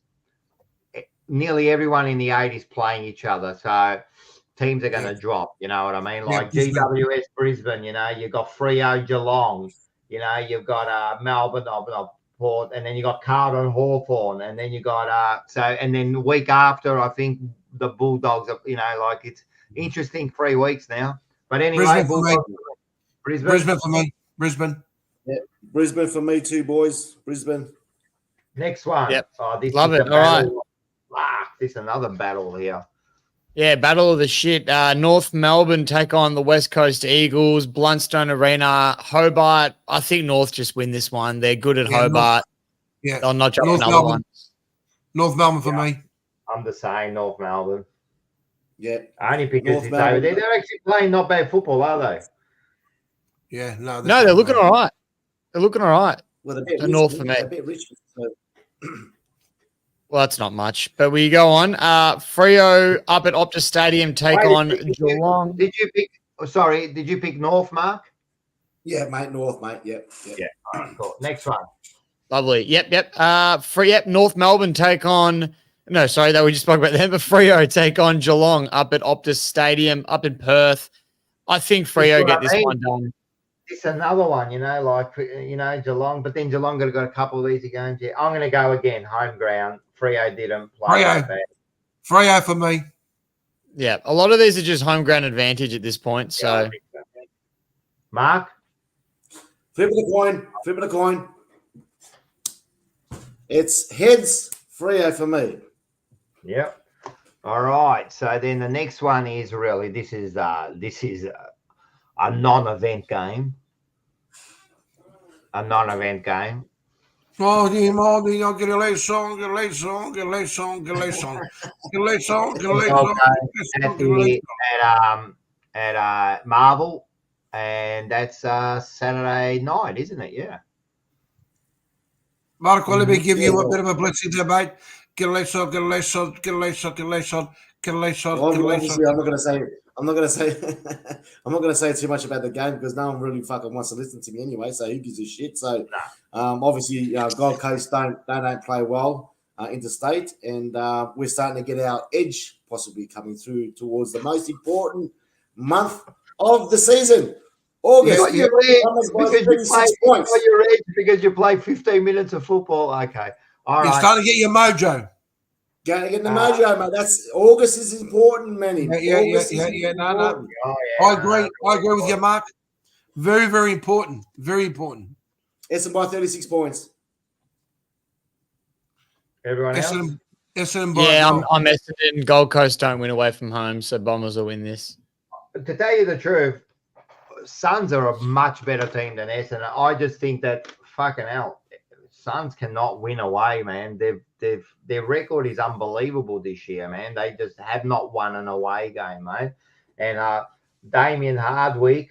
nearly everyone in the 8 is playing each other. So teams are going to drop, you know what I mean? Like GWS Brisbane, you've got Freo Geelong, you've got Melbourne, Port, and then you got Carlton Hawthorn, and then you got and then the week after, I think the Bulldogs are, it's interesting 3 weeks now. But anyway, Brisbane for me. Brisbane. Yeah, Brisbane for me too, boys. Brisbane. Next one. Yep. Love it. All right. This is another battle here. Yeah, battle of the shit. North Melbourne take on the West Coast Eagles, Bluntstone Arena, Hobart. I think North just win this one. They're good at Hobart. They'll not drop another one. North Melbourne for me. I'm the same, North Melbourne. Yeah. Only because they're actually playing not bad football, are they? Yeah, no. No, they're looking all right. Well, North for me. A bit rich. So. Well, that's not much, but we go on. Freo up at Optus Stadium take on Geelong. Did you pick North, Mark? Yeah, mate, North, mate. Yep. Yeah. All right, cool. Next one. Lovely. Yep. North Melbourne take on. No, sorry, that we just spoke about them. But Freo take on Geelong up at Optus Stadium up in Perth. I think Freo get this one done. It's another one, Geelong, but then Geelong got a couple of easy games. Yeah, I'm going to go again, home ground. Freo didn't play. Freo for me. Yeah, a lot of these are just home ground advantage at this point. So, Mark? Flip of the coin. It's heads, Freo for me. Yep. All right. So then the next one is really this is a non-event game. At Marvel, and that's Saturday night, isn't it? Yeah. Marco, let me give you a bit of a blessing there, mate. Get a late shot, get a late shot, get a late shot, get a late shot, get a late shot, Well, get a late shot. obviously, I'm not going to say, I'm not going to say too much about the game because no one really fucking wants to listen to me anyway. So who gives a shit? So, obviously, Gold Coast don't play well interstate, and we're starting to get our edge possibly coming through towards the most important month of the season, August. You got your edge because you play 15 minutes of football. Okay, all right. You're starting to get your mojo. Get the mojo, mate. That's August is important, Manny. Yeah. No. I agree with you, Mark. Very, very important. Very important. Essendon by 36 points. Everyone else? Essendon yeah, I'm Essendon. Gold Coast don't win away from home, so Bombers will win this. To tell you the truth, Suns are a much better team than Essendon. I just think that fucking hell, Suns cannot win away, man. Their record is unbelievable this year, man. They just have not won an away game, mate. And Damien Hardwick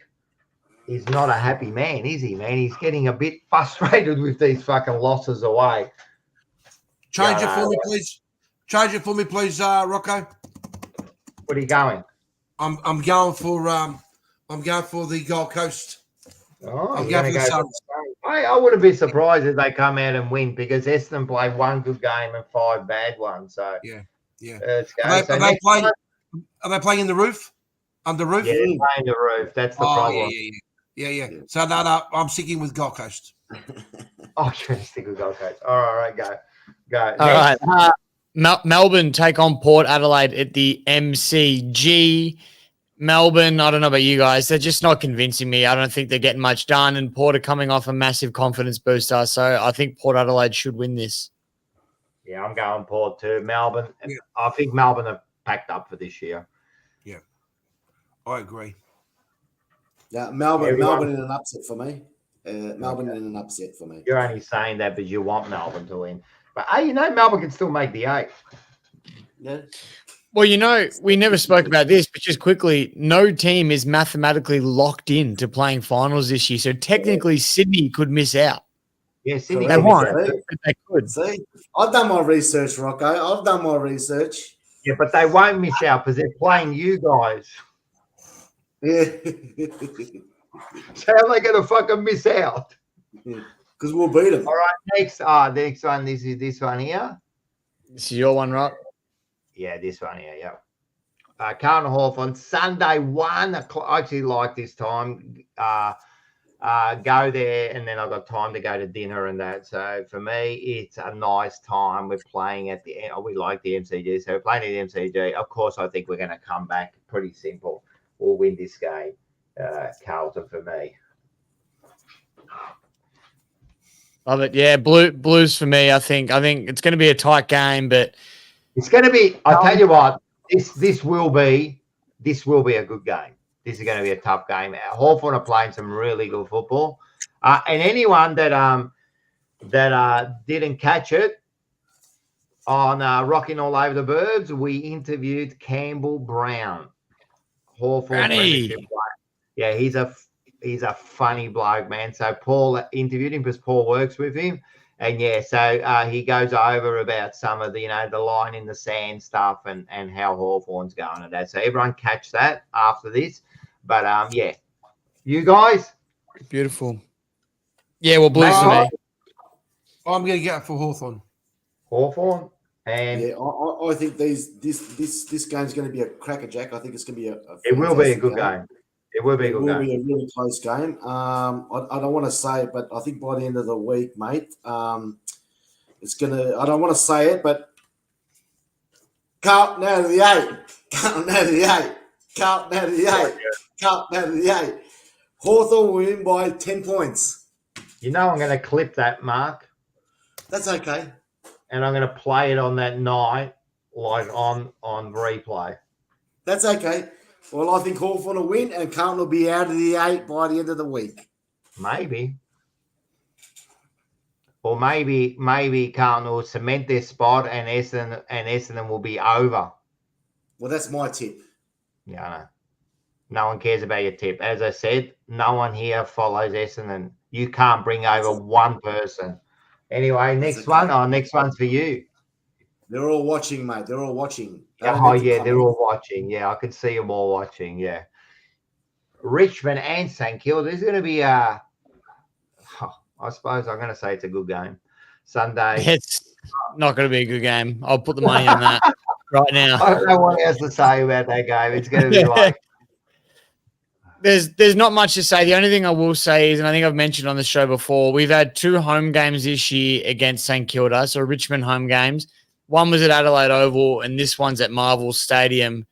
is not a happy man, is he, man? He's getting a bit frustrated with these fucking losses away. Change it for me, please. Change it for me, please, Rocco. What are you going? I'm going for the Gold Coast. Oh, I'm going for the Suns. I wouldn't be surprised if they come out and win because Essendon play one good game and 5 bad ones. So yeah. Let's go. Are they playing in the roof? On the roof? Yeah, they're playing the roof. That's the problem. Yeah. So no, I'm sticking with Gold Coast. Oh, you're going to stick with Gold Coast. All right, go. All right. Melbourne take on Port Adelaide at the MCG. Melbourne, I don't know about you guys. They're just not convincing me. I don't think they're getting much done. And Port are coming off a massive confidence booster. So I think Port Adelaide should win this. Yeah, I'm going Port too. Melbourne. Yeah. I think Melbourne are packed up for this year. Yeah, I agree. Yeah, Melbourne in an upset for me. Melbourne in an upset for me. You're only saying that because you want Melbourne to win. But, hey, Melbourne can still make the 8. Yeah. Well, we never spoke about this, but just quickly, no team is mathematically locked in to playing finals this year. So technically, Sydney could miss out. Yeah, Sydney. They won't, but they could. See, I've done my research, Rocco. I've done my research. Yeah, but they won't miss out because they're playing you guys. Yeah. So how are they going to fucking miss out? Because we'll beat them. All right, next one. This is this one here. This is your one, Rock? Yeah, this one here, yeah. Carlton Hawthorn, Sunday, 1 o'clock. I actually like this time. Go there, and then I've got time to go to dinner and that. So for me, it's a nice time. We're playing at the end. We like the MCG, so we're playing at the MCG. Of course, I think we're going to come back. Pretty simple. We'll win this game. Carlton for me. Love it. Yeah, Blues for me. I think it's going to be a tight game, but it's going to be. I tell you what, this will be a good game. This is going to be a tough game. Hawthorn are playing some really good football, and anyone that didn't catch it on Rocking All Over the Birds, we interviewed Campbell Brown, Hawthorn Premiership player. Yeah, he's a funny bloke, man. So Paul interviewed him because Paul works with him. And yeah, so he goes over about some of the, the line in the sand stuff and how Hawthorn's going and that. So everyone catch that after this. But yeah, you guys. Beautiful. Yeah, well, Blues for me. I'm going to get it for Hawthorn. Hawthorn. And yeah, I think this game's going to be a crackerjack. I think it's going to be it will be a good game. It will be a good game. It will be a really close game. I don't want to say it, but I think by the end of the week, mate, it's going to – I don't want to say it, but Carlton out of the 8. Carlton out of the 8. Carlton out of the 8. Carlton out of the 8. Hawthorn will win by 10 points. I'm going to clip that, Mark. That's okay. And I'm going to play it on that night, like on replay. That's okay. Well, I think Hawthorn will win and Carlton will be out of the 8 by the end of the week. Maybe. Or maybe Carlton will cement their spot and Essendon will be over. Well, that's my tip. Yeah, I know. No one cares about your tip. As I said, no one here follows Essendon. You can't bring over one person Anyway, next one. Oh, next one's for you. They're all watching, mate. They're all watching. Oh, yeah, they're all watching. Yeah, I can see them all watching. Yeah. Richmond and St Kilda. There's going to be I suppose I'm going to say it's a good game. Sunday. It's not going to be a good game. I'll put the money on that right now. I don't know what else to say about that game. It's going to be like. There's not much to say. The only thing I will say is, and I think I've mentioned on the show before, we've had 2 home games this year against St Kilda, so Richmond home games. One was at Adelaide Oval, and this one's at Marvel Stadium.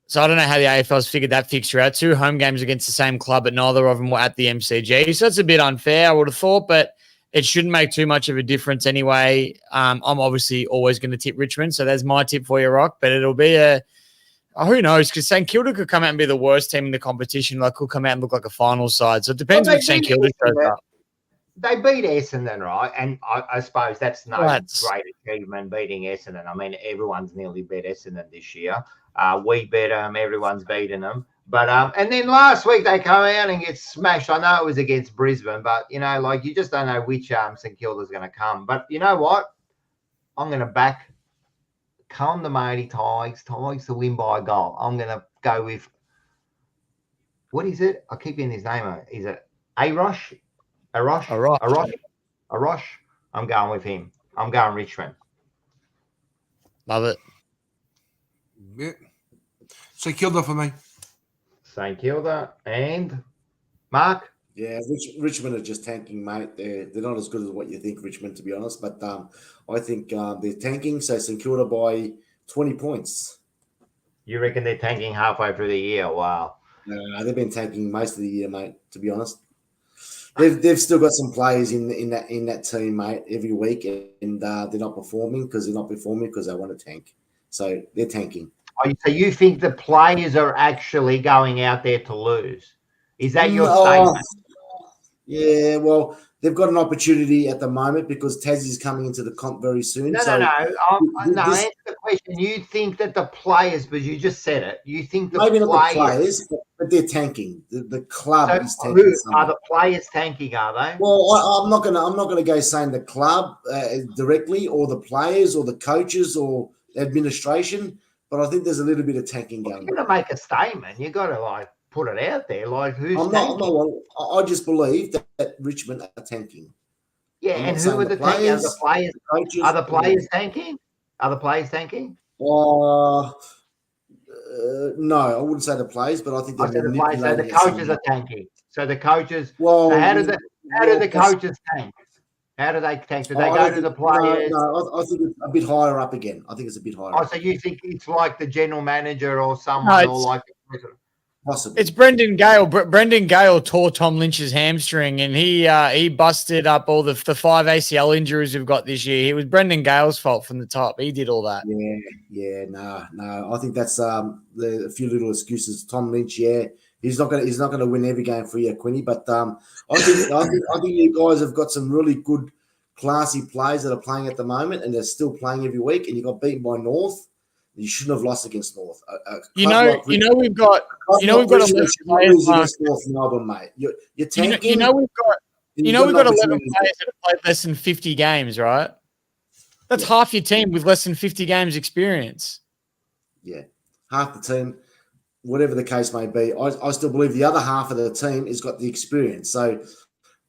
So I don't know how the AFL's figured that fixture out. 2 home games against the same club, but neither of them were at the MCG. So it's a bit unfair, I would have thought, but it shouldn't make too much of a difference anyway. I'm obviously always going to tip Richmond, so that's my tip for you, Rock. But it'll be who knows? Because St Kilda could come out and be the worst team in the competition. Like, could come out and look like a final side. So it depends what St Kilda shows up. They beat Essendon, right? And I suppose that's no great achievement, beating Essendon. I mean, everyone's nearly beat Essendon this year. We beat them. Everyone's beaten them. But and then last week they come out and get smashed. I know it was against Brisbane, but, you know, like, you just don't know which St Kilda's going to come. But you know what? I'm going to back Come the mighty Tigers to win by a goal. I'm going to go with, what is it? I keep getting his name out. Is it Arosh? Arosh? I'm going with him. I'm going Richmond. Love it. Yeah. St Kilda for me. St Kilda. And Mark? Yeah, Richmond are just tanking, mate. They're not as good as what you think, Richmond, to be honest. But I think they're tanking. So St Kilda by 20 points. You reckon they're tanking halfway through the year? Wow. No, they've been tanking most of the year, mate, to be honest. They've still got some players in that team, mate, every week, and they're not performing because they want to tank. So they're tanking. Oh, so you think the players are actually going out there to lose? Is that your statement? Yeah, well, they've got an opportunity at the moment because Tassie's coming into the comp very soon. No. Answer the question. You think that the players, but you just said it. You think maybe not the players, but they're tanking. The club is tanking. Are the players tanking? Are they? Well, I'm not gonna go saying the club directly, or the players, or the coaches, or administration. But I think there's a little bit of tanking going on. You're gonna make a statement. You got to put it out there. Like, who's tanking? I just believe that Richmond are tanking. Yeah, and who are the players? Are the players coaches? Are the players tanking? Are the players tanking? No, I wouldn't say the players, but I think they're the players. So the coaches are tanking. So the coaches. Well, so how do the coaches tank? How do they tank? Do they go to the players? No, I think it's a bit higher up again. I think it's a bit higher. Oh, so you think it's like the general manager or someone, or like the president? Possibly. It's Brendan Gale. Brendan Gale tore Tom Lynch's hamstring, and he busted up all the 5 ACL injuries we've got this year. It was Brendan Gale's fault from the top. He did all that. No. I think that's a few little excuses. Tom Lynch, he's not gonna win every game for you, Quinny. But I think you guys have got some really good, classy players that are playing at the moment, and they're still playing every week. And you got beaten by North. You shouldn't have lost against North. We've got 11 players against North Melbourne, mate. You're tanking. We've got 11 players that have played less than 50 games, right? That's half your team with less than 50 games experience. Yeah, half the team, whatever the case may be. I still believe the other half of the team has got the experience, so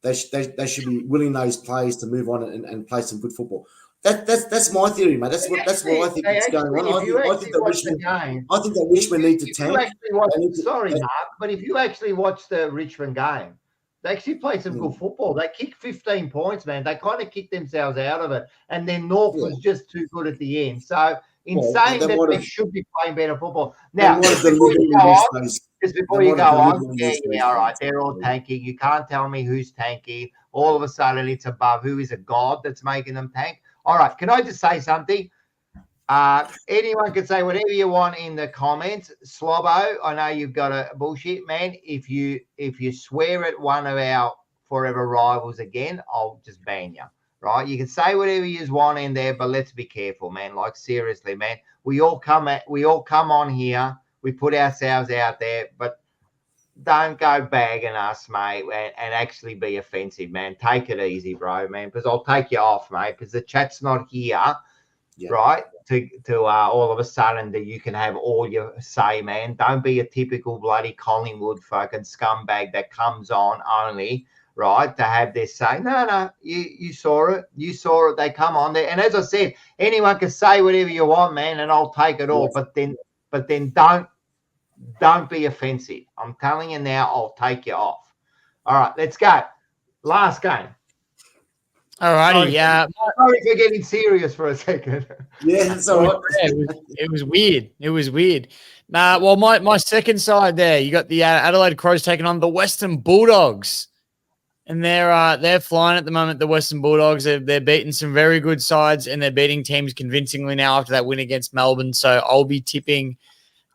they should be willing those players to move on and play some good football. That's my theory, mate. That's what I think is going on. I think that Richmond need to tank. Mark, but if you actually watch the Richmond game, they actually play some good football. They kicked 15 points, man. They kind of kicked themselves out of it, and then North was just too good at the end. So, saying that they should be playing better football. Now, before you go on, all right, they're all tanking. You can't tell me who's tanking. All of a sudden, it's above. Who is a god that's making them tank? All right, can I just say something? Anyone can say whatever you want in the comments. Slobbo, I know you've got a bullshit, man. If you swear at one of our Fourever rivals again, I'll just ban you. Right? You can say whatever you want in there, but let's be careful, man. Like, seriously, man. We all come on here. We put ourselves out there, but go bagging us, mate, and actually be offensive, man. Take it easy, bro, man, because I'll take you off, mate, because the chat's not here, right, to all of a sudden that you can have all your say, man. Don't be a typical bloody Collingwood fucking scumbag that comes on only, right, to have their say. No, you saw it. You saw it. They come on there. And as I said, anyone can say whatever you want, man, and I'll take it all. But then don't be offensive. I'm telling you now, I'll take you off. All right, let's go. Last game. All righty. Sorry for getting serious for a second. Yeah, it's all right. It was weird. It was weird. Well, my second side there, you got the Adelaide Crows taking on the Western Bulldogs. And they're flying at the moment, the Western Bulldogs. They're beating some very good sides, and they're beating teams convincingly now after that win against Melbourne. So I'll be tipping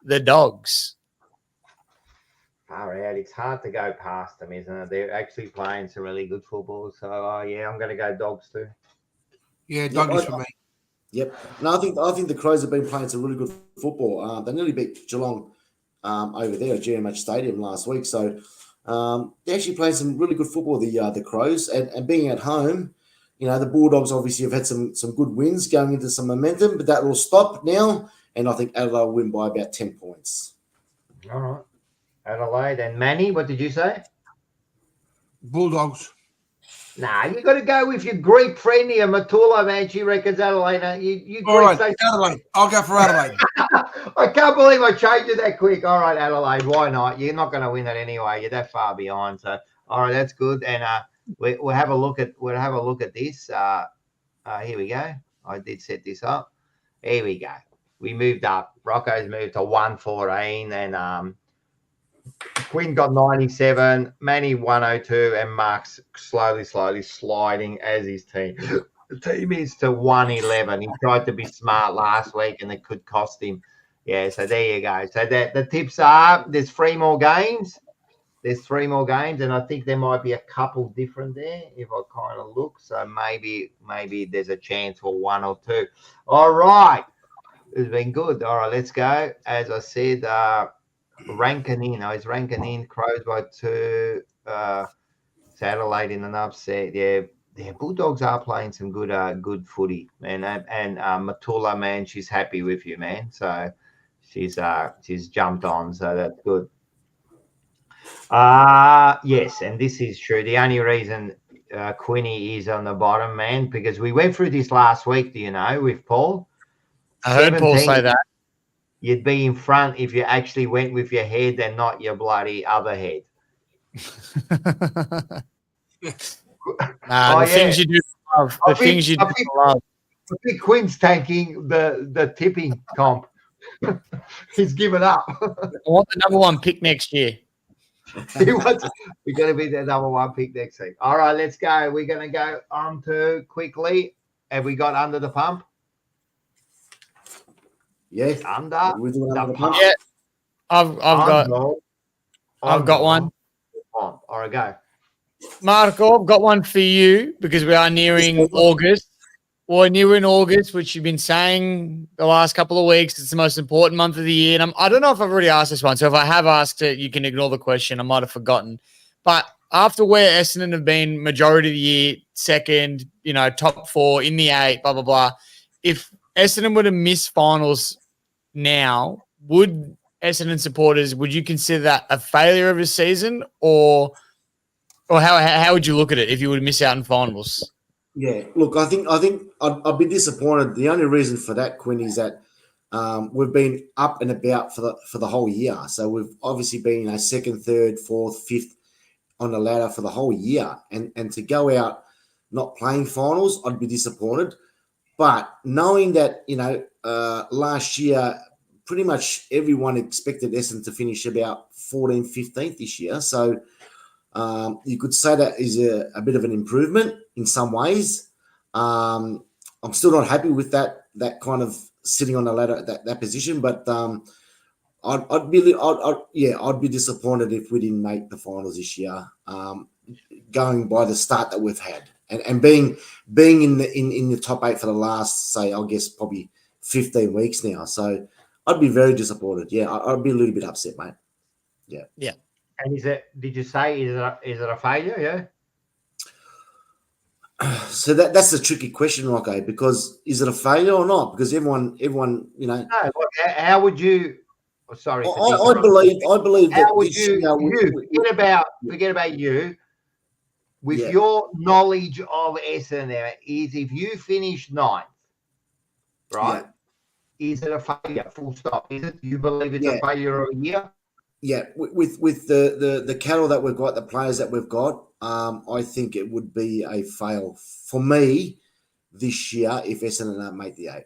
the Dogs. All right, it's hard to go past them, isn't it? They're actually playing some really good football. So, yeah, I'm going to go Dogs too. Yeah, Doggies for me. Yep. No, I think the Crows have been playing some really good football. They nearly beat Geelong over there at GMH Stadium last week. So they're actually playing some really good football, the Crows. And being at home, the Bulldogs obviously have had some good wins going into some momentum, but that will stop now. And I think Adelaide will win by about 10 points. All right. Adelaide. And Manny, what did you say? Bulldogs. Nah, you got to go with your Greek friend here, Matula, man. She reckons Adelaide. You All right, Greeks, Adelaide. I'll go for Adelaide. I can't believe I changed it that quick. All right, Adelaide. Why not? You're not going to win it anyway. You're that far behind. So, all right, that's good. And we'll have a look at this. Here we go. I did set this up. Here we go. We moved up. Rocco's moved to 114, and Quinn got 97, Manny 102, and Mark's slowly sliding as his team. The team is to 111. He tried to be smart last week, and it could cost him. Yeah, so there you go. So the tips are there's three more games. And I think there might be a couple different there if I kind of look. So maybe there's a chance for one or two. All right. It's been good. All right, let's go. As I said, ranking in. He's ranking in. Crows by 2. Adelaide in an upset. Yeah, Bulldogs are playing some good footy, man. And Matula, man, she's happy with you, man. So she's jumped on. So that's good. Yes, and this is true. The only reason Quinny is on the bottom, man, because we went through this last week. Do you know with Paul? I heard Paul say that. You'd be in front if you actually went with your head and not your bloody other head. Things you do love. The things you do love. I think Quinn's tanking the tipping comp. He's given up. I want the number 1 pick next year. We're going to be the number 1 pick next week. All right, let's go. We're going to go on to quickly. Have we got under the pump? Yes, under the pump. Yeah, I've got one. All right, go. Marco, I've got one for you because we are nearing August. We're nearing August, which you've been saying the last couple of weeks. It's the most important month of the year. And I don't know if I've already asked this one. So if I have asked it, you can ignore the question. I might have forgotten. But after where Essendon have been majority of the year, second, top 4 in the 8, blah, blah, blah. If Essendon were to miss finals now, would Essendon supporters, would you consider that a failure of a season or how would you look at it if you would miss out in finals? Yeah, look, I think I'd be disappointed. The only reason for that, Quinn, is that we've been up and about for the whole year. So we've obviously been 2nd, 3rd, 4th, 5th on the ladder for the whole year, and to go out not playing finals, I'd be disappointed. But knowing that last year, pretty much everyone expected Essendon to finish about 14th, 15th this year. So you could say that is a bit of an improvement in some ways. I'm still not happy with that kind of sitting on the ladder at that position, but I'd be disappointed if we didn't make the finals this year. Going by the start that we've had, and being in the top 8 for the last, say, I guess probably 15 weeks now. So I'd be very disappointed. Yeah, I'd be a little bit upset, mate. Yeah. And did you say, is it a failure? Yeah. So that's a tricky question, Rocco, because is it a failure or not? Because everyone, No, look, how would you? Oh, sorry for I interrupting. believe How that would this you? Forget about you. With yeah, your knowledge of Essendon, now, is if you finish ninth, right? yeah, Is it a failure? Full stop. Is it? You believe it's a yeah, failure of a year? yeah. With the cattle that we've got, the players that we've got, I think it would be a fail for me this year if Essendon don't make the 8.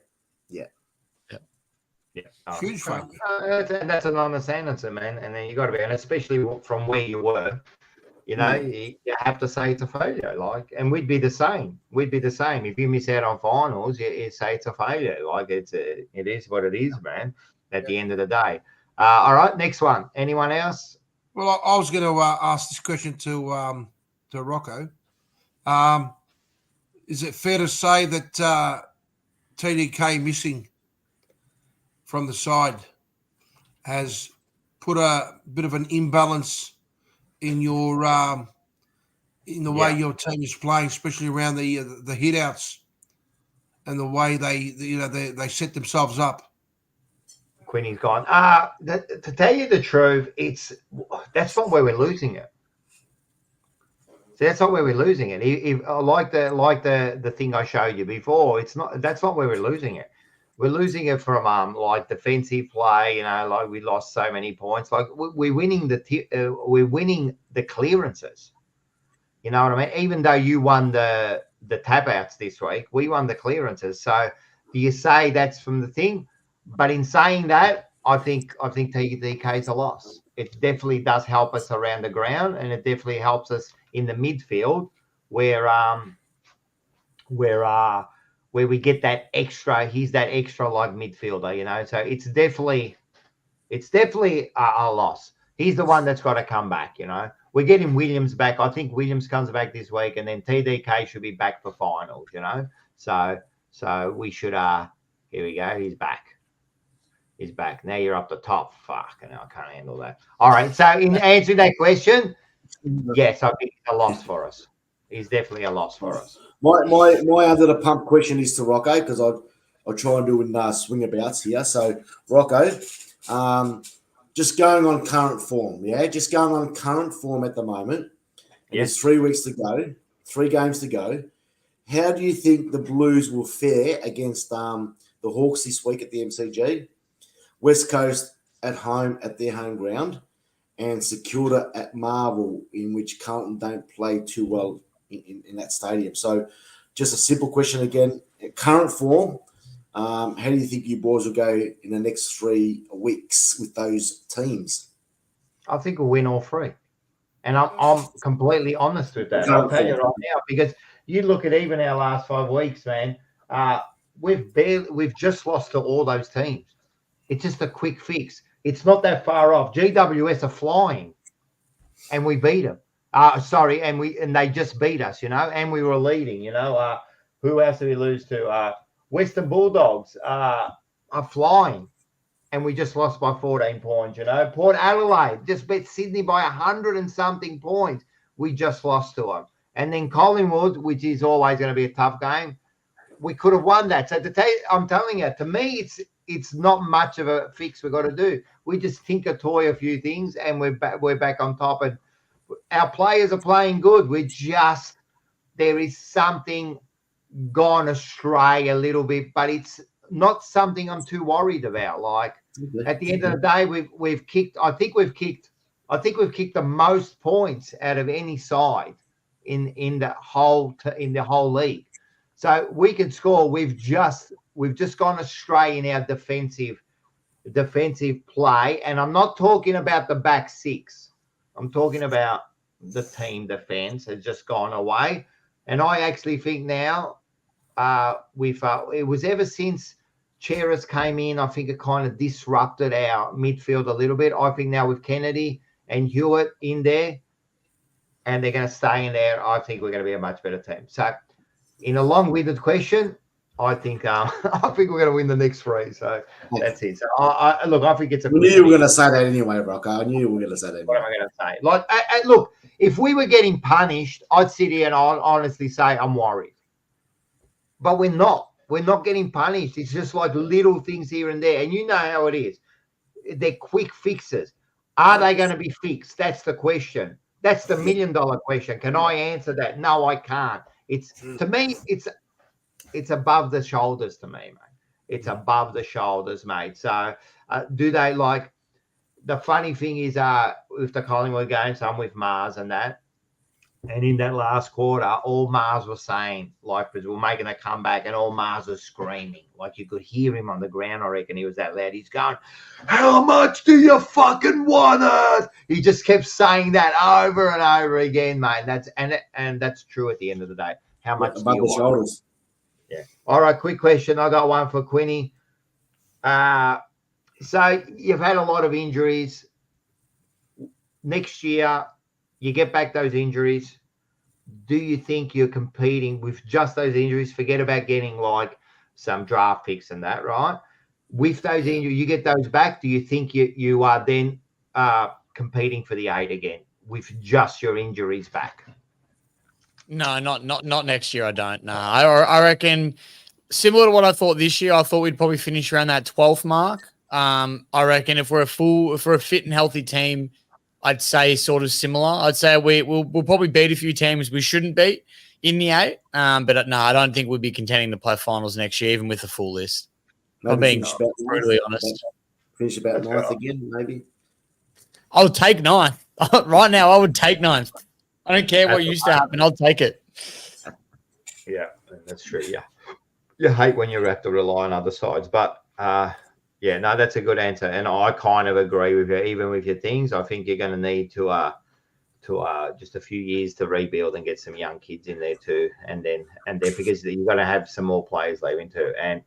Yeah. Yeah, Huge failure. that's an honest answer, man. And then you got to be, and especially from where you were, you have to say it's a failure. Like, and we'd be the same. We'd be the same if you miss out on finals. You say it's a failure. Like, it is what it is, man. At the end of the day. All right, next one. Anyone else? Well, I was going to ask this question to Rocco. Is it fair to say that TDK missing from the side has put a bit of an imbalance in your in the way your team is playing, especially around the hit outs and the way they set themselves up? Queenie's gone. To tell you the truth, that's not where we're losing it. So that's not where we're losing it. If like the thing I showed you before, it's not. That's not where we're losing it. We're losing it from like defensive play. Like we lost so many points. Like we're winning the clearances. You know what I mean? Even though you won the tap outs this week, we won the clearances. So do you say that's from the thing? But in saying that, I think TDK is a loss. It definitely does help us around the ground, and it definitely helps us in the midfield where we get that extra. He's that extra like midfielder, So it's definitely a loss. He's the one that's got to come back, We're getting Williams back. I think Williams comes back this week, and then TDK should be back for finals, So we should here we go. He's back. He's back. Now you're up the top. Fuck, and I can't handle that. All right. So in answer to that question, yes, I think it's a loss for us. He's definitely a loss for us. My under the pump question is to Rocco, because I'll try and do in swing abouts here. So Rocco, just going on current form, just going on current form at the moment. There's 3 weeks to go, 3 games to go. How do you think the Blues will fare against the Hawks this week at the MCG? West Coast at home at their home ground, and Secura at Marvel, in which Carlton don't play too well in that stadium. So just a simple question again. Current form, how do you think you boys will go in the next 3 weeks with those teams? I think we'll win all 3. And I'm completely honest with that. I'll tell you right now, because you look at even our last 5 weeks, man, we've just lost to all those teams. It's just a quick fix. It's not that far off. GWS are flying, and we beat them. And they just beat us, and we were leading, Who else did we lose to? Western Bulldogs are flying, and we just lost by 14 points, Port Adelaide just beat Sydney by 100 and something points. We just lost to them. And then Collingwood, which is always going to be a tough game, we could have won that. So I'm telling you, to me, it's not much of a fix we've got to do. We just toy a few things, and we're back on top. And our players are playing good. There is something gone astray a little bit, but it's not something I'm too worried about. Like at the end of the day, we've kicked. I think we've kicked the most points out of any side in the whole league. So we can score. We've just gone astray in our defensive play, and I'm not talking about the back 6. I'm talking about the team defense has just gone away. And I actually think now it was ever since Cheris came in, I think it kind of disrupted our midfield a little bit. I think now with Kennedy and Hewitt in there, and they're going to stay in there, I think we're going to be a much better team. So in a long-winded question, I think I think we're going to win the next 3. So that's it. So look, I think it's a. We knew you were going to say that anyway, Rocco. I knew you were going to say that. What am I going to say? Like, look, if we were getting punished, I'd sit here and I'd honestly say I'm worried. But we're not. We're not getting punished. It's just like little things here and there. And you know how it is. They're quick fixes. Are they going to be fixed? That's the question. That's the $1 million question. Can I answer that? No, I can't. To me, it's above the shoulders to me, mate. It's above the shoulders, mate. So do they like the funny thing is with the Collingwood games, I'm with Mars and that. And in that last quarter, all Mars was saying, like, we're making a comeback, and all Mars was screaming. Like, you could hear him on the ground, I reckon he was that loud. He's going, how much do you fucking want it? He just kept saying that over and over again, mate. And that's true at the end of the day. How much do you want? Shoulders. Yeah. All right, quick question. I got one for Quinny. So you've had a lot of injuries. Next year, you get back those injuries. Do you think you're competing with just those injuries? Forget about getting like some draft picks and that, right? With those injuries, you get those back. Do you think you are then competing for the 8 again with just your injuries back? No, not next year. I don't. No, I reckon similar to what I thought this year. I thought we'd probably finish around that 12th mark. I reckon if we're a fit and healthy team, I'd say sort of similar. I'd say we'll probably beat a few teams we shouldn't beat in the 8. But no, I don't think we'll be contending to play finals next year, even with the full list. Maybe I'm being brutally honest. Finish about 9th again, maybe. I would take 9th. Right now, I would take 9th. I don't care what used to happen. I'll take it. Yeah, that's true. Yeah. You hate when you have to rely on other sides. But, yeah, no, that's a good answer. And I kind of agree with you. Even with your things, I think you're going to need to just a few years to rebuild and get some young kids in there too. And then because you're going to have some more players leaving too. And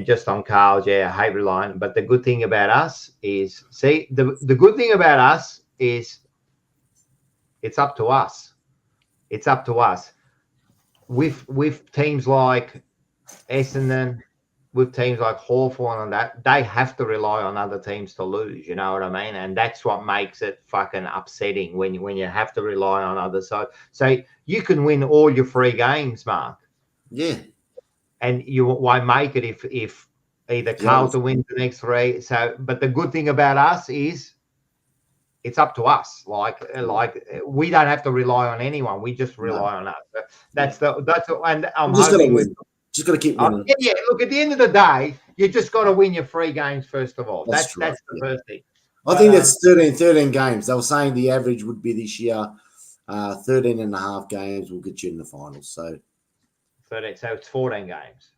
just on Carl's, yeah, I hate relying. But the good thing about us is, the good thing about us is it's up to us. It's up to us. With teams like Essendon, with teams like Hawthorn and that, they have to rely on other teams to lose. You know what I mean? And that's what makes it fucking upsetting when you have to rely on others. So you can win all your 3 games, Mark. Yeah. And you won't make it if either Carlton wins the next 3. So, but the good thing about us is it's up to us. Like we don't have to rely on anyone. We just rely on us. And I'm hoping just got to keep winning. Yeah. Look, at the end of the day, you just got to win your 3 games first of all. That's the first thing. I think that's 13 games. They were saying the average would be this year 13 and a half games will get you in the finals. So 13. So it's 14 games.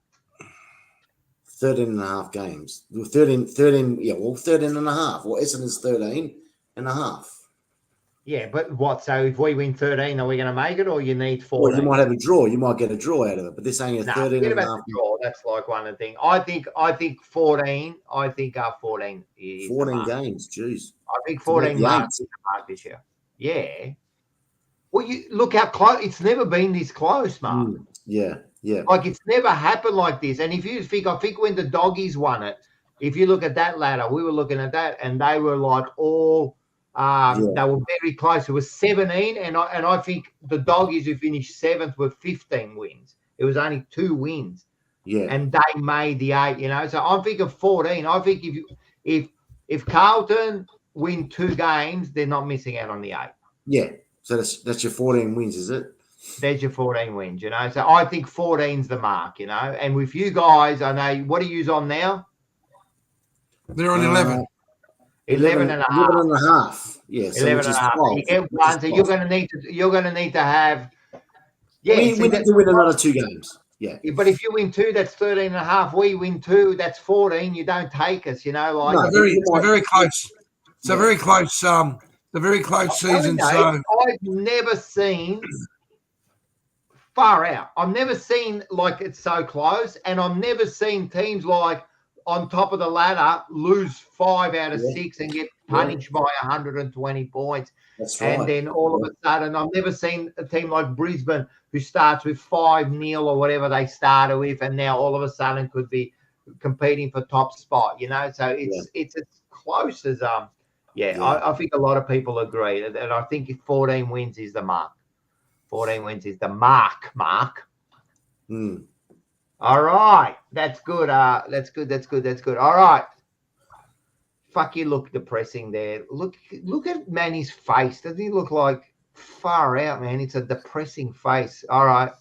13 and a half games. 13, yeah, well, 13 and a half. Well, Essendon's 13 and a half. Yeah, but what? So if we win 13, are we going to make it, or you need 14? Well, you might have a draw. You might get a draw out of it, but they're saying 13 and a half. Draw. That's like one of the things. I think 14. I think 14 is 14 games. Jeez. I think 14 marks this year. Yeah. Well, you look how close. It's never been this close, Mark. Yeah. Like it's never happened like this. And if you think, I think when the Doggies won it, if you look at that ladder, we were looking at that, and they were like all. They were very close. It was 17, and I think the Doggies who finished 7th were 15 wins. It was only 2 wins. Yeah. And they made the 8, you know. So I'm thinking 14. I think if Carlton win 2 games, they're not missing out on the 8. Yeah. So that's your 14 wins, is it? There's your 14 wins, you know. So I think 14's the mark, you know. And with you guys, I know, what are you on now? They're on 11. 11 and a half. 11 and a half. Yeah. So 11 and a half. 12, you get one, so you're going to need to have. Yeah, we need to win another 2 games. Yeah. But if you win 2, that's 13 and a half. We win 2, that's 14. You don't take us, you know. Like it's very close. It's a very close. The very close season. So I've never seen far out. I've never seen like it's so close, and I've never seen teams like on top of the ladder, lose 5 out of Yeah. 6 and get punished by 120 points. That's right. And then all of a sudden, I've never seen a team like Brisbane who starts with 5-0 or whatever they started with, and now all of a sudden could be competing for top spot, you know? So it's as close as I think a lot of people agree. And I think 14 wins is the mark. 14 wins is the mark. All right. That's good. That's good. All right. Fuck, you look depressing there. Look at Manny's face. Doesn't he look like far out, man? It's a depressing face. All right.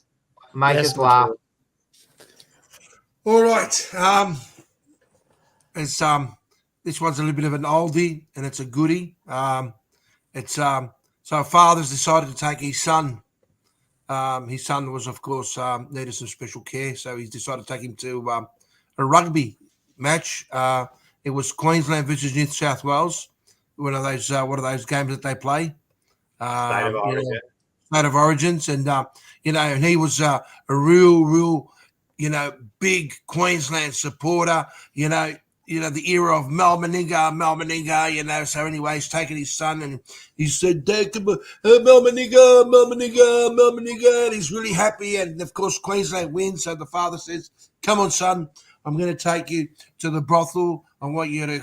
Make us laugh. All right. It's this one's a little bit of an oldie and it's a goodie. It's so a father's decided to take his son. His son was, of course, needed some special care, so he's decided to take him to a rugby match. It was Queensland versus New South Wales, one of those games that they play. State of Origins, and and he was a real, big Queensland supporter. The era of Melbourne, so anyway, he's taken his son and he said, Dad, come on, Melbourne, and he's really happy. And of course, Queensland wins. So the father says, come on, son, I'm going to take you to the brothel. I want you to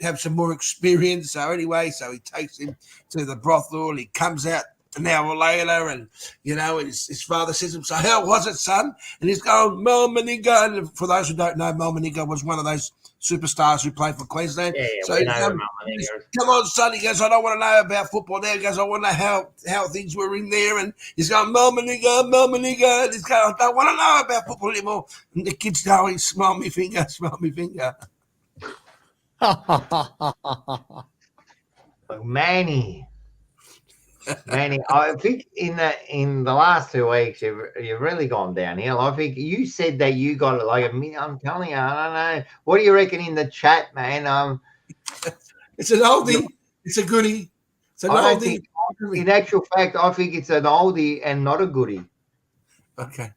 have some more experience. So anyway, so he takes him to the brothel. He comes out an hour later, and his father says to him, so how was it, son? And he's going, Melbourne. And for those who don't know, Melbourne was one of those superstars who played for Queensland. Yeah, so come on, son. He goes, I don't want to know about football now. He goes, I want to know how things were in there. And he's going, Melbourne. And he's going, I don't want to know about football anymore. And the kid's going, smell me finger. Manny, I think in the last 2 weeks you've really gone downhill. I think you said that you got it like I'm telling you, I don't know. What do you reckon in the chat, man? It's an oldie. It's a goodie. It's an oldie. In actual fact, I think it's an oldie and not a goodie. Okay.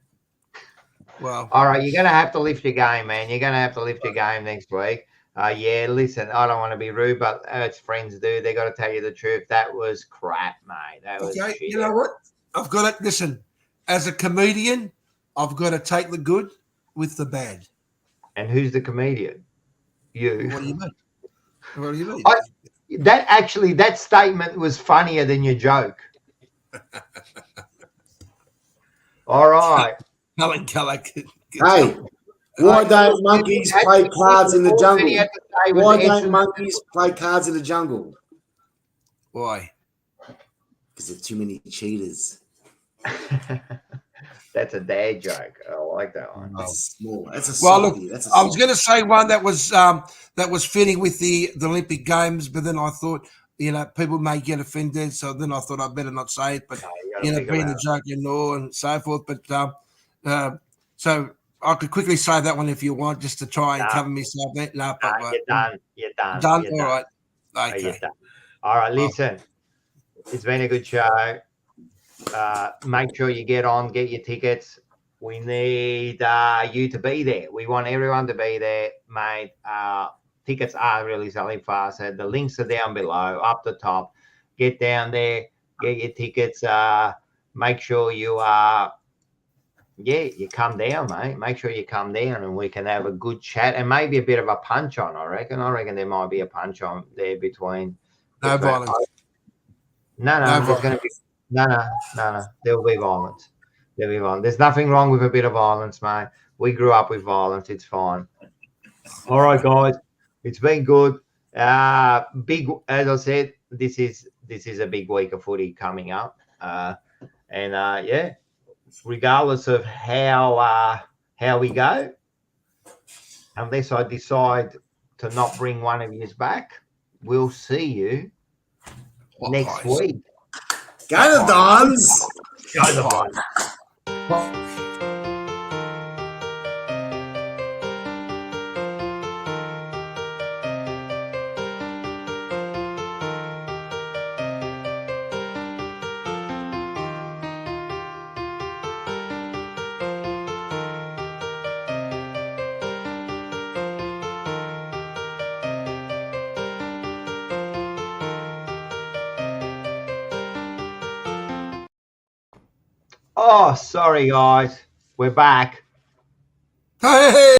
Well. All right, you're gonna have to lift your game, man. You're gonna have to lift your game next week. Listen, I don't want to be rude, but as friends do, they got to tell you the truth. That was crap, mate. That was shit. You know what? I've got to listen. As a comedian, I've got to take the good with the bad. And who's the comedian? You. What do you mean? That statement was funnier than your joke. All right. Hey. Why don't monkeys play cards in the jungle? Why don't monkeys play cards in the jungle? Why? Because there's too many cheaters. That's a dad joke. I like that one. That's small. That's a well, look, I was going to say one that was fitting with the Olympic Games, but then I thought, people may get offended, so then I thought I better not say it. But being a joke and so forth. But so. I could quickly say that one if you want, just to try and cover myself. You're done. You're done. Done. You're All done. right. Okay. All right. Listen, it's been a good show. Make sure you get your tickets. We need you to be there. We want everyone to be there, mate. Tickets are really selling fast. So the links are down below, up the top. Get down there, get your tickets. Make sure you you come down, mate. Make sure you come down and we can have a good chat and maybe a bit of a punch on, I reckon. I reckon there might be a punch on there between. No violence. No. There's going to be no. There will be violence. There'll be violence. There's nothing wrong with a bit of violence, mate. We grew up with violence. It's fine. All right, guys. It's been good. Big, as I said, this is a big week of footy coming up. Regardless of how we go, unless I decide to not bring one of you back, we'll see you next week. Go the Dons! Go the Dons! Oh, sorry, guys. We're back. Hey!